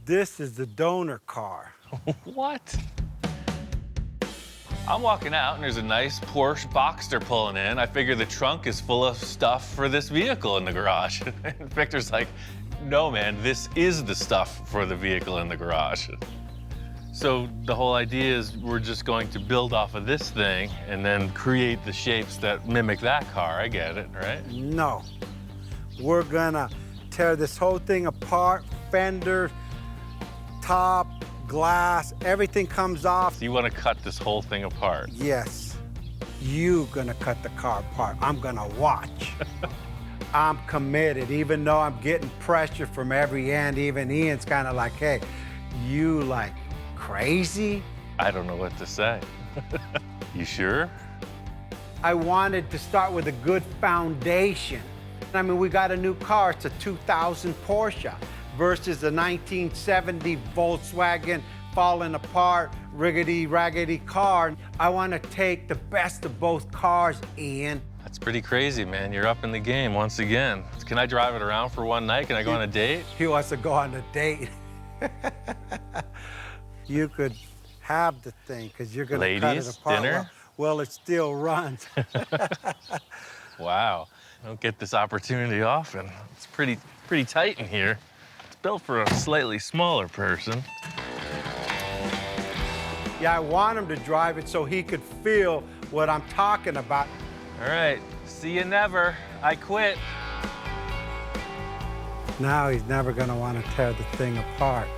This is the donor car. What? I'm walking out and there's a nice Porsche Boxster pulling in. I figure the trunk is full of stuff for this vehicle in the garage. And Victor's like, no man, this is the stuff for the vehicle in the garage. So the whole idea is we're just going to build off of this thing and then create the shapes that mimic that car. I get it, right? No. We're gonna tear this whole thing apart, fender, top, glass, everything comes off. So you want to cut this whole thing apart? Yes. You gonna cut the car apart. I'm gonna watch. I'm committed, even though I'm getting pressure from every end. Even Ian's kind of like, hey, you like crazy? I don't know what to say. You sure? I wanted to start with a good foundation. I mean, we got a new car. It's a 2000 Porsche versus a 1970 Volkswagen falling apart, riggedy-raggedy car. I want to take the best of both cars, Ian. That's pretty crazy, man. You're up in the game once again. Can I drive it around for one night? Can I go on a date? He wants to go on a date. You could have the thing, because you're going to cut it Ladies, apart. dinner? Well, it still runs. Wow. I don't get this opportunity often. It's pretty tight in here. It's built for a slightly smaller person. Yeah, I want him to drive it so he could feel what I'm talking about. All right, see you never. I quit. Now he's never gonna want to tear the thing apart.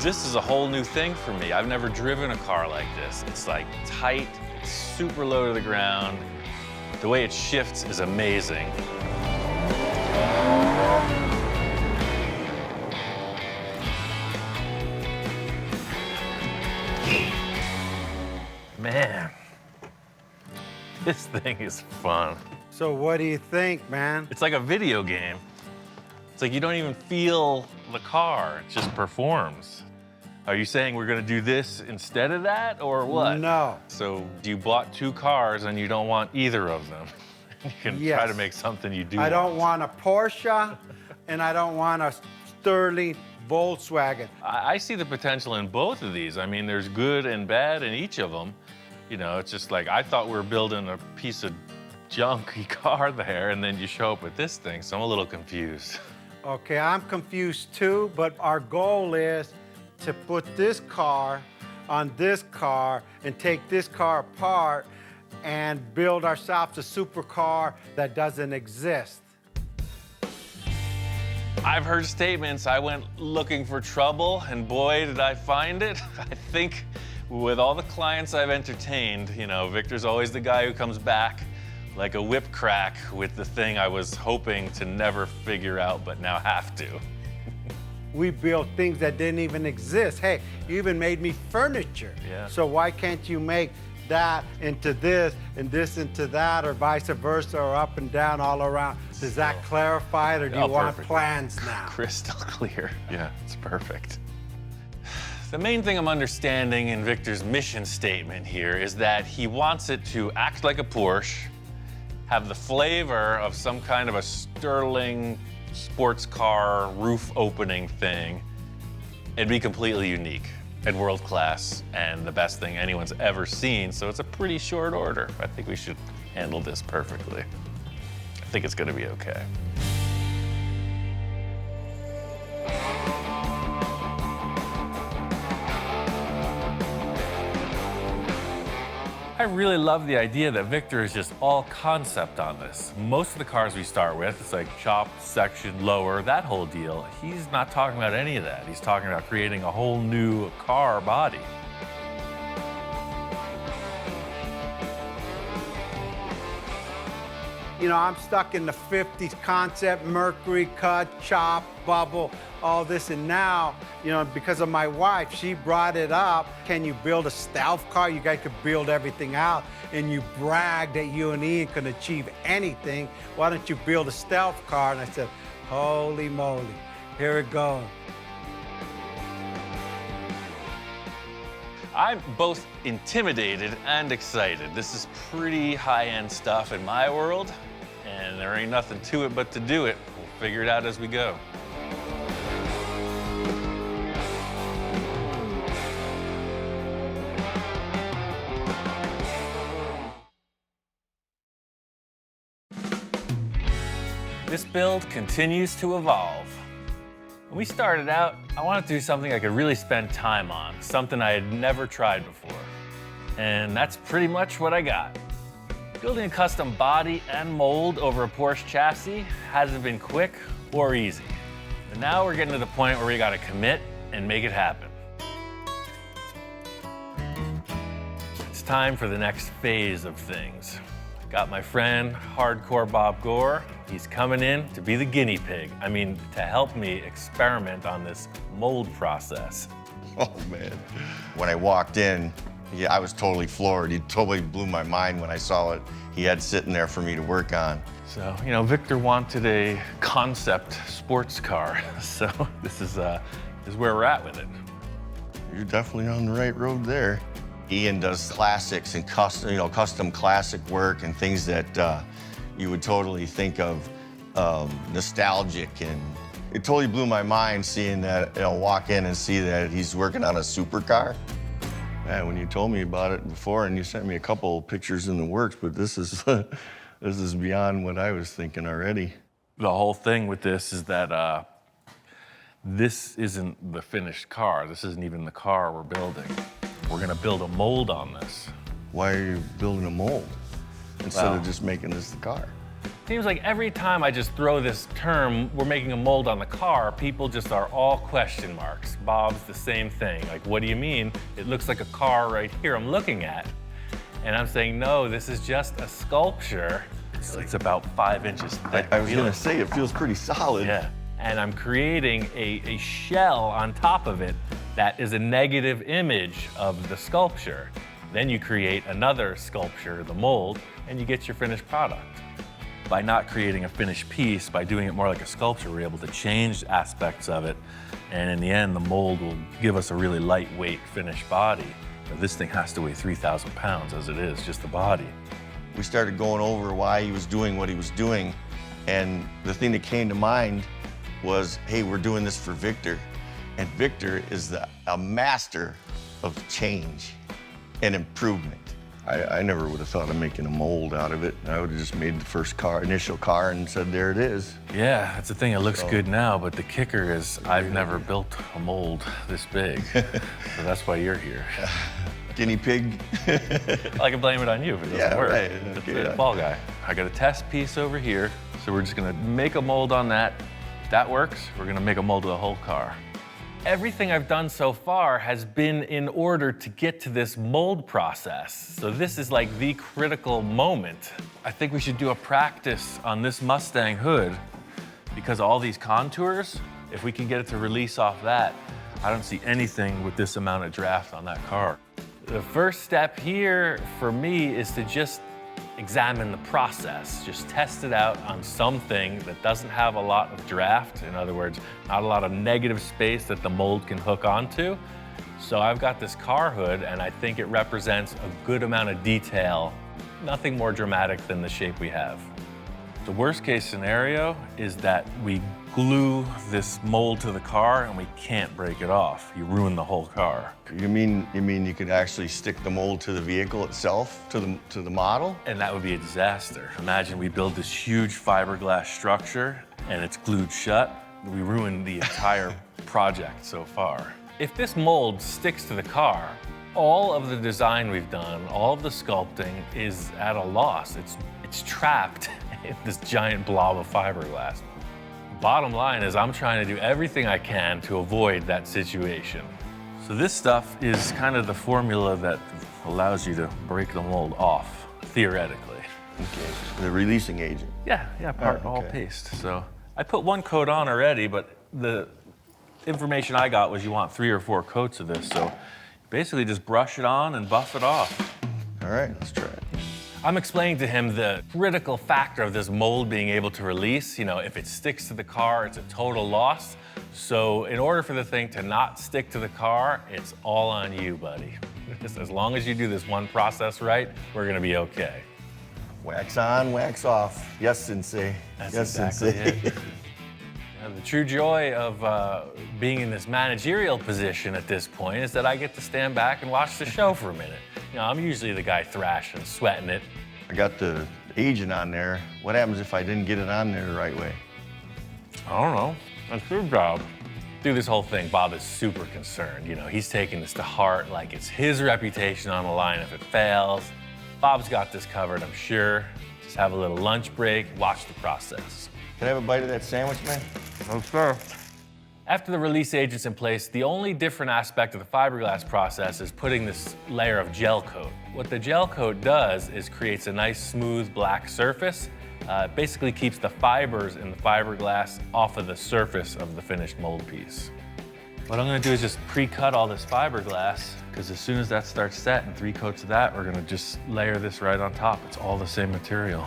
This is a whole new thing for me. I've never driven a car like this. It's like tight, it's super low to the ground. The way it shifts is amazing. Man, this thing is fun. So what do you think, man? It's like a video game. It's like you don't even feel the car, it just performs. Are you saying we're gonna do this instead of that, or what? No. So you bought two cars and you don't want either of them. You can try Yes. to make something you do I don't want a Porsche, and I don't want a Sterling Volkswagen. I see the potential in both of these. I mean, there's good and bad in each of them. You know, it's just like, I thought we were building a piece of junky car there, and then you show up with this thing, so I'm a little confused. Okay, I'm confused too, but our goal is to put this car on this car and take this car apart and build ourselves a supercar that doesn't exist. I've heard statements, I went looking for trouble, and boy, did I find it. I think with all the clients I've entertained, you know, Victor's always the guy who comes back like a whip crack with the thing I was hoping to never figure out, but now have to. We built things that didn't even exist. Hey, you even made me furniture. Yeah. So why can't you make that into this and this into that, or vice versa, or up and down all around? Does that clarify it, or do you want perfect. plans now? Crystal clear. Yeah, it's perfect. The main thing I'm understanding in Victor's mission statement here is that he wants it to act like a Porsche, have the flavor of some kind of a Sterling sports car roof opening thing, and be completely unique and world class and the best thing anyone's ever seen. So it's a pretty short order. I think we should handle this perfectly. I think it's gonna be okay. I really love the idea that Victor is just all concept on this. Most of the cars we start with, it's like chop, section, lower, that whole deal. He's not talking about any of that. He's talking about creating a whole new car body. You know, I'm stuck in the 50s concept, mercury cut, chop, bubble, all this. And now, you know, because of my wife, she brought it up. Can you build a stealth car? You guys could build everything out. And you brag that you and Ian can achieve anything. Why don't you build a stealth car? And I said, holy moly, here it goes. I'm both intimidated and excited. This is pretty high-end stuff in my world, and there ain't nothing to it but to do it. We'll figure it out as we go. This build continues to evolve. When we started out, I wanted to do something I could really spend time on, something I had never tried before. And that's pretty much what I got. Building a custom body and mold over a Porsche chassis hasn't been quick or easy. But now we're getting to the point where we gotta commit and make it happen. It's time for the next phase of things. Got my friend, Hardcore Bob Gore. He's coming in to be the guinea pig. I mean, to help me experiment on this mold process. Oh, man. When I walked in, yeah, I was totally floored. He totally blew my mind when I saw what he had sitting there for me to work on. So, you know, Victor wanted a concept sports car. So this is where we're at with it. You're definitely on the right road there. Ian does classics and custom classic work and things that you would totally think of nostalgic, and it totally blew my mind seeing that, walk in and see that he's working on a supercar. Man, when you told me about it before and you sent me a couple pictures in the works, but this is this is beyond what I was thinking already. The whole thing with this is that this isn't the finished car. This isn't even the car we're building. We're gonna build a mold on this. Why are you building a mold instead of just making this the car? Seems like every time I just throw this term, we're making a mold on the car, people just are all question marks. Bob's the same thing. Like, what do you mean? It looks like a car right here I'm looking at. And I'm saying, no, this is just a sculpture. It's about 5 inches thick. I was gonna say, it feels pretty solid. Yeah. And I'm creating a shell on top of it that is a negative image of the sculpture. Then you create another sculpture, the mold, and you get your finished product. By not creating a finished piece, by doing it more like a sculpture, we're able to change aspects of it. And in the end, the mold will give us a really lightweight finished body. But this thing has to weigh 3,000 pounds as it is, just the body. We started going over why he was doing what he was doing. And the thing that came to mind was, hey, we're doing this for Victor. And Victor is a master of change and improvement. I never would have thought of making a mold out of it. I would have just made the first initial car and said, there it is. Yeah, that's the thing. It looks good now, but the kicker is I've never built a mold this big. So that's why you're here. Guinea pig. I can blame it on you if it doesn't work. Right. That's Okay. the ball guy. I got a test piece over here, so we're just gonna make a mold on that. If that works, we're gonna make a mold of the whole car. Everything I've done so far has been in order to get to this mold process. So this is like the critical moment. I think we should do a practice on this Mustang hood because all these contours, if we can get it to release off that, I don't see anything with this amount of draft on that car. The first step here for me is to just examine the process, just test it out on something that doesn't have a lot of draft. In other words, not a lot of negative space that the mold can hook onto. So I've got this car hood and I think it represents a good amount of detail, nothing more dramatic than the shape we have. The worst case scenario is that we glue this mold to the car and we can't break it off. You ruin the whole car. You mean you could actually stick the mold to the vehicle itself, to the model? And that would be a disaster. Imagine we build this huge fiberglass structure and it's glued shut. We ruined the entire project so far. If this mold sticks to the car, all of the design we've done, all of the sculpting is at a loss. It's trapped in this giant blob of fiberglass. Bottom line is I'm trying to do everything I can to avoid that situation. So this stuff is kind of the formula that allows you to break the mold off, theoretically. Okay. The releasing agent. Yeah, part all okay. paste. So I put one coat on already, but the information I got was you want 3 or 4 coats of this. So basically just brush it on and buff it off. All right, let's try it. I'm explaining to him the critical factor of this mold being able to release. You know, if it sticks to the car, it's a total loss. So in order for the thing to not stick to the car, it's all on you, buddy. Just as long as you do this one process right, we're gonna be okay. Wax on, wax off. Yes, Sensei. That's yes, exactly Sensei. it. The true joy of being in this managerial position at this point is that I get to stand back and watch the show for a minute. You know, I'm usually the guy thrashing, sweating it. I got the agent on there. What happens if I didn't get it on there the right way? I don't know. That's your job. Through this whole thing, Bob is super concerned. You know, he's taking this to heart like it's his reputation on the line if it fails. Bob's got this covered, I'm sure. Just have a little lunch break, watch the process. Can I have a bite of that sandwich, man? Okay. After the release agent's in place, the only different aspect of the fiberglass process is putting this layer of gel coat. What the gel coat does is creates a nice smooth black surface. It basically keeps the fibers in the fiberglass off of the surface of the finished mold piece. What I'm gonna do is just pre-cut all this fiberglass, because as soon as that starts set and 3 coats of that, we're gonna just layer this right on top. It's all the same material.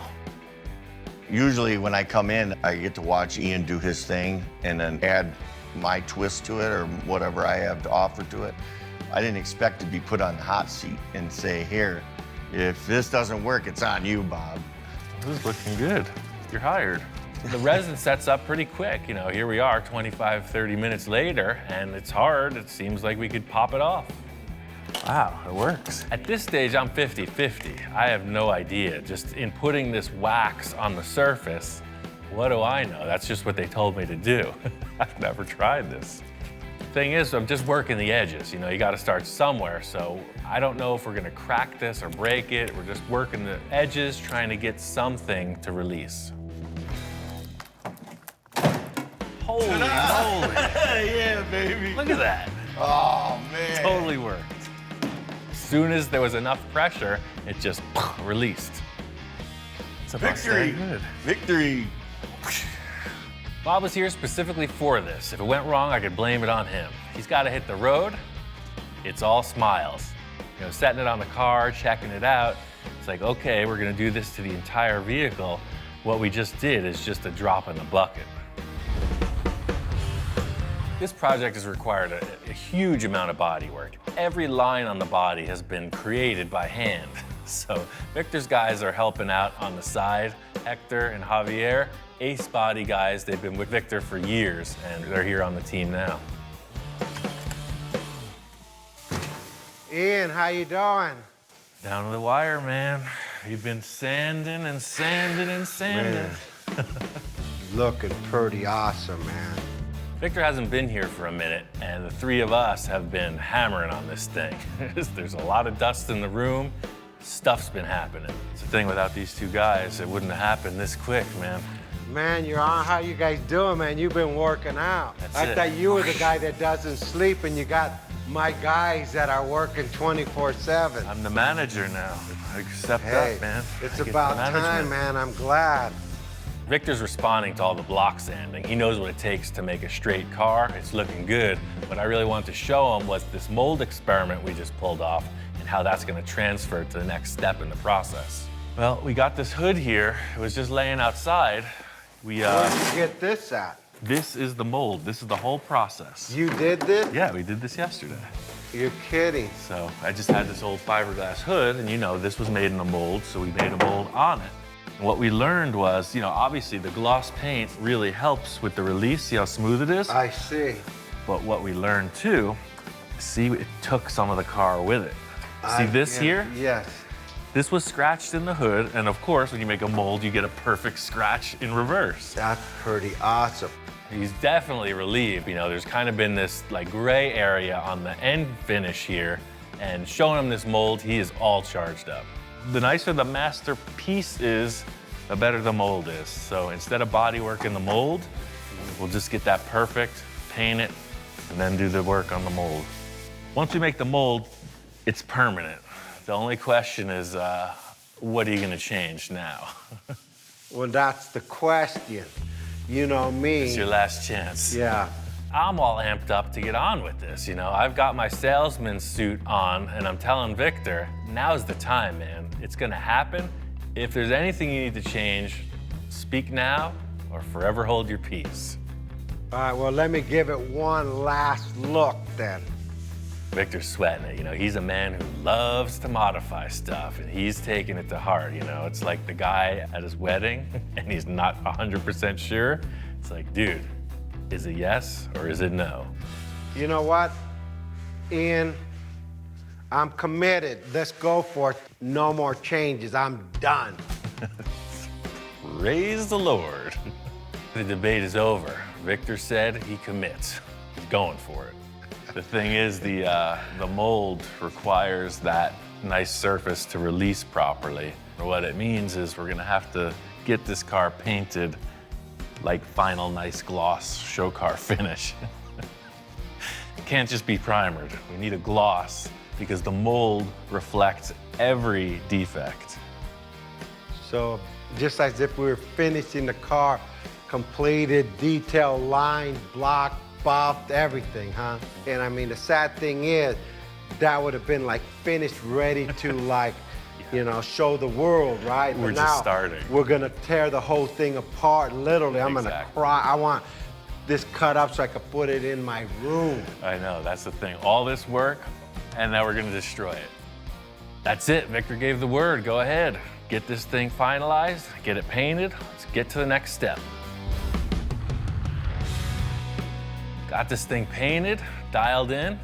Usually when I come in, I get to watch Ian do his thing and then add my twist to it or whatever I have to offer to it. I didn't expect to be put on the hot seat and say, here, if this doesn't work, it's on you, Bob. This is looking good. You're hired. The resin sets up pretty quick. You know, here we are 25, 30 minutes later, and it's hard. It seems like we could pop it off. Wow, it works. At this stage, I'm 50-50. I have no idea. Just in putting this wax on the surface, what do I know? That's just what they told me to do. I've never tried this. Thing is, I'm just working the edges. You know, you got to start somewhere. So I don't know if we're going to crack this or break it. We're just working the edges, trying to get something to release. Holy moly. Yeah, baby. Look at that. Oh, man. Totally worked. As soon as there was enough pressure, it just released. It's a Victory. Mustang hood. Victory. Bob was here specifically for this. If it went wrong, I could blame it on him. He's got to hit the road. It's all smiles. You know, setting it on the car, checking it out. It's like, okay, we're gonna do this to the entire vehicle. What we just did is just a drop in the bucket. This project has required a huge amount of body work. Every line on the body has been created by hand. So Victor's guys are helping out on the side. Hector and Javier, ace body guys. They've been with Victor for years, and they're here on the team now. Ian, how you doing? Down to the wire, man. You've been sanding and sanding and sanding. Looking pretty awesome, man. Victor hasn't been here for a minute, and the three of us have been hammering on this thing. There's a lot of dust in the room. Stuff's been happening. It's the thing, without these two guys, it wouldn't have happened this quick, man. Man, you're on. How you guys doing, man? You've been working out. That's I it. thought you were the guy that doesn't sleep, and you got my guys that are working 24/7. I'm the manager now. I accept Hey, that, man. it's I get about the time, management. man. I'm glad. Victor's responding to all the block sanding. He knows what it takes to make a straight car. It's looking good. What I really wanted to show him was this mold experiment we just pulled off and how that's going to transfer to the next step in the process. Well, we got this hood here. It was just laying outside. Where did you get this at? This is the mold. This is the whole process. You did this? Yeah, we did this yesterday. You're kidding. So I just had this old fiberglass hood, and you know, this was made in a mold, so we made a mold on it. And what we learned was, you know, obviously the gloss paint really helps with the release. See how smooth it is? I see. But what we learned too, see, it took some of the car with it. See this here? Yes. This was scratched in the hood, and of course, when you make a mold, you get a perfect scratch in reverse. That's pretty awesome. He's definitely relieved. You know, there's kind of been this like gray area on the end finish here, and showing him this mold, he is all charged up. The nicer the masterpiece is, the better the mold is. So instead of body work in the mold, we'll just get that perfect, paint it, and then do the work on the mold. Once we make the mold, it's permanent. The only question is, what are you gonna change now? Well, that's the question. You know me. It's your last chance. Yeah. I'm all amped up to get on with this, you know. I've got my salesman suit on, and I'm telling Victor, now's the time, man. It's gonna happen. If there's anything you need to change, speak now or forever hold your peace. All right, well, let me give it one last look then. Victor's sweating it, you know. He's a man who loves to modify stuff, and he's taking it to heart, you know. It's like the guy at his wedding, and he's not 100% sure. It's like, dude, is it yes or is it no? You know what, Ian? I'm committed. Let's go for it. No more changes. I'm done. Praise the Lord. The debate is over. Victor said he commits. He's going for it. The thing is, the mold requires that nice surface to release properly. What it means is we're gonna have to get this car painted like final nice gloss show car finish. It can't just be primered. We need a gloss because the mold reflects every defect. So just as if we were finishing the car, completed, detail, line, block, buffed, everything, huh? And I mean, the sad thing is, that would have been like finished, ready to like, you know, show the world, right? We're But just now, starting. We're gonna tear the whole thing apart, literally. I'm gonna Exactly. cry. I want this cut up so I could put it in my room. I know, that's the thing. All this work, and now we're gonna destroy it. That's it, Victor gave the word. Go ahead, get this thing finalized, get it painted. Let's get to the next step. Got this thing painted, dialed in.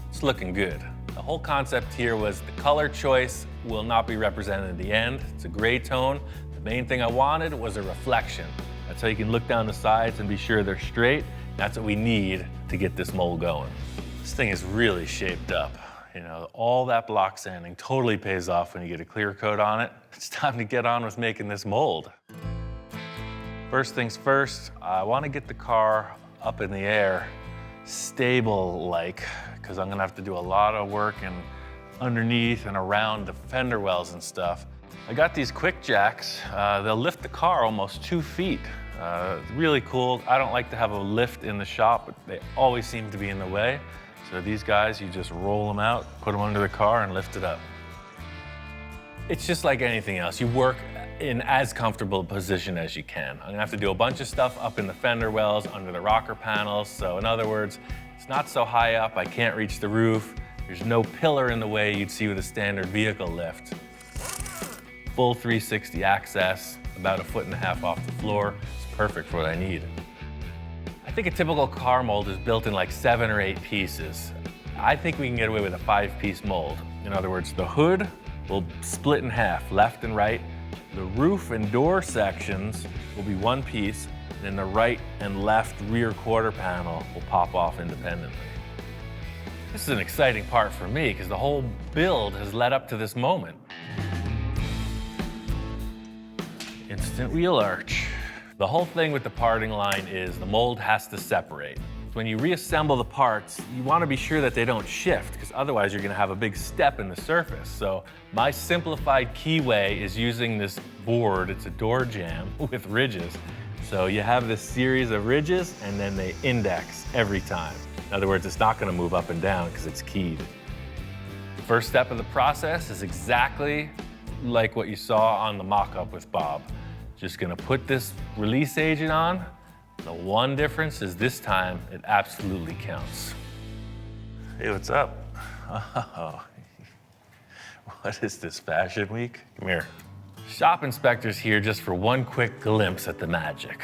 It's looking good. The whole concept here was the color choice will not be represented in the end. It's a gray tone. The main thing I wanted was a reflection. That's how you can look down the sides and be sure they're straight. That's what we need to get this mold going. This thing is really shaped up. You know, all that block sanding totally pays off when you get a clear coat on it. It's time to get on with making this mold. First things first, I want to get the car up in the air, stable-like, because I'm gonna have to do a lot of work and underneath and around the fender wells and stuff. I got these quick jacks. They'll lift the car almost 2 feet. Really cool. I don't like to have a lift in the shop, but they always seem to be in the way. So these guys, you just roll them out, put them under the car and lift it up. It's just like anything else. You work in as comfortable a position as you can. I'm gonna have to do a bunch of stuff up in the fender wells, under the rocker panels. So in other words, it's not so high up, I can't reach the roof. There's no pillar in the way you'd see with a standard vehicle lift. Full 360 access, about 1.5 feet off the floor. It's perfect for what I need. I think a typical car mold is built in like 7 or 8 pieces. I think we can get away with a 5-piece mold. In other words, the hood will split in half, left and right. The roof and door sections will be 1 piece, and then the right and left rear quarter panel will pop off independently. This is an exciting part for me because the whole build has led up to this moment. Instant wheel arch. The whole thing with the parting line is the mold has to separate. When you reassemble the parts, you want to be sure that they don't shift, because otherwise you're going to have a big step in the surface. So my simplified keyway is using this board. It's a door jamb with ridges. So you have this series of ridges, and then they index every time. In other words, it's not going to move up and down because it's keyed. The first step of the process is exactly like what you saw on the mock-up with Bob. Just going to put this release agent on. The one difference is this time, it absolutely counts. Hey, what's up? Oh, what is this, Fashion Week? Come here. Shop inspector's here just for one quick glimpse at the magic.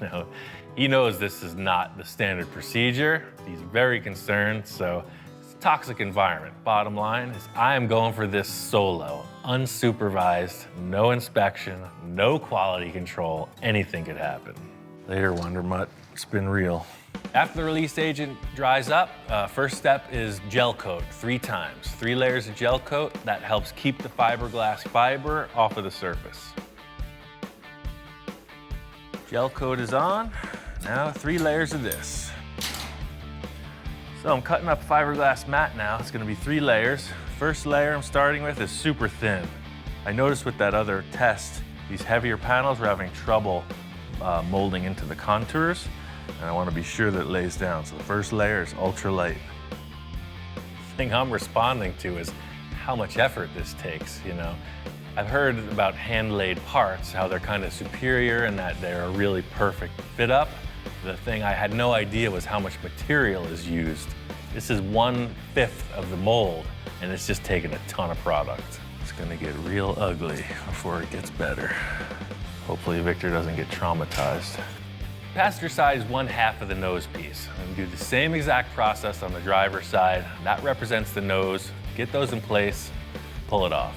You know, he knows this is not the standard procedure. He's very concerned, so it's a toxic environment. Bottom line is I am going for this solo, unsupervised, no inspection, no quality control, anything could happen. Later, Wonder Mutt, it's been real. After the release agent dries up, first step is gel coat 3 times. 3 layers of gel coat, that helps keep the fiberglass fiber off of the surface. Gel coat is on, now 3 layers of this. So I'm cutting up fiberglass mat now. It's gonna be 3 layers. First layer I'm starting with is super thin. I noticed with that other test, these heavier panels were having trouble molding into the contours, and I want to be sure that it lays down. So the first layer is ultra light. The thing I'm responding to is how much effort this takes, you know. I've heard about hand-laid parts, how they're kind of superior and that they're a really perfect fit up. The thing I had no idea was how much material is used. This is 1/5 of the mold, and it's just taking a ton of product. It's gonna get real ugly before it gets better. Hopefully Victor doesn't get traumatized. Passenger side is 1/2 of the nose piece. I'm gonna do the same exact process on the driver's side. That represents the nose. Get those in place, pull it off.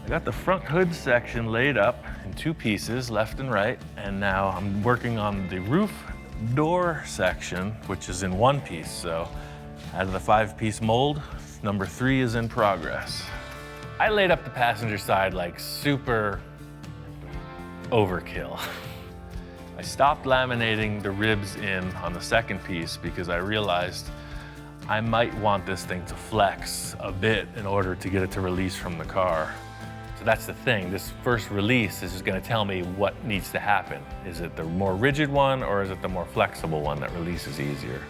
I got the front hood section laid up in 2 pieces, left and right, and now I'm working on the roof door section, which is in 1 piece. So out of the 5-piece mold, number 3 is in progress. I laid up the passenger side like super overkill. I stopped laminating the ribs in on the 2nd piece because I realized I might want this thing to flex a bit in order to get it to release from the car. So that's the thing, this first release is just gonna tell me what needs to happen. Is it the more rigid one or is it the more flexible one that releases easier?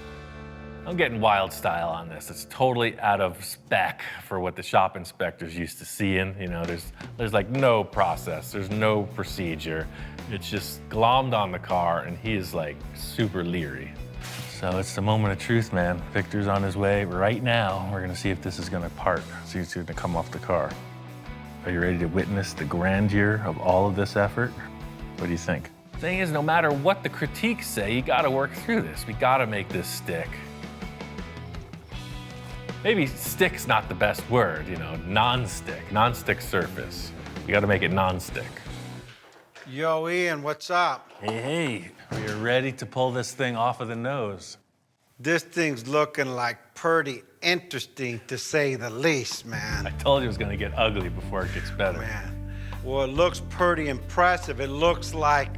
I'm getting wild style on this. It's totally out of spec for what the shop inspectors used to seeing. You know, there's like no process, there's no procedure. It's just glommed on the car and he is like super leery. So it's the moment of truth, man. Victor's on his way right now. We're gonna see if this is gonna part, see if it's gonna come off the car. Are you ready to witness the grandeur of all of this effort? What do you think? The thing is, no matter what the critiques say, you gotta work through this. We gotta make this stick. Maybe stick's not the best word, you know, non-stick surface. You gotta make it non-stick. Yo, Ian, what's up? Hey, we're ready to pull this thing off of the nose. This thing's looking like pretty interesting, to say the least, man. I told you it was gonna get ugly before it gets better. Man, Well, it looks pretty impressive. It looks like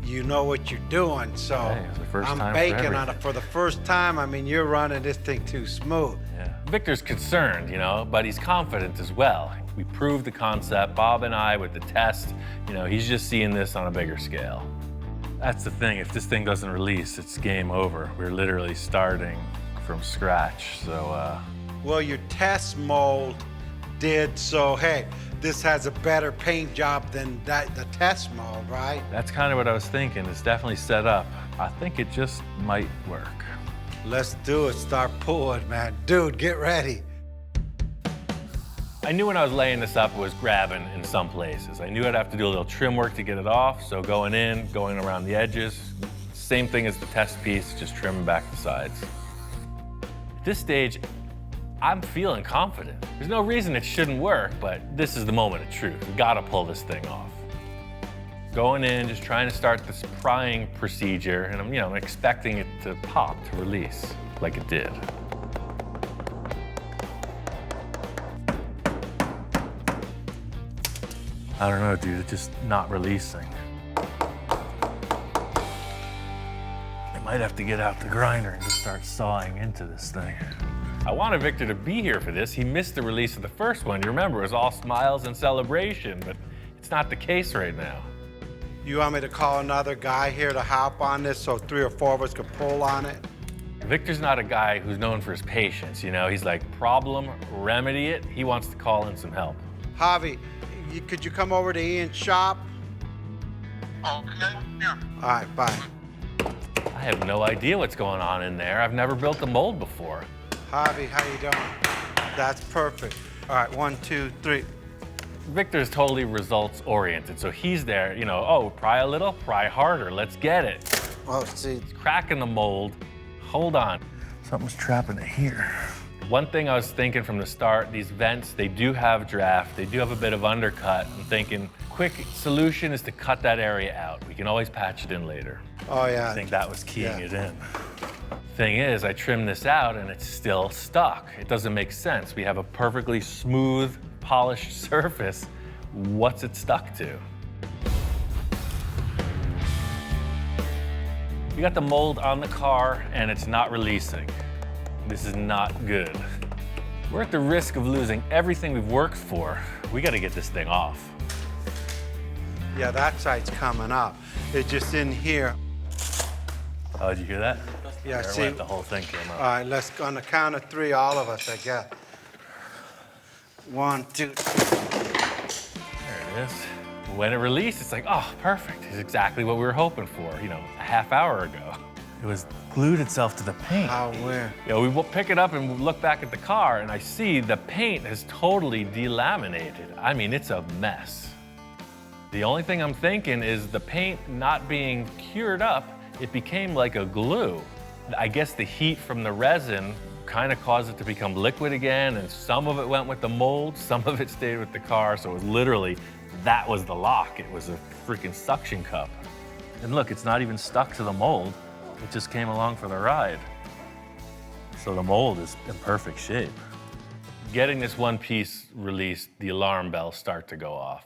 you know what you're doing. So Hey, it's the first I'm time for baking on it everything. for the first time. I mean, you're running this thing too smooth. Yeah. Victor's concerned, you know, but he's confident as well. We proved the concept, Bob and I, with the test. You know, he's just seeing this on a bigger scale. That's the thing. If this thing doesn't release, it's game over. We're literally starting from scratch. So, Well, your test mold did, so hey, this has a better paint job than the test mold, right? that's kind of what I was thinking. It's definitely set up. I think it just might work. Let's do it. Start pulling, man. Dude, get ready. I knew when I was laying this up, it was grabbing in some places. I knew I'd have to do a little trim work to get it off, so going in, going around the edges, same thing as the test piece, just trimming back the sides. At this stage, I'm feeling confident. There's no reason it shouldn't work, but this is the moment of truth. We gotta pull this thing off. Going in, just trying to start this prying procedure, and I'm expecting it to pop, to release, like it did. I don't know, dude, it's just not releasing. I might have to get out the grinder and just start sawing into this thing. I wanted Victor to be here for this. He missed the release of the first one. You remember, it was all smiles and celebration, but it's not the case right now. You want me to call another guy here to help on this so 3 or 4 of us could pull on it? Victor's not a guy who's known for his patience, you know? He's like, problem, remedy it. He wants to call in some help. Javi, could you come over to Ian's shop? Okay, yeah. All right, bye. I have no idea what's going on in there. I've never built a mold before. Javi, how you doing? That's perfect. All right, 1, 2, 3. Victor's totally results oriented, so he's there, oh, pry a little, pry harder, let's get it. Oh, see. It's cracking the mold. Hold on. Something's trapping it here. One thing I was thinking from the start, these vents, they do have draft, they do have a bit of undercut. I'm thinking, quick solution is to cut that area out. We can always patch it in later. Oh, yeah. I think that was keying Yeah. it in. Thing is, I trimmed this out and it's still stuck. It doesn't make sense. We have a perfectly smooth, polished surface. What's it stuck to? We got the mold on the car and it's not releasing. This is not good. We're at the risk of losing everything we've worked for. We gotta get this thing off. Yeah, that side's coming up. It's just in here. Oh, did you hear that? Yeah, There it see. went, the whole thing came up. All right, let's, on the count of 3, all of us, I guess. 1, 2. There it is. When it released, it's like, oh, perfect. It's exactly what we were hoping for, a half hour ago. It was glued itself to the paint. How weird. We will pick it up and look back at the car, and I see the paint has totally delaminated. I mean, it's a mess. The only thing I'm thinking is the paint not being cured up, it became like a glue. I guess the heat from the resin kind of caused it to become liquid again, and some of it went with the mold, some of it stayed with the car, so it was literally, that was the lock. It was a freaking suction cup. And look, it's not even stuck to the mold. It just came along for the ride. So the mold is in perfect shape. Getting this one piece released, the alarm bells start to go off.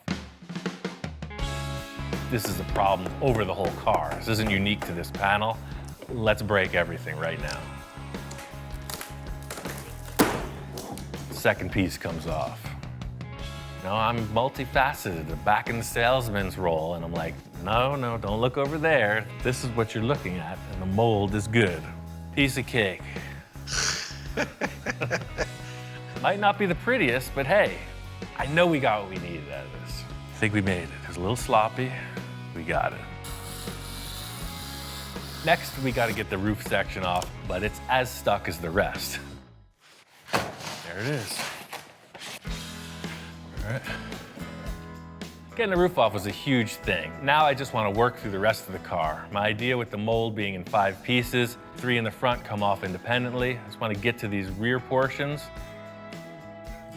This is a problem over the whole car. This isn't unique to this panel. Let's break everything right now. Second piece comes off. I'm multifaceted, back in the salesman's role, and I'm like, no, don't look over there. This is what you're looking at, and the mold is good. Piece of cake. Might not be the prettiest, but hey, I know we got what we needed out of this. I think we made it. It was a little sloppy. We got it. Next, we got to get the roof section off, but it's as stuck as the rest. There it is. All right. Getting the roof off was a huge thing. Now I just want to work through the rest of the car. My idea with the mold being in 5 pieces, 3 in the front come off independently. I just want to get to these rear portions.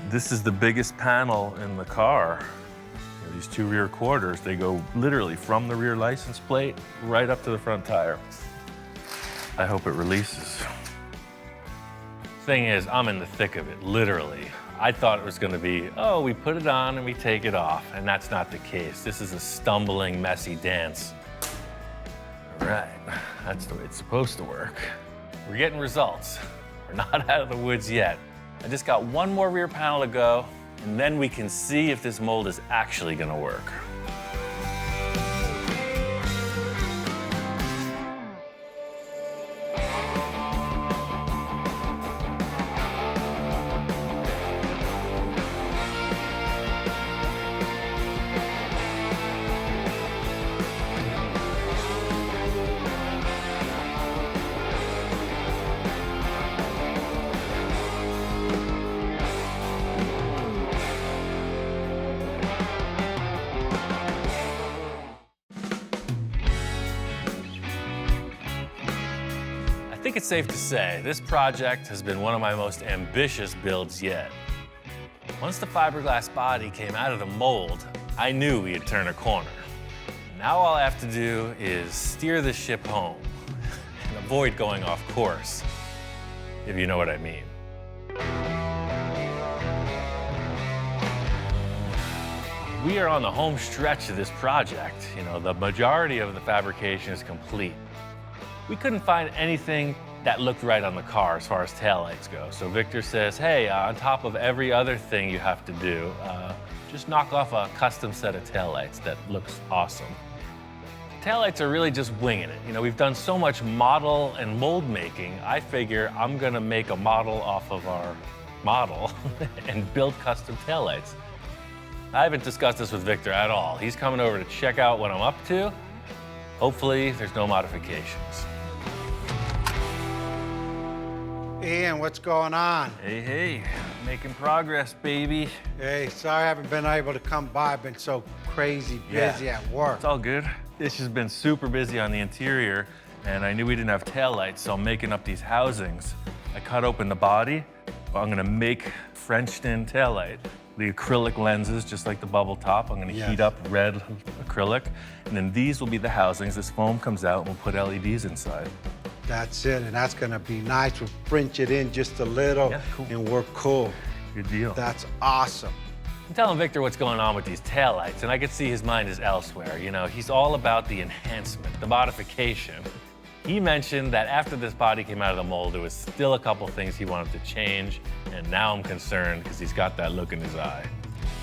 This is the biggest panel in the car. These 2 rear quarters, they go literally from the rear license plate right up to the front tire. I hope it releases. Thing is, I'm in the thick of it, literally. I thought it was gonna be, oh, we put it on and we take it off, and that's not the case. This is a stumbling, messy dance. All right, that's the way it's supposed to work. We're getting results. We're not out of the woods yet. I just got one more rear panel to go, and then we can see if this mold is actually gonna work. I think it's safe to say this project has been one of my most ambitious builds yet. Once the fiberglass body came out of the mold, I knew we had turned a corner. Now all I have to do is steer the ship home and avoid going off course, if you know what I mean. We are on the home stretch of this project. You know, the majority of the fabrication is complete. We couldn't find anything that looked right on the car as far as taillights go. So Victor says, hey, on top of every other thing you have to do, just knock off a custom set of taillights that looks awesome. Taillights are really just winging it. You know, we've done so much model and mold making, I figure I'm gonna make a model off of our model and build custom taillights. I haven't discussed this with Victor at all. He's coming over to check out what I'm up to. Hopefully, there's no modifications. Ian, what's going on? Hey, making progress, baby. Hey, sorry I haven't been able to come by. I've been so crazy busy at work. It's all good. It's just been super busy on the interior, and I knew we didn't have taillights, so I'm making up these housings. I cut open the body. I'm gonna make French-in taillight. The acrylic lenses, just like the bubble top. I'm gonna heat up red acrylic, and then these will be the housings. This foam comes out, and we'll put LEDs inside. That's it, and that's gonna be nice. We'll French it in just a little, and we're cool. Good deal. That's awesome. I'm telling Victor what's going on with these taillights, and I can see his mind is elsewhere. You know, he's all about the enhancement, the modification. He mentioned that after this body came out of the mold, there was still a couple things he wanted to change, and now I'm concerned because he's got that look in his eye.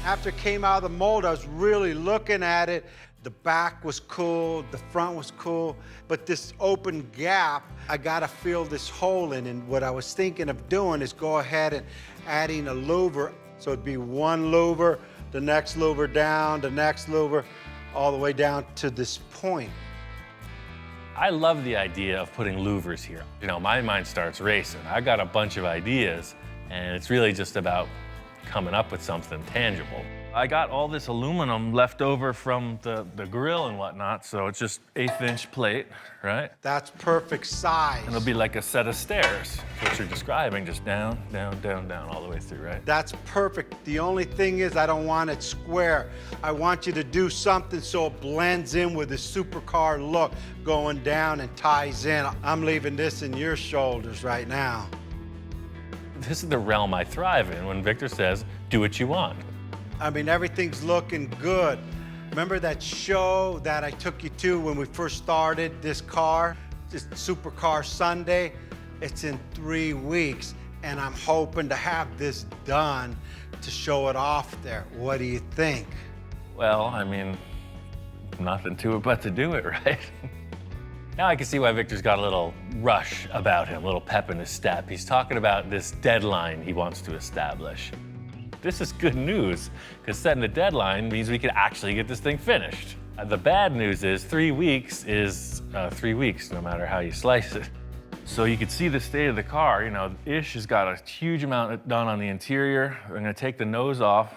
After it came out of the mold, I was really looking at it. The back was cool, the front was cool, but this open gap, I gotta fill this hole in, and what I was thinking of doing is go ahead and adding a louver. So it'd be one louver, the next louver down, the next louver, all the way down to this point. I love the idea of putting louvers here. You know, my mind starts racing. I got a bunch of ideas, and it's really just about coming up with something tangible. I got all this aluminum left over from the grill and whatnot, so it's just 1/8" plate, right? That's perfect size. And it'll be like a set of stairs, what you're describing, just down, down, down, down, all the way through, right? That's perfect. The only thing is I don't want it square. I want you to do something so it blends in with the supercar look going down and ties in. I'm leaving this in your shoulders right now. This is the realm I thrive in when Victor says, do what you want. I mean, everything's looking good. Remember that show that I took you to when we first started this car? This Supercar Sunday? It's in 3 weeks, and I'm hoping to have this done to show it off there. What do you think? Well, I mean, nothing to it but to do it, right? Now I can see why Victor's got a little rush about him, a little pep in his step. He's talking about this deadline he wants to establish. This is good news, because setting a deadline means we can actually get this thing finished. The bad news is 3 weeks is 3 weeks, no matter how you slice it. So you can see the state of the car. You know, Ish has got a huge amount done on the interior. I'm gonna take the nose off.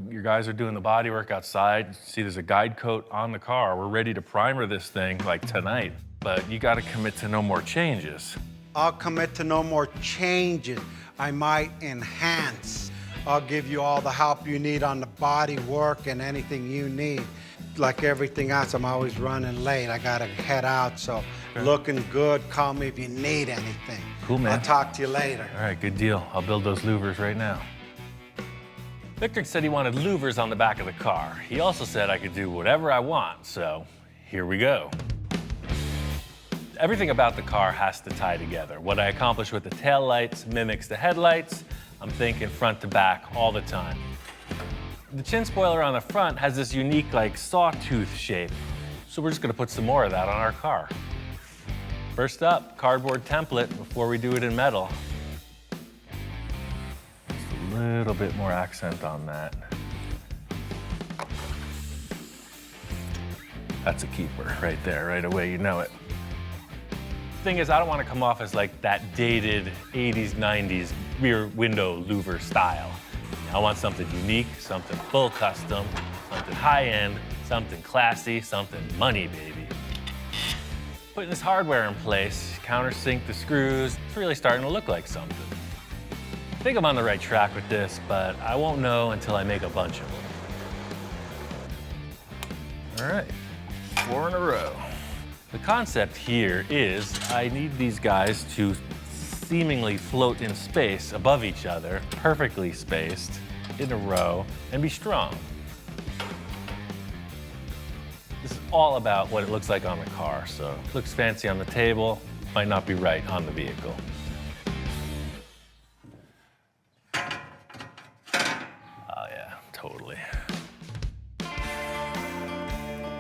Your guys are doing the body work outside. See, there's a guide coat on the car. We're ready to primer this thing like tonight, but you gotta commit to no more changes. I'll commit to no more changes. I might enhance. I'll give you all the help you need on the body work and anything you need. Like everything else, I'm always running late. I gotta head out, so looking good. Call me if you need anything. Cool, man. I'll talk to you later. All right, good deal. I'll build those louvers right now. Victor said he wanted louvers on the back of the car. He also said I could do whatever I want, so here we go. Everything about the car has to tie together. What I accomplish with the taillights mimics the headlights. I'm thinking front to back all the time. The chin spoiler on the front has this unique, like, sawtooth shape. So we're just gonna put some more of that on our car. First up, cardboard template before we do it in metal. Just a little bit more accent on that. That's a keeper right there, right away, you know it. Thing is, I don't want to come off as like that dated 80s, 90s rear window louver style. I want something unique, something full custom, something high-end, something classy, something money, baby. Putting this hardware in place, countersink the screws, it's really starting to look like something. I think I'm on the right track with this, but I won't know until I make a bunch of them. All right, 4 in a row. The concept here is I need these guys to seemingly float in space above each other, perfectly spaced, in a row, and be strong. This is all about what it looks like on the car, so it looks fancy on the table, might not be right on the vehicle. Oh yeah, totally.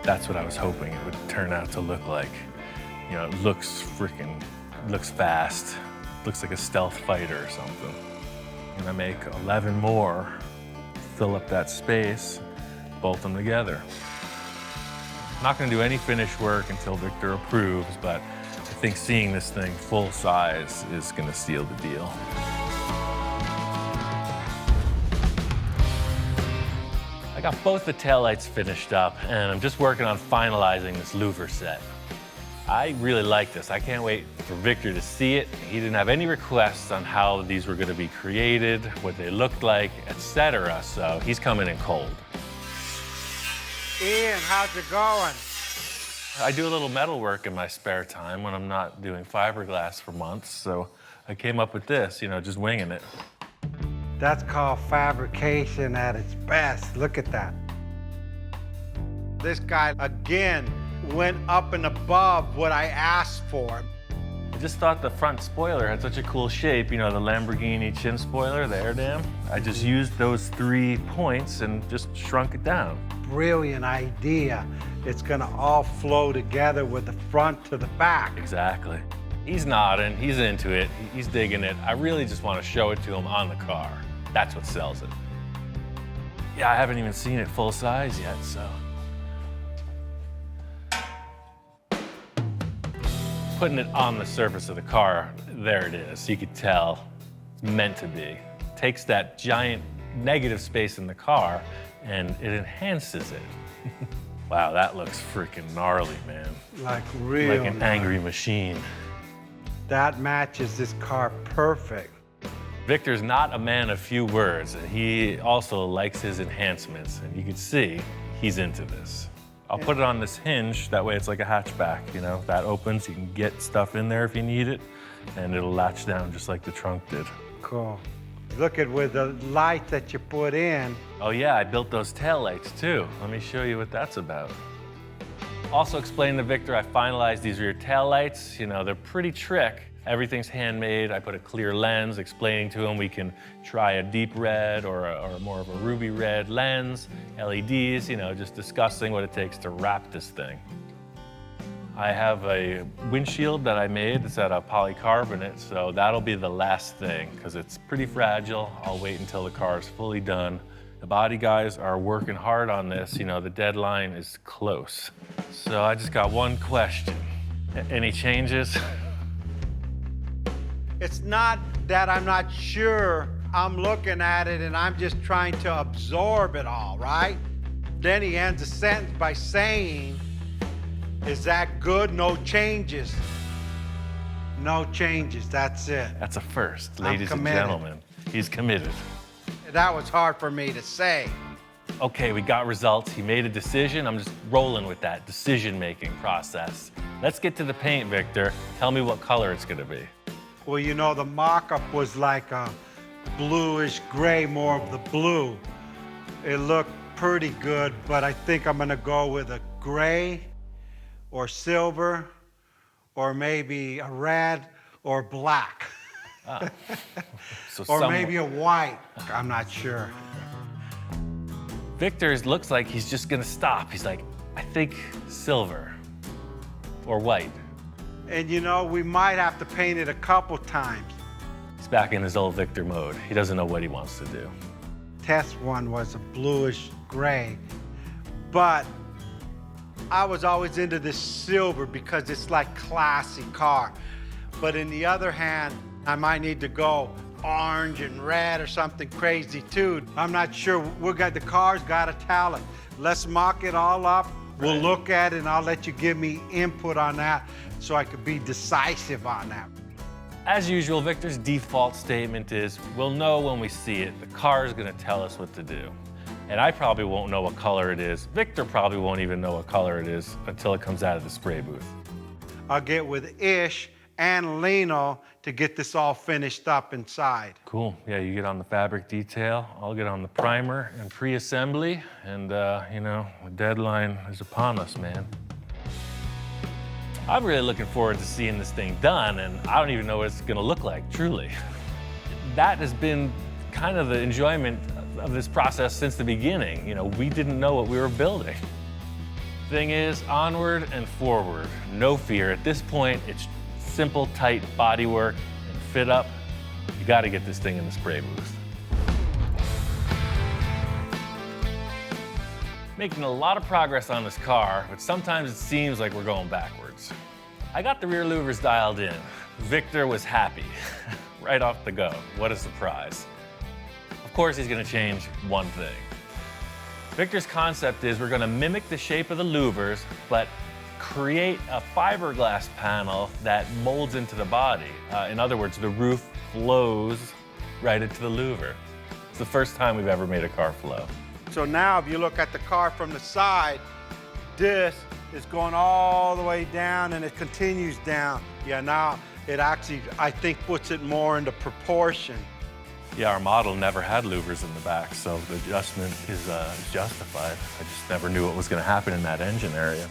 That's what I was hoping it would turn out to look like. You know, it looks fast. Looks like a stealth fighter or something. I'm gonna make 11 more, fill up that space, bolt them together. I'm not gonna do any finish work until Victor approves, but I think seeing this thing full size is gonna seal the deal. I got both the taillights finished up, and I'm just working on finalizing this louver set. I really like this. I can't wait for Victor to see it. He didn't have any requests on how these were going to be created, what they looked like, etc. So he's coming in cold. Ian, how's it going? I do a little metal work in my spare time when I'm not doing fiberglass for months. So I came up with this, you know, just winging it. That's called fabrication at its best. Look at that. This guy, again, went up and above what I asked for. I just thought the front spoiler had such a cool shape, you know, the Lamborghini chin spoiler, the air dam. I just used those 3 points and just shrunk it down. Brilliant idea. It's gonna all flow together with the front to the back. Exactly. He's nodding, he's into it, he's digging it. I really just want to show it to him on the car. That's what sells it. Yeah, I haven't even seen it full size yet, so. Putting it on the surface of the car, there it is. You could tell it's meant to be. Takes that giant negative space in the car and it enhances it. Wow, that looks freaking gnarly, man. Like real. Like an angry machine. That matches this car perfect. Victor's not a man of few words, and he also likes his enhancements, and you can see he's into this. I'll put it on this hinge, that way it's like a hatchback, you know? That opens, you can get stuff in there if you need it, and it'll latch down just like the trunk did. Cool. Look at with the light that you put in. Oh yeah, I built those tail lights too. Let me show you what that's about. Also explained to Victor I finalized these rear tail lights. You know, they're pretty trick. Everything's handmade. I put a clear lens, explaining to him we can try a deep red or more of a ruby red lens, LEDs, you know, just discussing what it takes to wrap this thing. I have a windshield that I made that's out of polycarbonate, so that'll be the last thing because it's pretty fragile. I'll wait until the car is fully done. The body guys are working hard on this. You know, the deadline is close. So I just got one question. Any changes? It's not that I'm not sure. I'm looking at it and I'm just trying to absorb it all, right? Then he ends the sentence by saying, is that good? No changes. No changes, that's it. That's a first, ladies and gentlemen. He's committed. That was hard for me to say. Okay, we got results. He made a decision. I'm just rolling with that decision-making process. Let's get to the paint, Victor. Tell me what color it's gonna be. Well, you know, the mock-up was like a bluish gray, more of the blue. It looked pretty good, but I think I'm gonna go with a gray or silver or maybe a red or black. So Or maybe a white, I'm not sure. Victor looks like he's just gonna stop. He's like, I think silver or white. And you know, we might have to paint it a couple times. He's back in his old Victor mode. He doesn't know what he wants to do. Test one was a bluish gray, but I was always into this silver because it's like classy car. But in the other hand, I might need to go orange and red or something crazy too. I'm not sure. The car's got a talent. Let's mock it all up. We'll look at it and I'll let you give me input on that so I could be decisive on that. As usual, Victor's default statement is, we'll know when we see it. The car is gonna tell us what to do. And I probably won't know what color it is. Victor probably won't even know what color it is until it comes out of the spray booth. I'll get with Ish and Lino to get this all finished up inside. Cool, yeah, you get on the fabric detail, I'll get on the primer and pre-assembly, and you know, the deadline is upon us, man. I'm really looking forward to seeing this thing done, and I don't even know what it's gonna look like, truly. That has been kind of the enjoyment of this process since the beginning. You know, we didn't know what we were building. Thing is, onward and forward, no fear. At this point, it's simple, tight bodywork and fit up. You gotta get this thing in the spray booth. Making a lot of progress on this car, but sometimes it seems like we're going backwards. I got the rear louvers dialed in. Victor was happy, right off the go. What a surprise. Of course, he's gonna change one thing. Victor's concept is we're gonna mimic the shape of the louvers, but create a fiberglass panel that molds into the body. In other words, the roof flows right into the louver. It's the first time we've ever made a car flow. So now if you look at the car from the side, this is going all the way down and it continues down. Yeah, now it actually, I think, puts it more into proportion. Yeah, our model never had louvers in the back, so the adjustment is justified. I just never knew what was gonna happen in that engine area.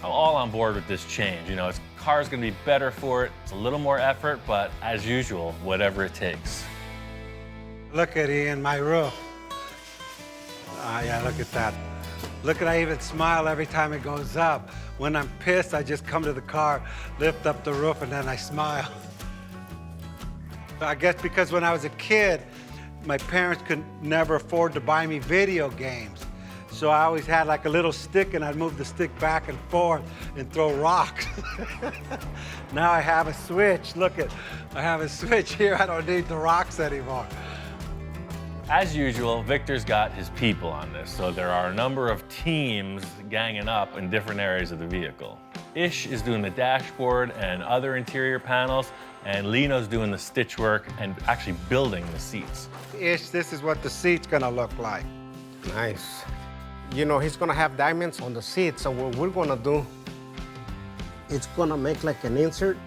I'm all on board with this change. You know, this car's gonna be better for it. It's a little more effort, but as usual, whatever it takes. Look at Ian, my roof. Ah, yeah, look at that. Look at, I even smile every time it goes up. When I'm pissed, I just come to the car, lift up the roof, and then I smile. I guess because when I was a kid, my parents could never afford to buy me video games. So I always had like a little stick and I'd move the stick back and forth and throw rocks. Now I have a switch. Look at, I have a switch here. I don't need the rocks anymore. As usual, Victor's got his people on this, so there are a number of teams ganging up in different areas of the vehicle. Ish is doing the dashboard and other interior panels, and Lino's doing the stitch work and actually building the seats. Ish, this is what the seat's gonna look like. Nice. You know, he's gonna have diamonds on the seat, so what we're gonna do, it's gonna make like an insert,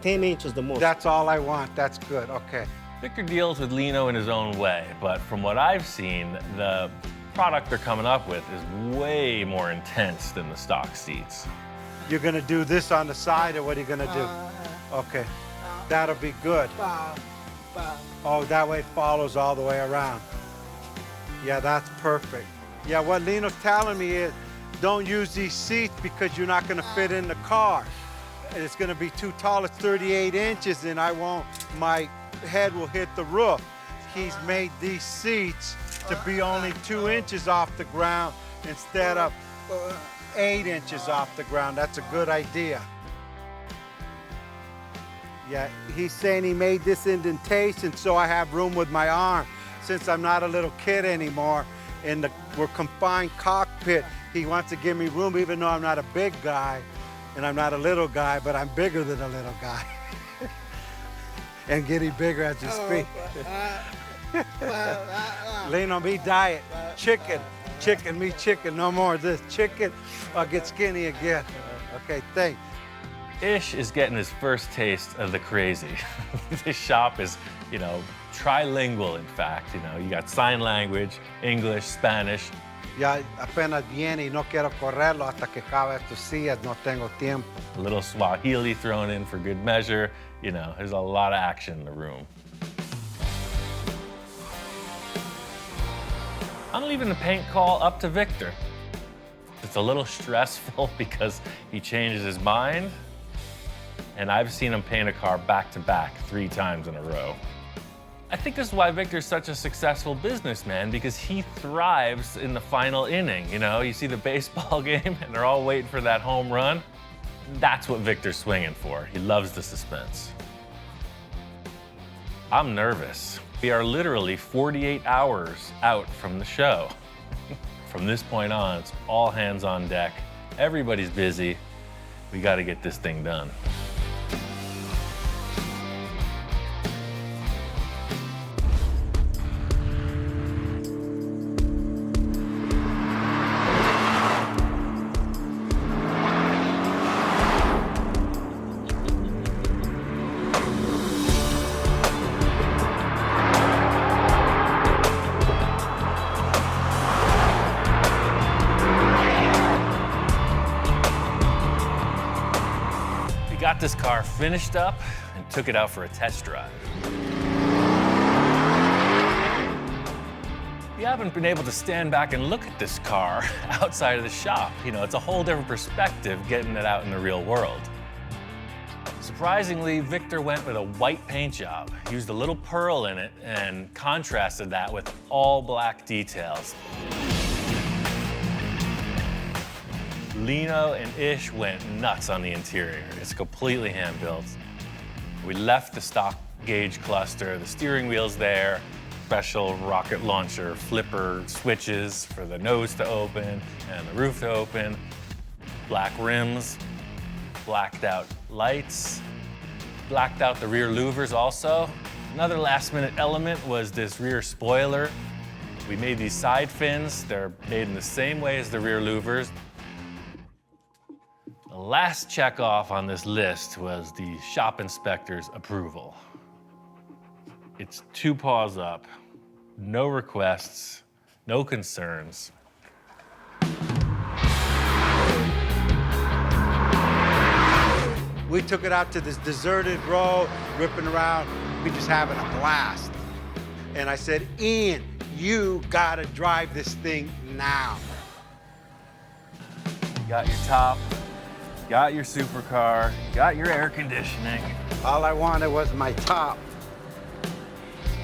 10 inches the most. That's all I want, that's good, okay. Victor deals with Lino in his own way, but from what I've seen, the product they're coming up with is way more intense than the stock seats. You're gonna do this on the side, or what are you gonna do? Okay, that'll be good. Oh, that way it follows all the way around. Yeah, that's perfect. Yeah, what Lino's telling me is, don't use these seats because you're not gonna fit in the car. It's gonna be too tall, it's 38 inches, and my head will hit the roof. He's made these seats to be only 2 inches off the ground instead of 8 inches off the ground. That's a good idea. Yeah, he's saying he made this indentation so I have room with my arm. Since I'm not a little kid anymore, we're confined cockpit, he wants to give me room even though I'm not a big guy and I'm not a little guy, but I'm bigger than a little guy. And getting bigger as you speak. Lean on me diet, chicken, me chicken, no more of this. Chicken, I'll get skinny again. Okay, thanks. Ish is getting his first taste of the crazy. This shop is, you know, trilingual, in fact. You know, you got sign language, English, Spanish. Ya apenas viene y no quiero correrlo hasta que acabe tus sillas, no tengo tiempo. A little Swahili thrown in for good measure. You know, there's a lot of action in the room. I'm leaving the paint call up to Victor. It's a little stressful because he changes his mind, and I've seen him paint a car back to back 3 times in a row. I think this is why Victor's such a successful businessman, because he thrives in the final inning. You know, you see the baseball game and they're all waiting for that home run. That's what Victor's swinging for. He loves the suspense. I'm nervous. We are literally 48 hours out from the show. From this point on, it's all hands on deck. Everybody's busy. We got to get this thing done. Got this car finished up and took it out for a test drive. You haven't been able to stand back and look at this car outside of the shop. You know, it's a whole different perspective getting it out in the real world. Surprisingly, Victor went with a white paint job, used a little pearl in it, and contrasted that with all black details. Lino and Ish went nuts on the interior. It's completely hand-built. We left the stock gauge cluster, the steering wheel's there, special rocket launcher flipper switches for the nose to open and the roof to open, black rims, blacked out lights, blacked out the rear louvers also. Another last-minute element was this rear spoiler. We made these side fins. They're made in the same way as the rear louvers. The last check off on this list was the shop inspector's approval. It's 2 paws up, no requests, no concerns. We took it out to this deserted road, ripping around. We just having a blast. And I said, Ian, you gotta drive this thing now. You got your top, got your supercar, got your air conditioning. All I wanted was my top.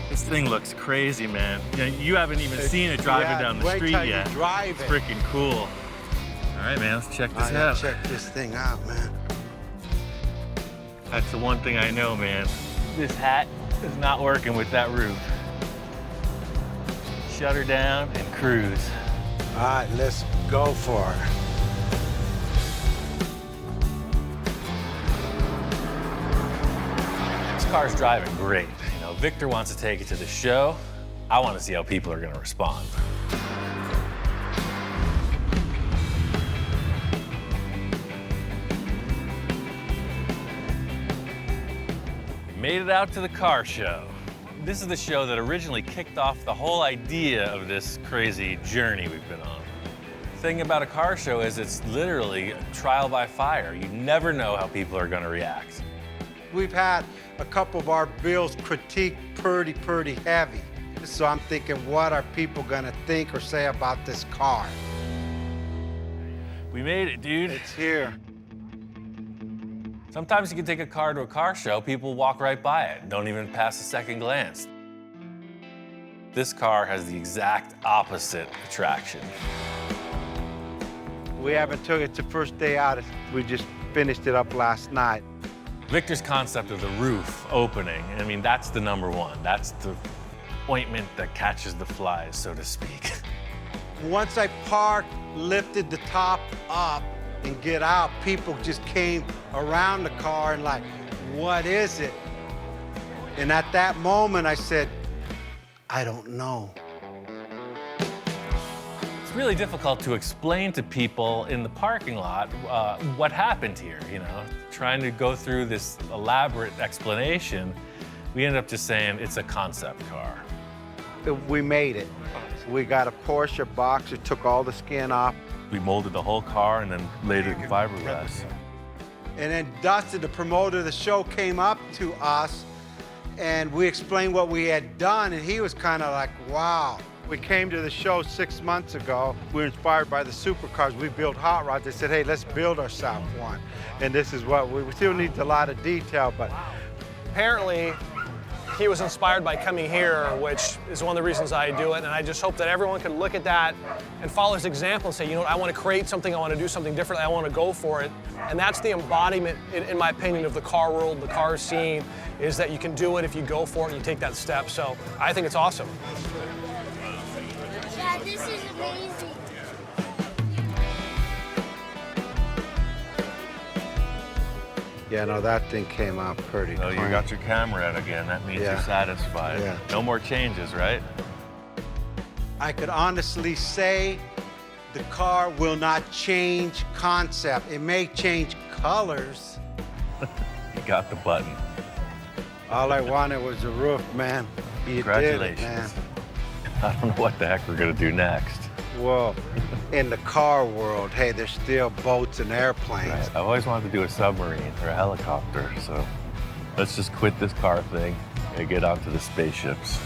This thing looks crazy, man. You haven't even seen it driving down the street till yet. You drive it. It's freaking cool. All right, man, let's check this I out. gotta check this thing out, man. That's the one thing I know, man. This hat is not working with that roof. Shut her down and cruise. All right, let's go for it. This car's driving great. You know, Victor wants to take it to the show. I want to see how people are going to respond. We made it out to the car show. This is the show that originally kicked off the whole idea of this crazy journey we've been on. The thing about a car show is it's literally trial by fire. You never know how people are going to react. We've had a couple of our bills critiqued pretty heavy. So I'm thinking, what are people gonna think or say about this car? We made it, dude. It's here. Sometimes you can take a car to a car show, people walk right by it, don't even pass a second glance. This car has the exact opposite attraction. We haven't took it to first day out. We just finished it up last night. Victor's concept of the roof opening, I mean, that's the #1. That's the ointment that catches the flies, so to speak. Once I parked, lifted the top up and get out, people just came around the car and like, what is it? And at that moment, I said, I don't know. It's really difficult to explain to people in the parking lot what happened here, you know? Trying to go through this elaborate explanation We ended up just saying it's a concept car. We made it. We got a Porsche boxer, took all the skin off, We molded the whole car and then laid it in fiberglass. and then Dustin, the promoter of the show, came up to us and we explained what we had done, and he was kind of like, wow. We came to the show 6 months ago. We were inspired by the supercars. We built hot rods. They said, hey, let's build ourselves one. And this is what we still need a lot of detail, but Apparently, he was inspired by coming here, which is one of the reasons I do it, and I just hope that everyone can look at that and follow his example and say, you know what, I want to create something, I want to do something different, I want to go for it. And that's the embodiment, in my opinion, of the car world, the car scene, is that you can do it if you go for it and you take that step. So I think it's awesome. Dad, this is amazing. yeah, no, that thing came out pretty So you clean. got your camera out again. That means Yeah. you're satisfied. Yeah. No more changes, right? I could honestly say the car will not change concept. It may change colors. You got the button. All I wanted was the roof, man. You did it, man. Congratulations. I don't know what the heck we're gonna do next. Well, in the car world, hey, there's still boats and airplanes. I've always wanted to do a submarine or a helicopter, so let's just quit this car thing and get onto the spaceships.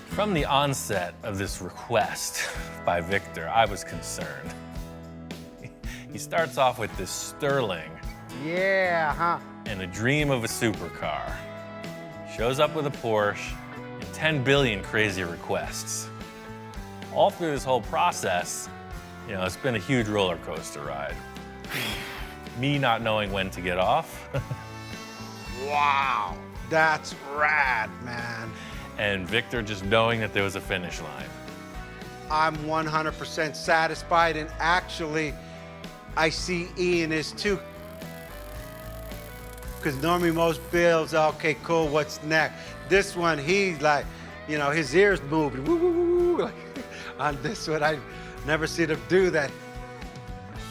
From the onset of this request by Victor, I was concerned. He starts off with this Sterling Yeah, huh? and a dream of a supercar. Shows up with a Porsche and 10 billion crazy requests. All through this whole process, you know, it's been a huge roller coaster ride. Me not knowing when to get off, Wow, that's rad, man. and Victor just knowing that there was a finish line. I'm 100% satisfied, and actually, I see Ian is too. Because normally most builds, okay, cool, what's next? This one, he's like, you know, his ears moving, woo, woo, woo, woo. Like, on this one, I never seen him do that.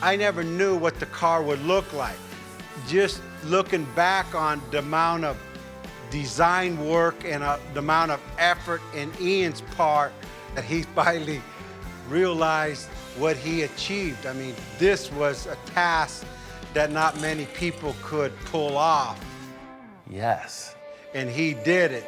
I never knew what the car would look like. Just looking back on the amount of design work and the amount of effort in Ian's part, that he finally realized what he achieved. I mean, this was a task that not many people could pull off, Yes. and he did it.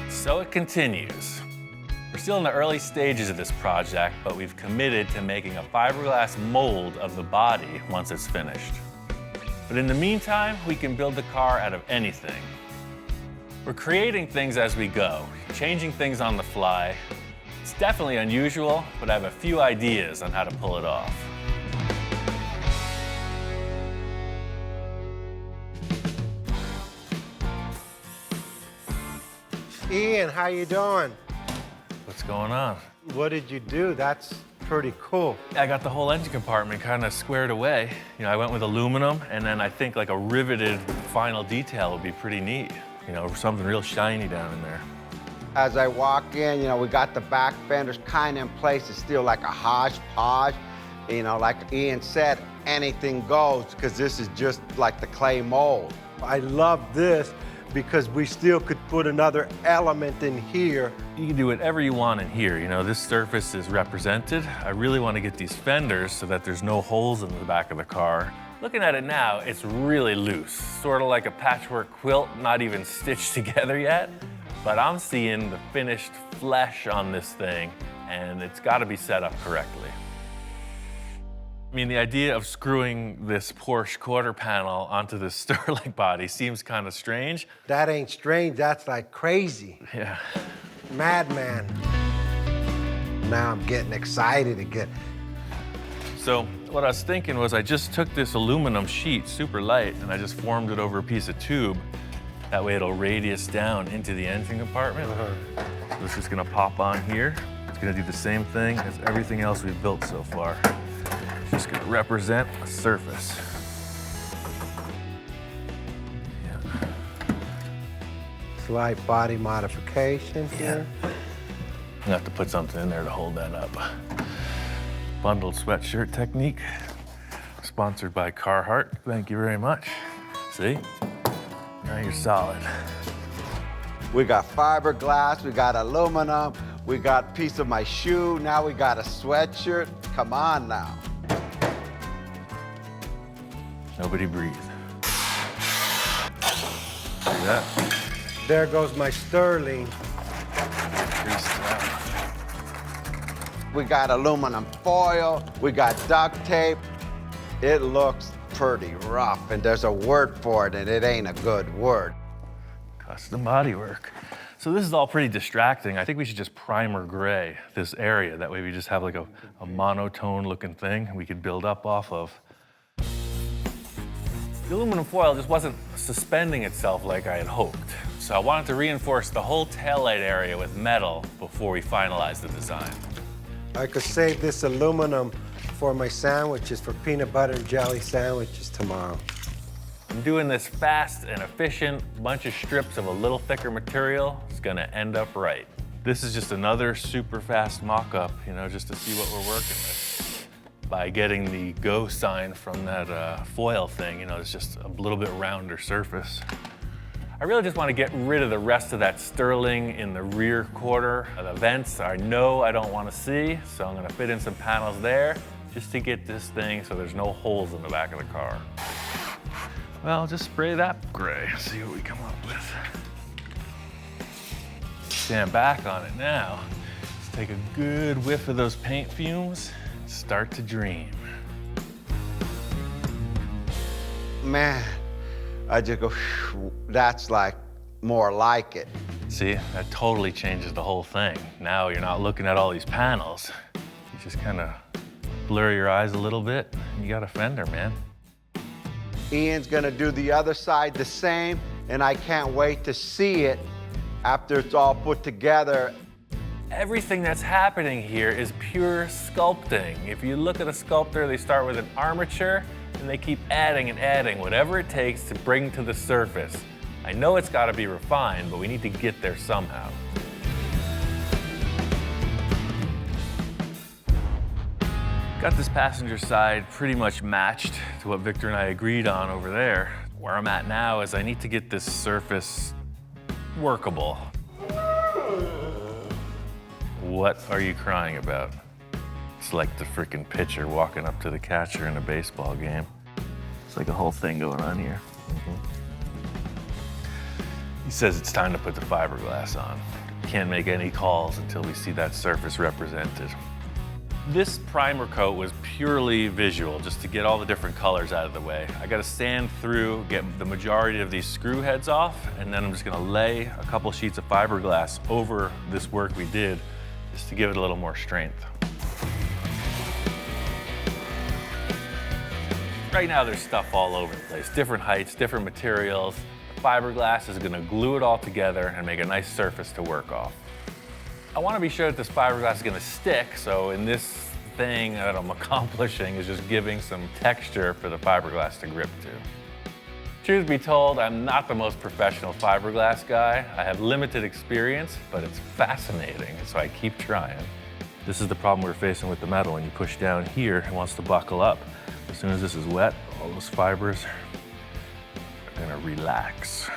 So it continues. We're still in the early stages of this project, but we've committed to making a fiberglass mold of the body once it's finished. But in the meantime, we can build the car out of anything. We're creating things as we go, changing things on the fly. It's definitely unusual, but I have a few ideas on how to pull it off. Ian, how you doing? What's going on? What did you do? That's pretty cool. I got the whole engine compartment kind of squared away. You know, I went with aluminum, and then I think like a riveted final detail would be pretty neat. You know, something real shiny down in there. As I walk in, you know, we got the back fenders kind of in place. It's still like a hodgepodge. You know, like Ian said, anything goes, because this is just like the clay mold. I love this because we still could put another element in here. You can do whatever you want in here. You know, this surface is represented. I really want to get these fenders so that there's no holes in the back of the car. Looking at it now, it's really loose, sort of like a patchwork quilt, not even stitched together yet. But I'm seeing the finished flesh on this thing, and it's got to be set up correctly. I mean, the idea of screwing this Porsche quarter panel onto this Sterling body seems kind of strange. That ain't strange, that's like crazy. Yeah. Madman. Now I'm getting excited again. So what I was thinking was I just took this aluminum sheet, super light, and I just formed it over a piece of tube. That way it'll radius down into the engine compartment. So it's just gonna pop on here. It's gonna do the same thing as everything else we've built so far. It's just gonna represent a surface. Slight body modification here. I'm gonna have to put something in there to hold that up. Bundled sweatshirt technique, sponsored by Carhartt. Thank you very much. See? Now you're solid. We got fiberglass, we got aluminum, we got a piece of my shoe, now we got a sweatshirt. Come on now. Nobody breathe. See that? There goes my sterling. Greased out. We got aluminum foil, we got duct tape. It looks pretty rough, and there's a word for it, and it ain't a good word. Custom bodywork. So this is all pretty distracting. I think we should just primer gray this area. That way we just have like a monotone looking thing we could build up off of. The aluminum foil just wasn't suspending itself like I had hoped. So I wanted to reinforce the whole taillight area with metal before we finalized the design. I could save this aluminum for my sandwiches, for peanut butter and jelly sandwiches tomorrow. I'm doing this fast and efficient, bunch of strips of a little thicker material. It's gonna end up right. This is just another super fast mock-up, you know, just to see what we're working with. By getting the go sign from that foil thing, you know, it's just a little bit rounder surface. I really just want to get rid of the rest of that sterling in the rear quarter. The vents I know I don't want to see, so I'm going to fit in some panels there just to get this thing so there's no holes in the back of the car. Well, just spray that gray, see what we come up with. Stand back on it now. Let's take a good whiff of those paint fumes and start to dream. Man, I just go, that's like more like it. See, that totally changes the whole thing. Now you're not looking at all these panels. You just kind of blur your eyes a little bit, and you got a fender, man. Ian's gonna do the other side the same, and I can't wait to see it after it's all put together. Everything that's happening here is pure sculpting. If you look at a sculptor, they start with an armature, and they keep adding and adding whatever it takes to bring to the surface. I know it's gotta be refined, but we need to get there somehow. Got this passenger side pretty much matched to what Victor and I agreed on over there. Where I'm at now is I need to get this surface workable. What are you crying about? It's like the freaking pitcher walking up to the catcher in a baseball game. It's like a whole thing going on here. He says it's time to put the fiberglass on. Can't make any calls until we see that surface represented. This primer coat was purely visual, just to get all the different colors out of the way. I gotta sand through, get the majority of these screw heads off, and then I'm just gonna lay a couple sheets of fiberglass over this work we did, just to give it a little more strength. Right now there's stuff all over the place, different heights, different materials. The fiberglass is gonna glue it all together and make a nice surface to work off. I want to be sure that this fiberglass is going to stick, so in this thing that I'm accomplishing is just giving some texture for the fiberglass to grip to. Truth be told, I'm not the most professional fiberglass guy. I have limited experience, but it's fascinating, so I keep trying. This is the problem we're facing with the metal. When you push down here, it wants to buckle up. As soon as this is wet, all those fibers are going to relax.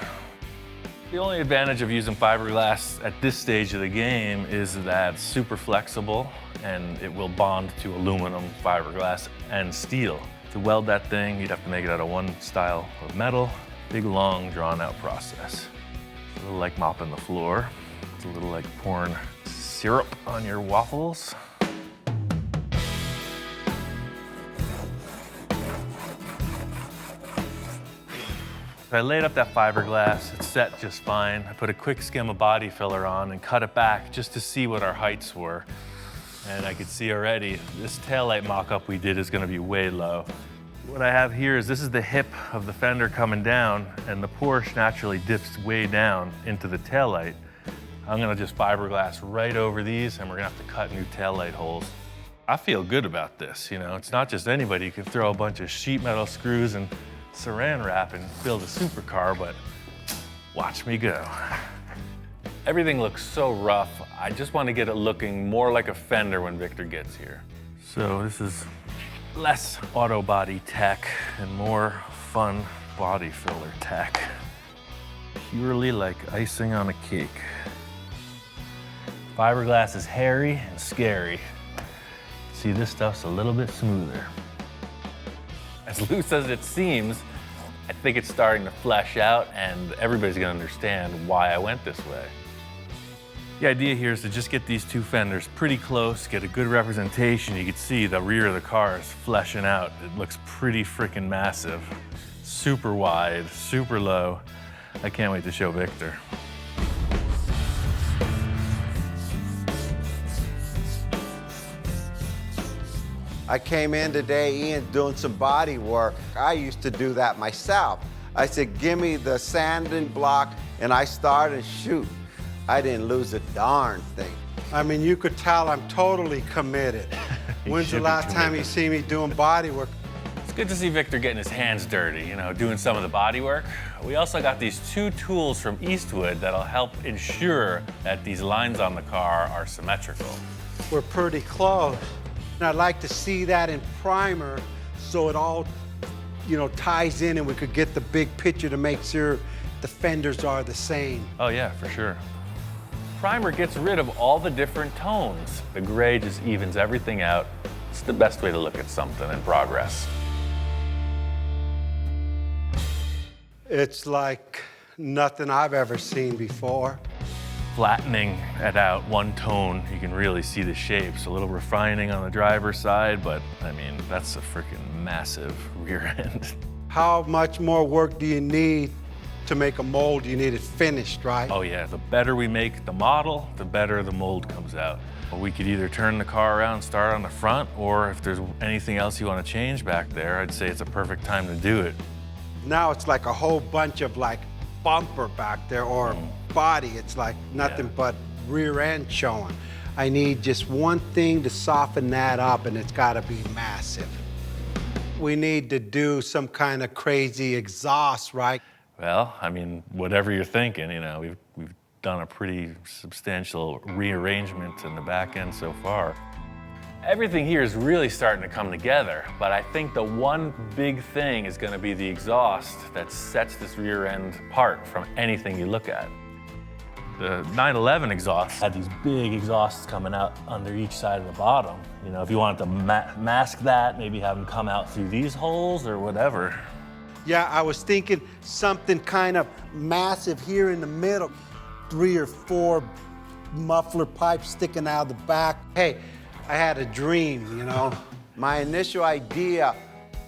The only advantage of using fiberglass at this stage of the game is that it's super flexible and it will bond to aluminum, fiberglass, and steel. To weld that thing, you'd have to make it out of one style of metal. Big, long, drawn-out process. It's a little like mopping the floor. It's a little like pouring syrup on your waffles. I laid up that fiberglass, it's set just fine. I put a quick skim of body filler on and cut it back just to see what our heights were. And I could see already, this taillight mock-up we did is gonna be way low. What I have here is this is the hip of the fender coming down, and the Porsche naturally dips way down into the taillight. I'm gonna just fiberglass right over these, and we're gonna have to cut new taillight holes. I feel good about this, you know? It's not just anybody who can throw a bunch of sheet metal screws and saran wrap and build a supercar, but watch me go. Everything looks so rough. I just want to get it looking more like a fender when Victor gets here. So this is less auto body tech and more fun body filler tech. Purely like icing on a cake. Fiberglass is hairy and scary. See, this stuff's a little bit smoother. As loose as it seems, I think it's starting to flesh out, and everybody's gonna understand why I went this way. The idea here is to just get these two fenders pretty close, get a good representation. You can see the rear of the car is fleshing out. It looks pretty freaking massive. Super wide, super low. I can't wait to show Victor. I came in today, Ian, doing some body work. I used to do that myself. I said, give me the sanding block, and I started and shoot. I didn't lose a darn thing. I mean, you could tell I'm totally committed. When's the last time you see me doing body work? It's good to see Victor getting his hands dirty, you know, doing some of the body work. We also got these two tools from Eastwood that'll help ensure that these lines on the car are symmetrical. We're pretty close. And I'd like to see that in primer so it all, you know, ties in and we could get the big picture to make sure the fenders are the same. Oh yeah, for sure. Primer gets rid of all the different tones. The gray just evens everything out. It's the best way to look at something in progress. It's like nothing I've ever seen before. Flattening it out one tone, you can really see the shapes. A little refining on the driver's side, but I mean, that's a freaking massive rear end. How much more work do you need to make a mold? You need it finished, right? Oh yeah, the better we make the model, the better the mold comes out. We could either turn the car around, start on the front, or if there's anything else you want to change back there, I'd say it's a perfect time to do it. Now it's like a whole bunch of like bumper back there or body. It's like nothing but rear end showing. I need just one thing to soften that up, and it's got to be massive. We need to do some kind of crazy exhaust, right? Well, I mean, whatever you're thinking, you know, we've done a pretty substantial rearrangement in the back end so far. Everything here is really starting to come together, but I think the one big thing is going to be the exhaust that sets this rear end apart from anything you look at. The 911 exhaust had these big exhausts coming out under each side of the bottom. You know, if you wanted to mask that, maybe have them come out through these holes or whatever. Yeah, I was thinking something kind of massive here in the middle. 3 or 4 muffler pipes sticking out of the back. Hey, I had a dream, you know. My initial idea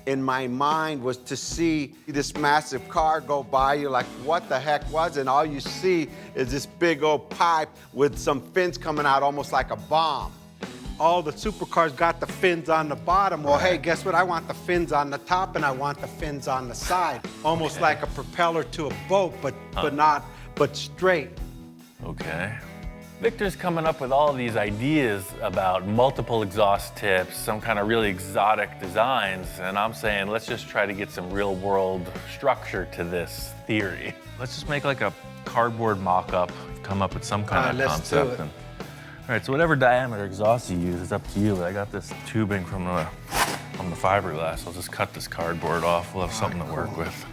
in my mind was to see this massive car go by you like, what the heck was it? And all you see is this big old pipe with some fins coming out almost like a bomb. All the supercars got the fins on the bottom. Well, hey, guess what? I want the fins on the top and I want the fins on the side. Almost like a propeller to a boat, but straight. Okay. Victor's coming up with all these ideas about multiple exhaust tips, some kind of really exotic designs, and I'm saying let's just try to get some real world structure to this theory. Let's just make like a cardboard mock-up, come up with some kind of concept. All right, so whatever diameter exhaust you use is up to you, but I got this tubing from the fiberglass. I'll just cut this cardboard off. We'll have something to work with.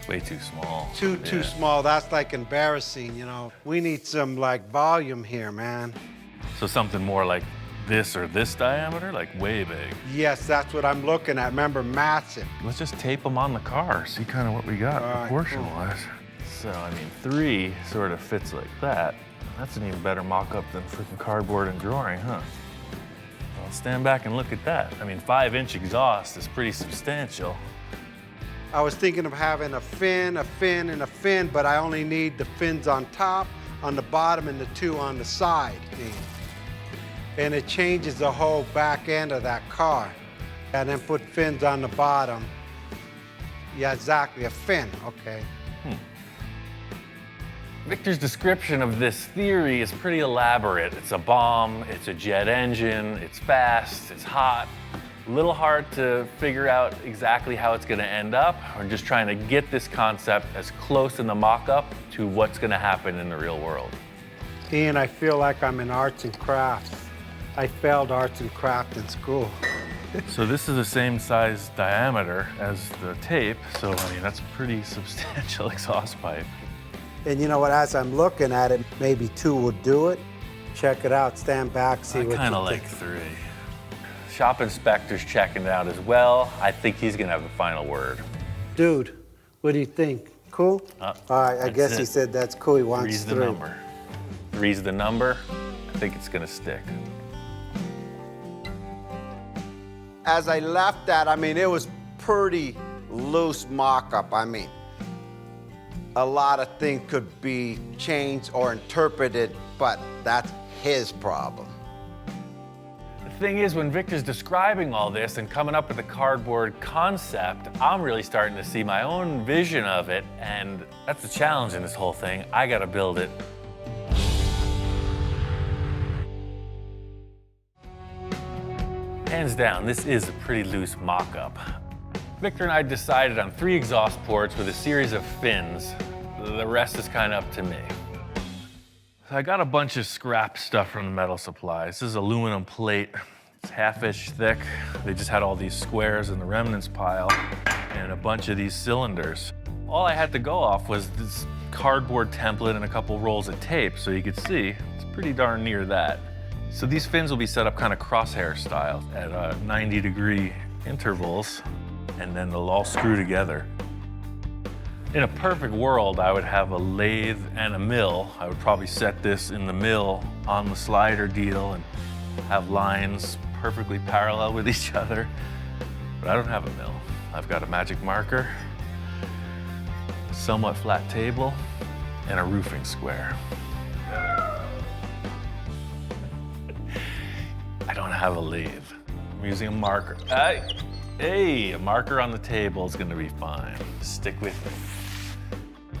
Way too small. Too small. That's like embarrassing, you know. We need some like volume here, man. So something more like this or this diameter, like way big. Yes, that's what I'm looking at. Remember, massive. Let's just tape them on the car, see kind of what we got proportion-wise. So, I mean, 3 sort of fits like that. That's an even better mock-up than freaking cardboard and drawing, huh? Well, stand back and look at that. I mean, 5-inch exhaust is pretty substantial. I was thinking of having a fin, and a fin, but I only need the fins on top, on the bottom, and the 2 on the side. And it changes the whole back end of that car. And then put fins on the bottom. Yeah, exactly, a fin, okay. Victor's description of this theory is pretty elaborate. It's a bomb, it's a jet engine, it's fast, it's hot. A little hard to figure out exactly how it's gonna end up. We're just trying to get this concept as close in the mock-up to what's gonna happen in the real world. Ian, I feel like I'm in arts and crafts. I failed arts and crafts in school. So this is the same size diameter as the tape, so I mean, that's a pretty substantial exhaust pipe. And you know what, as I'm looking at it, maybe 2 would do it. Check it out, stand back, see what you I kind of think. like 3. Shop inspector's checking it out as well. I think he's gonna have the final word. Dude, what do you think? Cool? All right, I that's guess it. he said that's cool, he wants 3's the 3. number. 3's the number. I think it's gonna stick. As I left that, I mean, it was pretty loose mock-up. I mean, a lot of things could be changed or interpreted, but that's his problem. The thing is, when Victor's describing all this and coming up with a cardboard concept, I'm really starting to see my own vision of it, and that's the challenge in this whole thing. I gotta build it. Hands down, this is a pretty loose mock-up. Victor and I decided on 3 exhaust ports with a series of fins. The rest is kind of up to me. So I got a bunch of scrap stuff from the metal supply. This is aluminum plate. It's half-inch thick. They just had all these squares in the remnants pile and a bunch of these cylinders. All I had to go off was this cardboard template and a couple rolls of tape, so you could see it's pretty darn near that. So these fins will be set up kind of crosshair style at 90-degree intervals, and then they'll all screw together. In a perfect world, I would have a lathe and a mill. I would probably set this in the mill on the slider deal and have lines perfectly parallel with each other. But I don't have a mill. I've got a magic marker, a somewhat flat table, and a roofing square. I don't have a lathe. I'm using a marker. Hey, a marker on the table is gonna be fine. Stick with me.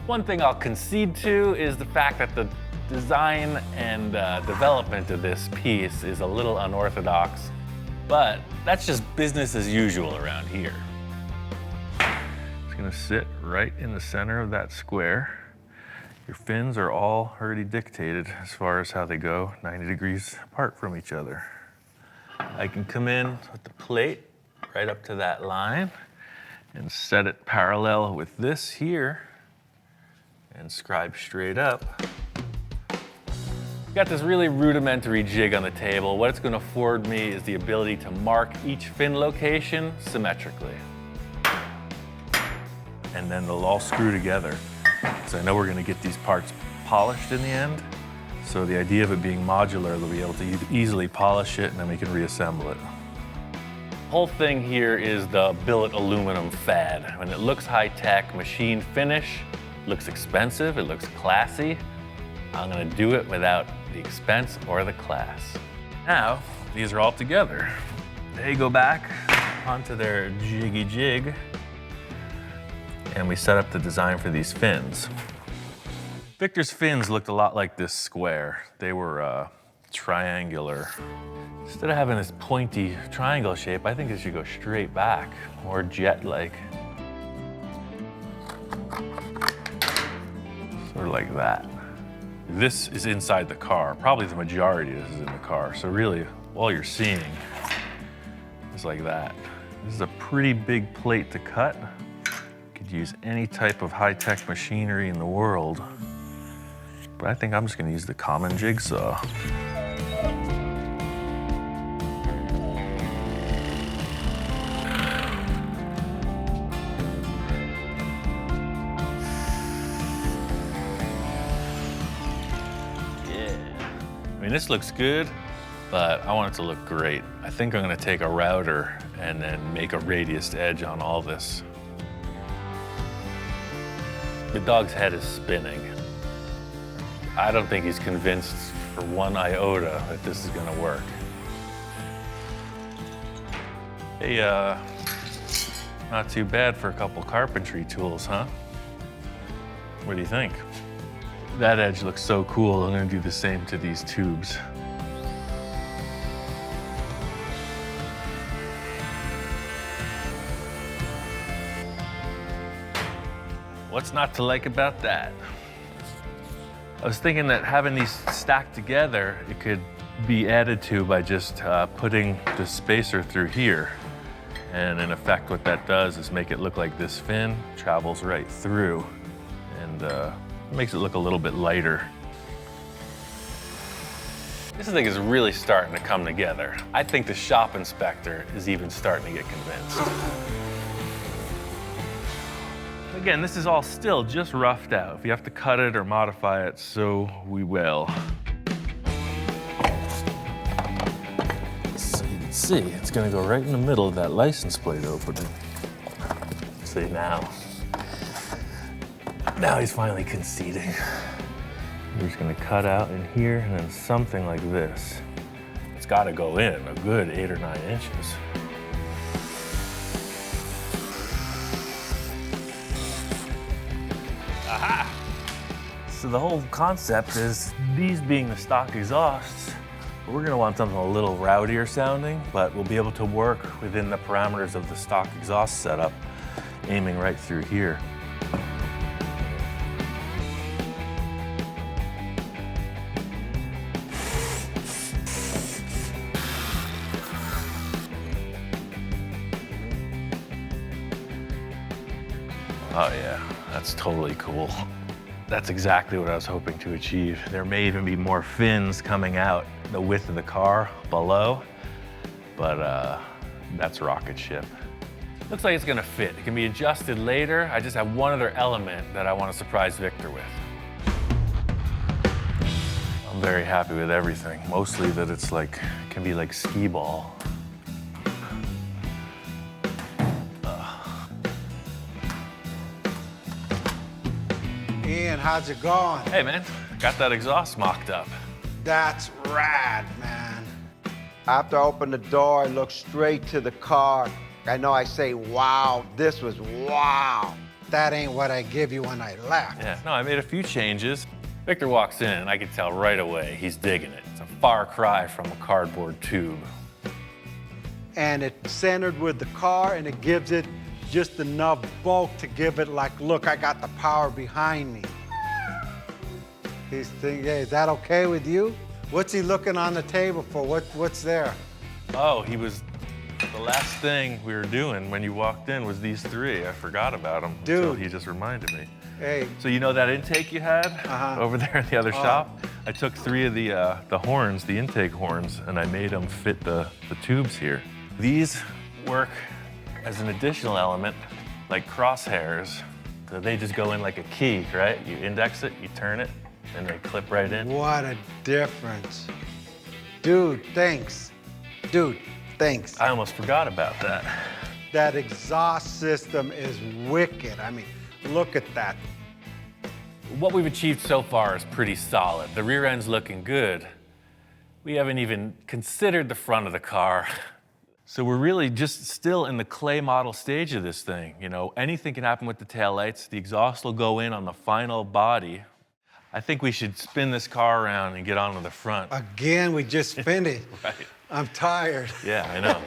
One thing I'll concede to is the fact that the design and development of this piece is a little unorthodox, but that's just business as usual around here. It's gonna sit right in the center of that square. Your fins are all already dictated as far as how they go, 90 degrees apart from each other. I can come in with the plate right up to that line and set it parallel with this here and scribe straight up. Got this really rudimentary jig on the table. What it's going to afford me is the ability to mark each fin location symmetrically. And then they'll all screw together. So I know we're going to get these parts polished in the end. So the idea of it being modular, they'll be able to easily polish it and then we can reassemble it. The whole thing here is the billet aluminum fad. When it looks high-tech, machine finish, looks expensive, it looks classy. I'm gonna do it without the expense or the class. Now, these are all together. They go back onto their jiggy jig and we set up the design for these fins. Victor's fins looked a lot like this square. They were triangular. Instead of having this pointy triangle shape, I think it should go straight back, more jet-like. Sort of like that. This is inside the car. Probably the majority of this is in the car. So really, all you're seeing is like that. This is a pretty big plate to cut. You could use any type of high-tech machinery in the world. But I think I'm just gonna use the common jigsaw. Yeah. I mean, this looks good, but I want it to look great. I think I'm gonna take a router and then make a radius edge on all this. The dog's head is spinning. I don't think he's convinced for one iota that this is gonna work. Hey, not too bad for a couple carpentry tools, huh? What do you think? That edge looks so cool. I'm gonna do the same to these tubes. What's not to like about that? I was thinking that having these stacked together, it could be added to by just putting the spacer through here. And in effect, what that does is make it look like this fin travels right through and makes it look a little bit lighter. This thing is really starting to come together. I think the shop inspector is even starting to get convinced. Again, this is all still just roughed out. If you have to cut it or modify it, so we will. So you can see, it's gonna go right in the middle of that license plate opening. See now. Now he's finally conceding. We're just gonna cut out in here and then something like this. It's gotta go in a good 8 or 9 inches. Aha! So the whole concept is these being the stock exhausts, we're gonna want something a little rowdier sounding, but we'll be able to work within the parameters of the stock exhaust setup, aiming right through here. Oh yeah, that's totally cool. That's exactly what I was hoping to achieve. There may even be more fins coming out the width of the car below, but that's rocket ship. Looks like it's gonna fit. It can be adjusted later. I just have one other element that I want to surprise Victor with. I'm very happy with everything. Mostly that it's like, can be like skee ball. Ian, how's it going? Hey man, got that exhaust mocked up. That's rad, man. After I open the door, I look straight to the car. I know I say, wow, this was wow. That ain't what I give you when I left. Yeah, no, I made a few changes. Victor walks in and I can tell right away he's digging it. It's a far cry from a cardboard tube. And it's centered with the car and it gives it just enough bulk to give it like, look, I got the power behind me. He's thinking, hey, is that okay with you? What's he looking on the table for? What's there? Oh, the last thing we were doing when you walked in was these three. I forgot about them until he just reminded me. Hey. So you know that intake you had over there in the other shop? I took 3 of the horns, the intake horns, and I made them fit the tubes here. These work as an additional element, like crosshairs. So they just go in like a key, right? You index it, you turn it, and they clip right in. What a difference. Dude, thanks. Dude, thanks. I almost forgot about that. That exhaust system is wicked. I mean, look at that. What we've achieved so far is pretty solid. The rear end's looking good. We haven't even considered the front of the car. So we're really just still in the clay model stage of this thing. You know, anything can happen with the taillights. The exhaust will go in on the final body. I think we should spin this car around and get onto the front. Again, we just finished. Right. I'm tired. Yeah, I know.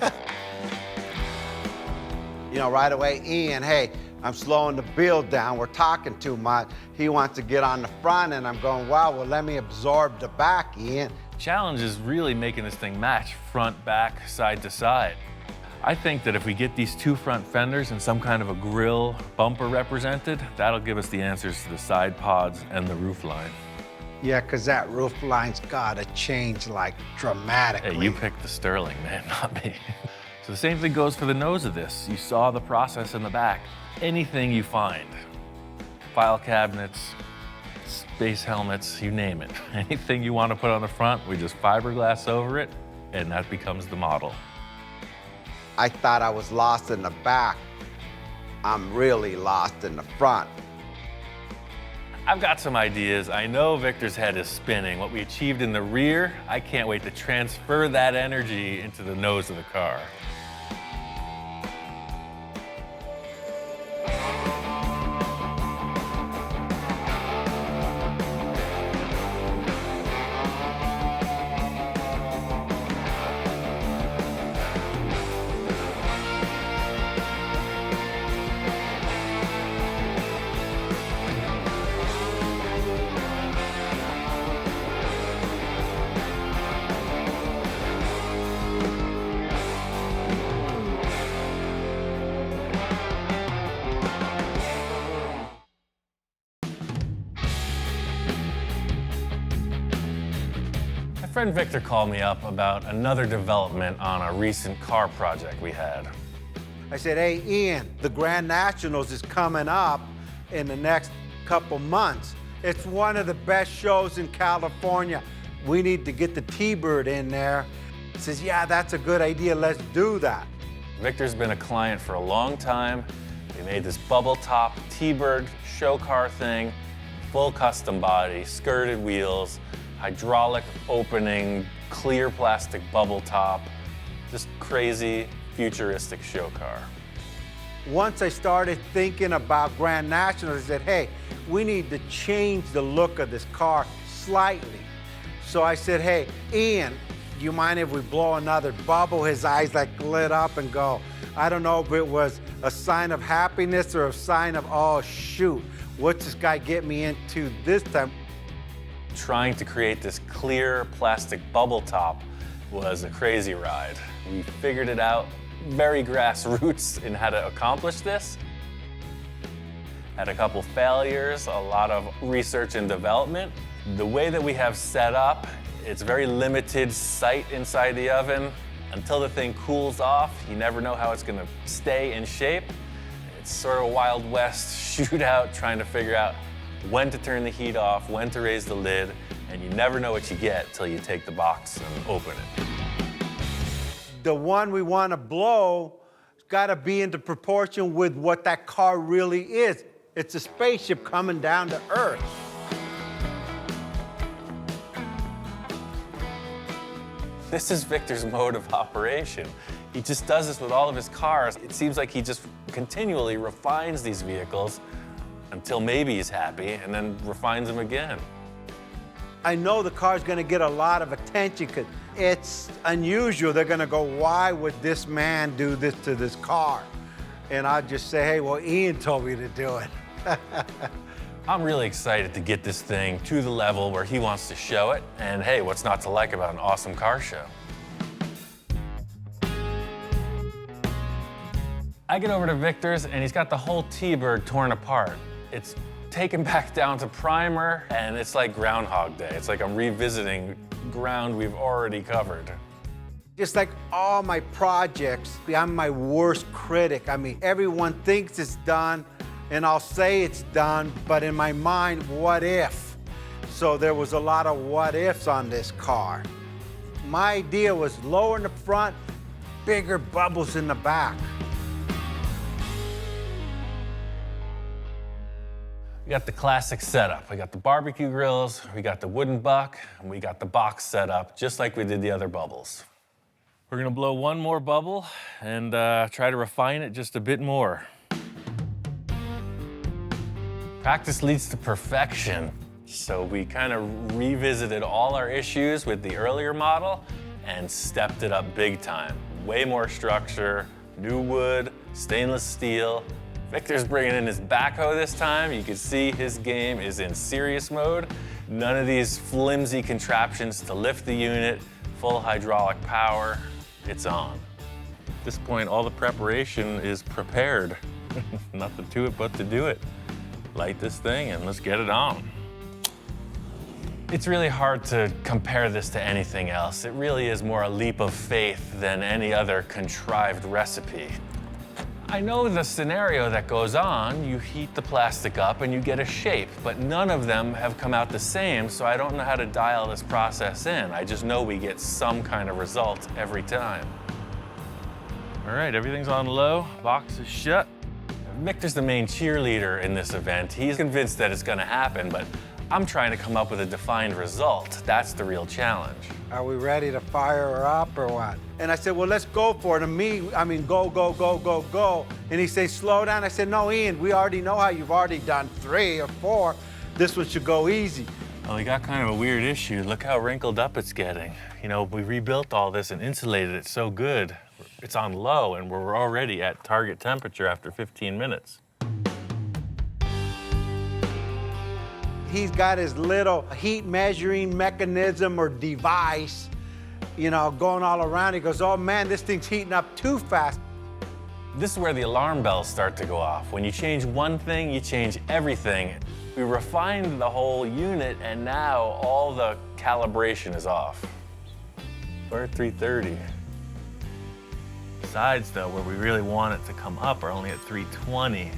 You know, right away, Ian, hey, I'm slowing the build down. We're talking too much. He wants to get on the front, and I'm going, wow, well, let me absorb the back, Ian. Challenge is really making this thing match front, back, side to side. I think that if we get these 2 front fenders and some kind of a grille bumper represented, that'll give us the answers to the side pods and the roof line. Yeah, because that roof line's gotta change like dramatically. Hey, you picked the Sterling, man, not me. So the same thing goes for the nose of this. You saw the process in the back. Anything you find, file cabinets, space helmets, you name it. Anything you want to put on the front, we just fiberglass over it, and that becomes the model. I thought I was lost in the back. I'm really lost in the front. I've got some ideas. I know Victor's head is spinning. What we achieved in the rear, I can't wait to transfer that energy into the nose of the car. friend Victor called me up about another development on a recent car project we had. I said, hey, Ian, the Grand Nationals is coming up in the next couple months. It's one of the best shows in California. We need to get the T-Bird in there. He says, yeah, that's a good idea. Let's do that. Victor's been a client for a long time. We made this bubble top T-Bird show car thing, full custom body, skirted wheels, hydraulic opening, clear plastic bubble top, just crazy, futuristic show car. Once I started thinking about Grand Nationals, I said, hey, we need to change the look of this car slightly. So I said, hey, Ian, do you mind if we blow another bubble? His eyes like lit up and go, I don't know if it was a sign of happiness or a sign of, oh shoot, what's this guy get me into this time? Trying to create this clear plastic bubble top was a crazy ride. We figured it out, very grassroots in how to accomplish this. Had a couple failures, a lot of research and development. The way that we have set up, it's very limited sight inside the oven. Until the thing cools off, you never know how it's gonna stay in shape. It's sort of a Wild West shootout trying to figure out when to turn the heat off, when to raise the lid, and you never know what you get till you take the box and open it. The one we want to blow has got to be into proportion with what that car really is. It's a spaceship coming down to Earth. This is Victor's mode of operation. He just does this with all of his cars. It seems like he just continually refines these vehicles until maybe he's happy and then refines them again. I know the car's going to get a lot of attention because it's unusual. They're going to go, why would this man do this to this car? And I'll just say, hey, well, Ian told me to do it. I'm really excited to get this thing to the level where he wants to show it. And hey, what's not to like about an awesome car show? I get over to Victor's and he's got the whole T-Bird torn apart. It's taken back down to primer and it's like Groundhog Day. It's like I'm revisiting ground we've already covered. Just like all my projects, I'm my worst critic. I mean, everyone thinks it's done, and I'll say it's done, but in my mind, what if? So there was a lot of what ifs on this car. My idea was lower in the front, bigger bubbles in the back. We got the classic setup. We got the barbecue grills, we got the wooden buck, and we got the box set up, just like we did the other bubbles. We're gonna blow one more bubble and try to refine it just a bit more. Practice leads to perfection. So we kind of revisited all our issues with the earlier model and stepped it up big time. Way more structure, new wood, stainless steel. Victor's bringing in his backhoe this time. You can see his game is in serious mode. None of these flimsy contraptions to lift the unit, full hydraulic power. It's on. At this point, all the preparation is prepared. Nothing to it but to do it. Light this thing and let's get it on. It's really hard to compare this to anything else. It really is more a leap of faith than any other contrived recipe. I know the scenario that goes on. You heat the plastic up and you get a shape, but none of them have come out the same, so I don't know how to dial this process in. I just know we get some kind of result every time. All right, everything's on low, box is shut. Victor's the main cheerleader in this event. He's convinced that it's gonna happen, but I'm trying to come up with a defined result. That's the real challenge. Are we ready to fire her up or what? And I said, well, let's go for it. And go, go, go, go, go. And he said, slow down. I said, no, Ian, we already know how you've already done 3 or 4. This one should go easy. Well, we got kind of a weird issue. Look how wrinkled up it's getting. You know, we rebuilt all this and insulated it so good. It's on low and we're already at target temperature after 15 minutes. He's got his little heat measuring mechanism or device, you know, going all around. He goes, oh man, this thing's heating up too fast. This is where the alarm bells start to go off. When you change one thing, you change everything. We refined the whole unit and now all the calibration is off. We're at 330. Sides, though, where we really want it to come up, are only at 320.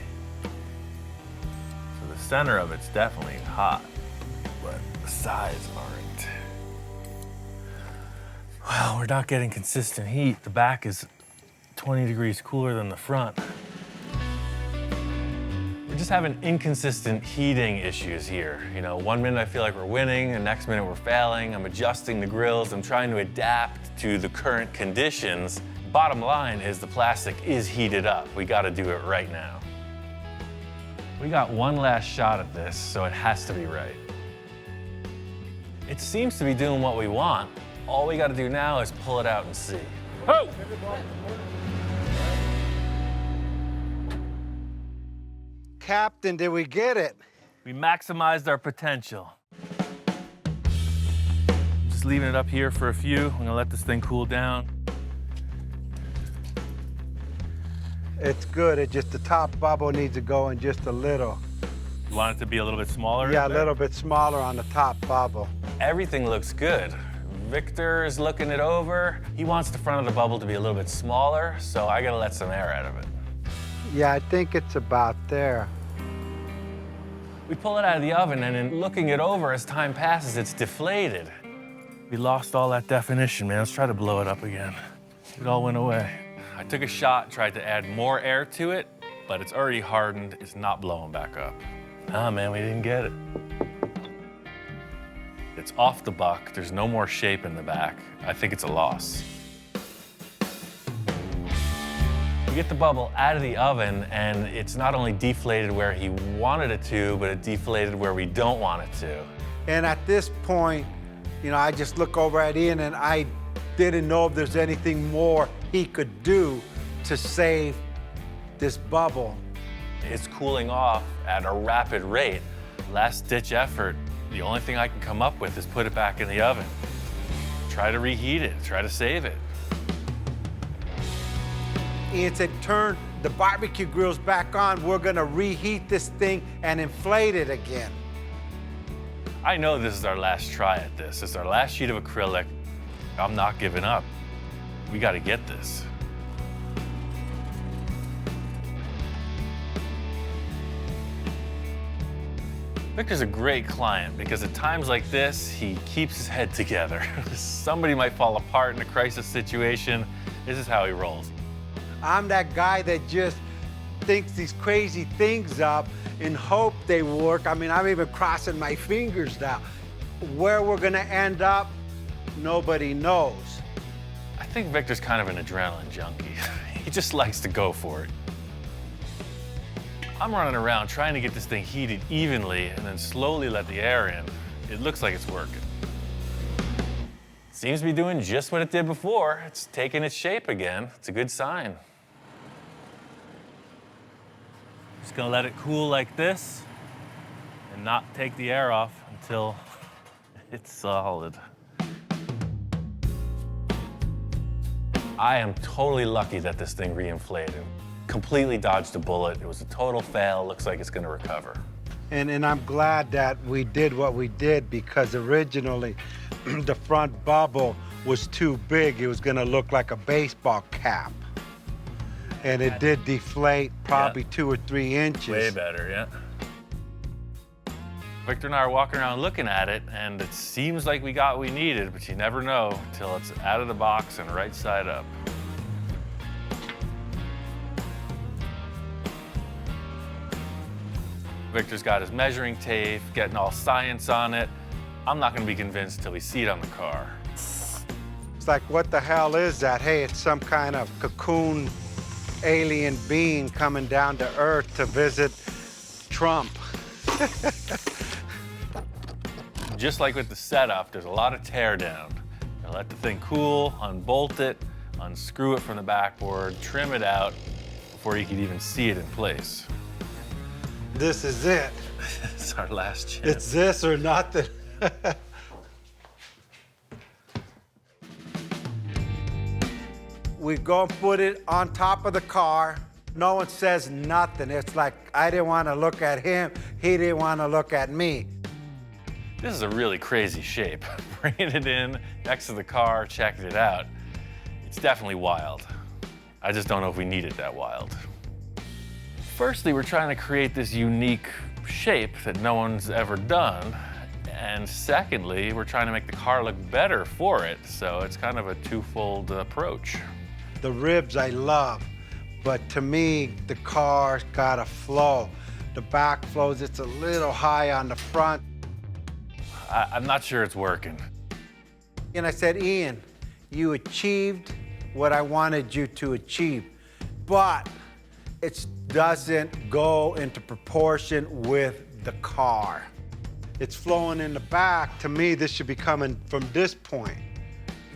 So the center of it's definitely hot, but the sides aren't. Well, we're not getting consistent heat. The back is 20 degrees cooler than the front. We're just having inconsistent heating issues here. You know, 1 minute I feel like we're winning, the next minute we're failing. I'm adjusting the grills, I'm trying to adapt to the current conditions. Bottom line is the plastic is heated up. We gotta do it right now. We got one last shot at this, so it has to be right. It seems to be doing what we want. All we gotta do now is pull it out and see. Oh! Captain, did we get it? We maximized our potential. Just leaving it up here for a few. I'm gonna let this thing cool down. It's good. It just the top bubble needs to go in just a little. You want it to be a little bit smaller? Yeah, a little bit smaller on the top bubble. Everything looks good. Victor is looking it over. He wants the front of the bubble to be a little bit smaller, so I gotta let some air out of it. Yeah, I think it's about there. We pull it out of the oven, and in looking it over, as time passes, it's deflated. We lost all that definition, man. Let's try to blow it up again. It all went away. I took a shot, tried to add more air to it, but it's already hardened. It's not blowing back up. Ah, man, we didn't get it. It's off the buck. There's no more shape in the back. I think it's a loss. We get the bubble out of the oven, and it's not only deflated where he wanted it to, but it deflated where we don't want it to. And at this point, you know, I just look over at Ian and I didn't know if there's anything more he could do to save this bubble. It's cooling off at a rapid rate. Last-ditch effort. The only thing I can come up with is put it back in the oven. Try to reheat it, try to save it. Ian said, turn the barbecue grills back on. We're gonna reheat this thing and inflate it again. I know this is our last try at this. It's our last sheet of acrylic. I'm not giving up. We gotta get this. Victor's a great client because at times like this, he keeps his head together. Somebody might fall apart in a crisis situation. This is how he rolls. I'm that guy that just thinks these crazy things up in hope they work. I mean, I'm even crossing my fingers now. Where we're gonna end up, nobody knows. I think Victor's kind of an adrenaline junkie. He just likes to go for it. I'm running around trying to get this thing heated evenly and then slowly let the air in. It looks like it's working. Seems to be doing just what it did before. It's taking its shape again. It's a good sign. Just gonna let it cool like this and not take the air off until it's solid. I am totally lucky that this thing reinflated. Completely dodged a bullet. It was a total fail. Looks like it's gonna recover. And I'm glad that we did what we did because originally the front bubble was too big. It was gonna look like a baseball cap. And it did deflate probably 2 or 3 inches. Way better, yeah. Victor and I are walking around looking at it, and it seems like we got what we needed, but you never know till it's out of the box and right side up. Victor's got his measuring tape, getting all science on it. I'm not gonna be convinced till we see it on the car. It's like, what the hell is that? Hey, it's some kind of cocoon alien being coming down to Earth to visit Trump. Just like with the setup, there's a lot of tear down. Now let the thing cool, unbolt it, unscrew it from the backboard, trim it out before you can even see it in place. This is it. It's our last chance. It's this or nothing. We go and put it on top of the car. No one says nothing. It's like I didn't want to look at him. He didn't want to look at me. This is a really crazy shape. Bringing it in next to the car, checking it out, it's definitely wild. I just don't know if we need it that wild. Firstly, we're trying to create this unique shape that no one's ever done. And secondly, we're trying to make the car look better for it. So it's kind of a twofold approach. The ribs I love, but to me, the car's gotta flow. The back flows, it's a little high on the front. I'm not sure it's working. And I said, Ian, you achieved what I wanted you to achieve, but it doesn't go into proportion with the car. It's flowing in the back. To me, this should be coming from this point.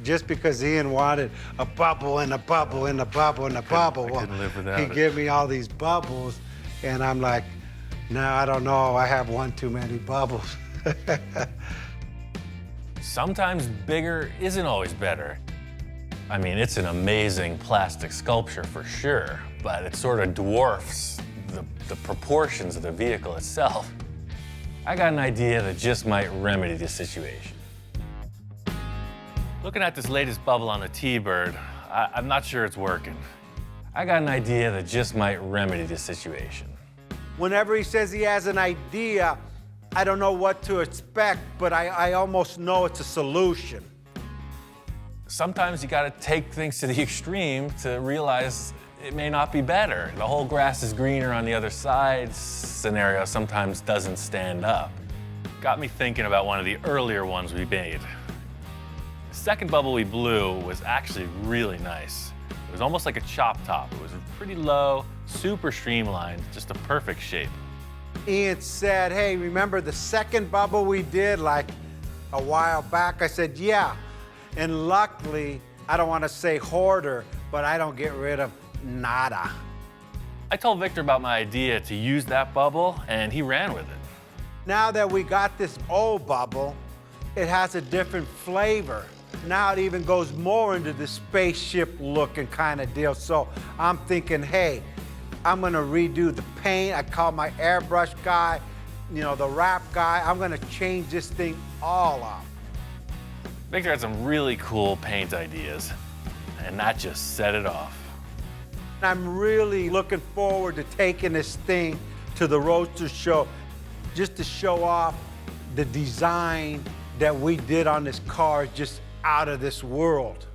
Just because Ian wanted a bubble and a bubble and a bubble and a bubble, I couldn't live without he it. gave me all these bubbles, and I'm like, no, I don't know. I have one too many bubbles. Sometimes bigger isn't always better. I mean, it's an amazing plastic sculpture for sure, but it sort of dwarfs the proportions of the vehicle itself. I got an idea that just might remedy the situation. Looking at this latest bubble on the T-Bird, I'm not sure it's working. I got an idea that just might remedy the situation. Whenever he says he has an idea, I don't know what to expect, but I almost know it's a solution. Sometimes you gotta take things to the extreme to realize it may not be better. The whole grass is greener on the other side scenario sometimes doesn't stand up. Got me thinking about one of the earlier ones we made. The second bubble we blew was actually really nice. It was almost like a chop top. It was pretty low, super streamlined, just a perfect shape. Ian said, hey, remember the second bubble we did like a while back? I said, yeah. And luckily, I don't want to say hoarder, but I don't get rid of nada. I told Victor about my idea to use that bubble, and he ran with it. Now that we got this old bubble, it has a different flavor. Now it even goes more into the spaceship looking kind of deal. So I'm thinking, hey, I'm gonna redo the paint. I call my airbrush guy, you know, the wrap guy. I'm gonna change this thing all up. Victor had some really cool paint ideas, and that just set it off. I'm really looking forward to taking this thing to the Roadster show just to show off the design that we did on this car, just out of this world.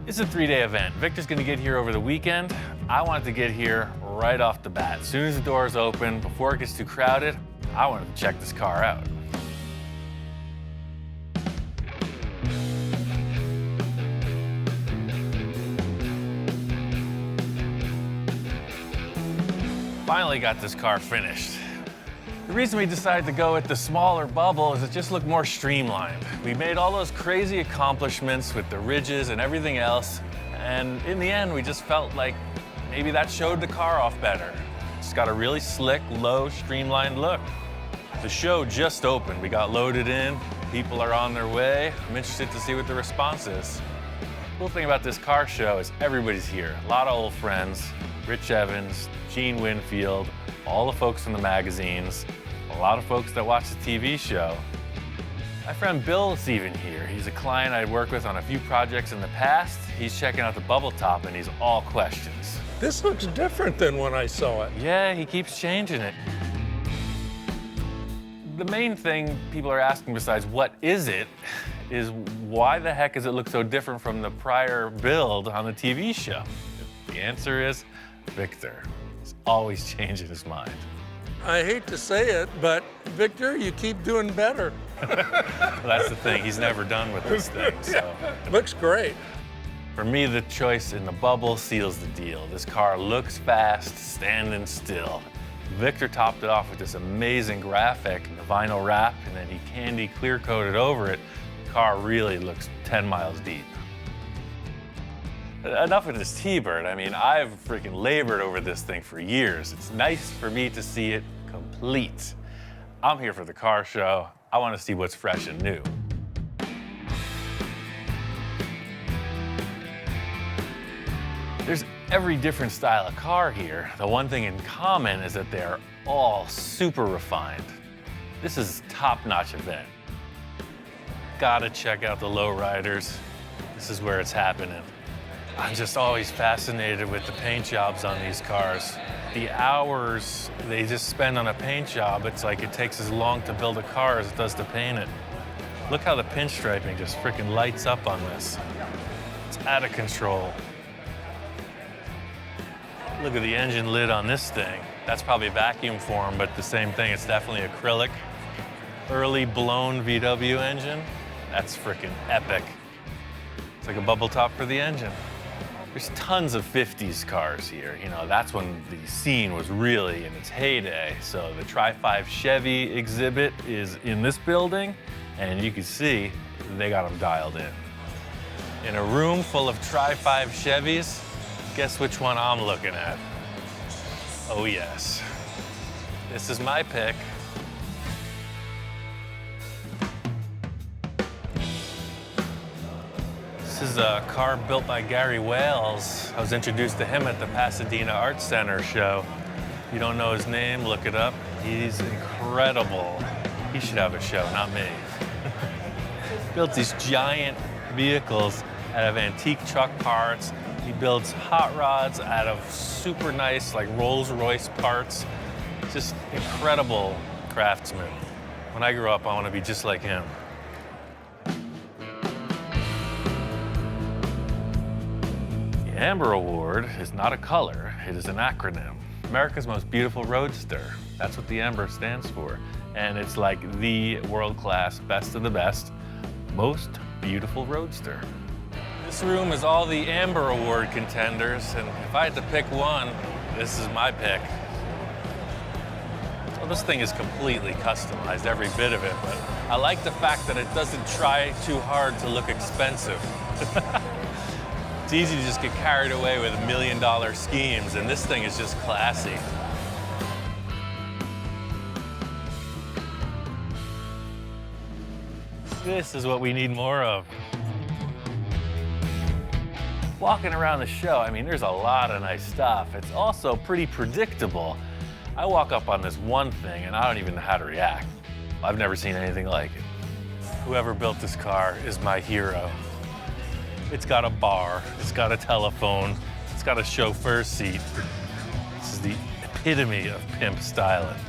It's a 3-day event. Victor's gonna get here over the weekend. I wanted to get here right off the bat. As soon as the doors open, before it gets too crowded, I wanted to check this car out. Finally got this car finished. The reason we decided to go with the smaller bubble is it just looked more streamlined. We made all those crazy accomplishments with the ridges and everything else, and in the end, we just felt like maybe that showed the car off better. It's got a really slick, low, streamlined look. The show just opened. We got loaded in. People are on their way. I'm interested to see what the response is. The cool thing about this car show is everybody's here. A lot of old friends. Rich Evans, Gene Winfield, all the folks from the magazines, a lot of folks that watch the TV show. My friend Bill's even here. He's a client I'd worked with on a few projects in the past. He's checking out the bubble top and he's all questions. This looks different than when I saw it. Yeah, he keeps changing it. The main thing people are asking besides what is it is why the heck does it look so different from the prior build on the TV show? The answer is Victor. He's always changing his mind. I hate to say it, but Victor, you keep doing better. Well, that's the thing. He's never done with this thing, so. Looks great. For me, the choice in the bubble seals the deal. This car looks fast, standing still. Victor topped it off with this amazing graphic, the vinyl wrap, and then he candy clear coated over it. The car really looks 10 miles deep. Enough of this T-Bird. I mean, I've freaking labored over this thing for years. It's nice for me to see it complete. I'm here for the car show. I want to see what's fresh and new. There's every different style of car here, the one thing in common is that they're all super refined. This is a top-notch event. Gotta check out the lowriders. This is where it's happening. I'm just always fascinated with the paint jobs on these cars. The hours they just spend on a paint job, it's like it takes as long to build a car as it does to paint it. Look how the pinstriping just freaking lights up on this. It's out of control. Look at the engine lid on this thing. That's probably vacuum formed, but the same thing, it's definitely acrylic. Early blown VW engine. That's freaking epic. It's like a bubble top for the engine. There's tons of 50s cars here. You know, that's when the scene was really in its heyday. So the Tri-5 Chevy exhibit is in this building, and you can see they got them dialed in. In a room full of Tri-5 Chevys, guess which one I'm looking at? Oh yes, this is my pick. This is a car built by Gary Wales. I was introduced to him at the Pasadena Art Center show. If you don't know his name, look it up. He's incredible. He should have a show, not me. Built these giant vehicles out of antique truck parts. He builds hot rods out of super nice, like Rolls-Royce parts. Just incredible craftsman. When I grow up, I want to be just like him. The Amber Award is not a color, it is an acronym. America's Most Beautiful Roadster. That's what the Amber stands for. And it's like the world-class, best of the best, most beautiful roadster. This room is all the Amber Award contenders, and if I had to pick one, this is my pick. Well, this thing is completely customized, every bit of it, but I like the fact that it doesn't try too hard to look expensive. It's easy to just get carried away with $1 million schemes, and this thing is just classy. This is what we need more of. Walking around the show, I mean, there's a lot of nice stuff. It's also pretty predictable. I walk up on this one thing and I don't even know how to react. I've never seen anything like it. Whoever built this car is my hero. It's got a bar, it's got a telephone, it's got a chauffeur seat. This is the epitome of pimp styling.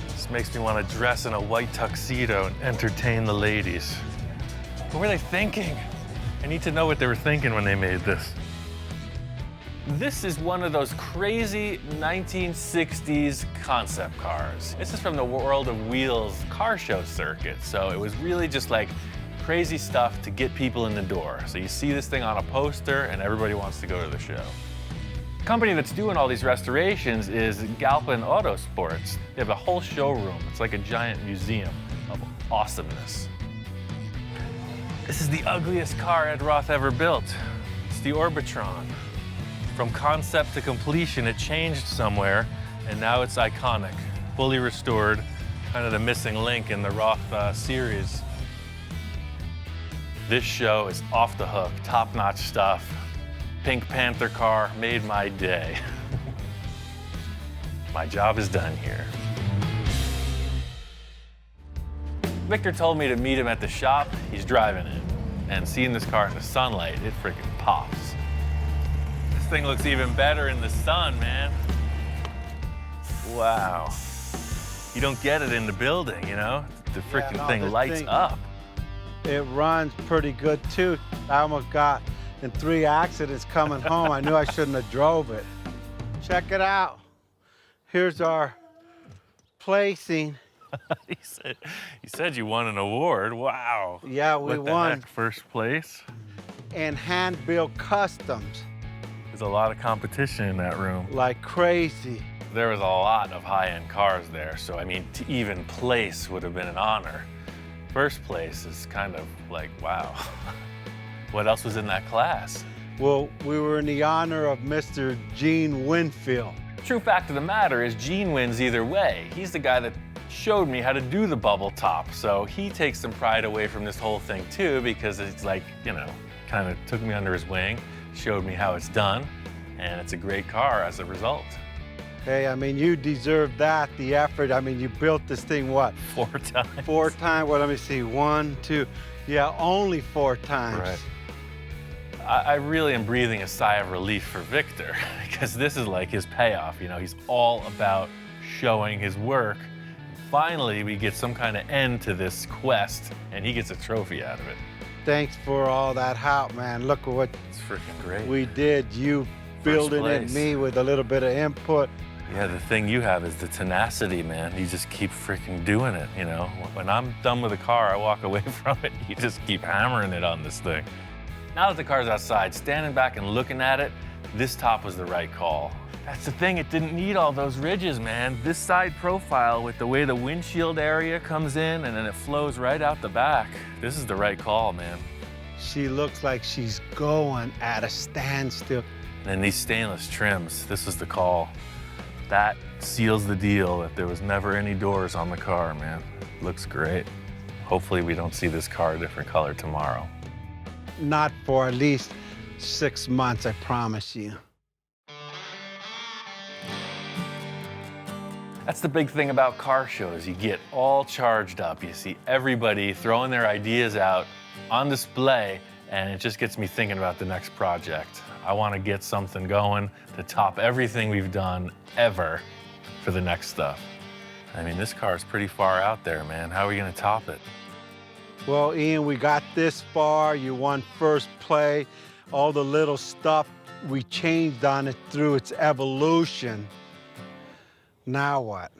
This makes me want to dress in a white tuxedo and entertain the ladies. What were they thinking? I need to know what they were thinking when they made this. This is one of those crazy 1960s concept cars. This is from the World of Wheels car show circuit, so it was really just like crazy stuff to get people in the door. So you see this thing on a poster and everybody wants to go to the show. The company that's doing all these restorations is Galpin Autosports. They have a whole showroom. It's like a giant museum of awesomeness. This is the ugliest car Ed Roth ever built. It's the Orbitron. From concept to completion, it changed somewhere, and now it's iconic, fully restored, kind of the missing link in the Roth series. This show is off the hook, top-notch stuff. Pink Panther car made my day. My job is done here. Victor told me to meet him at the shop. He's driving it. And seeing this car in the sunlight, it freaking pops. This thing looks even better in the sun, man. Wow. You don't get it in the building, you know? The freaking thing lights up. It runs pretty good too. I almost got in 3 accidents coming home. I knew I shouldn't have drove it. Check it out. Here's our placing. He said you won an award. Wow. Yeah, we What the won. heck, first place? And hand-built customs. There's a lot of competition in that room. Like crazy. There was a lot of high-end cars there, so I mean, to even place would have been an honor. First place is kind of like, wow. What else was in that class? Well, we were in the honor of Mr. Gene Winfield. True fact of the matter is Gene wins either way. He's the guy that showed me how to do the bubble top, so he takes some pride away from this whole thing too, because it's like, you know, kind of took me under his wing, showed me how it's done. and it's a great car as a result. Hey, I mean, you deserve that, the effort. I mean, you built this thing, what? 4 times. 4 times, well, let me see, 1, 2, yeah, only 4 times. Right. I really am breathing a sigh of relief for Victor, because this is like his payoff. You know, he's all about showing his work. Finally, we get some kind of end to this quest, and he gets a trophy out of it. Thanks for all that help, man. Look at what It's freaking great. we did. You building it, place. me with a little bit of input. Yeah, the thing you have is the tenacity, man. You just keep freaking doing it, you know? When I'm done with a car, I walk away from it. You just keep hammering it on this thing. Now that the car's outside, standing back and looking at it, this top was the right call. That's the thing, it didn't need all those ridges, man. This side profile with the way the windshield area comes in and then it flows right out the back. This is the right call, man. She looks like she's going at a standstill. And then these stainless trims, this is the call. That seals the deal that there was never any doors on the car, man. Looks great. Hopefully we don't see this car a different color tomorrow. Not for at least 6 months, I promise you. That's the big thing about car shows. You get all charged up. You see everybody throwing their ideas out on display, and it just gets me thinking about the next project. I want to get something going to top everything we've done ever for the next stuff. I mean, this car is pretty far out there, man. How are we going to top it? Well, Ian, we got this far. You won first play. All the little stuff we changed on it through its evolution. Now what?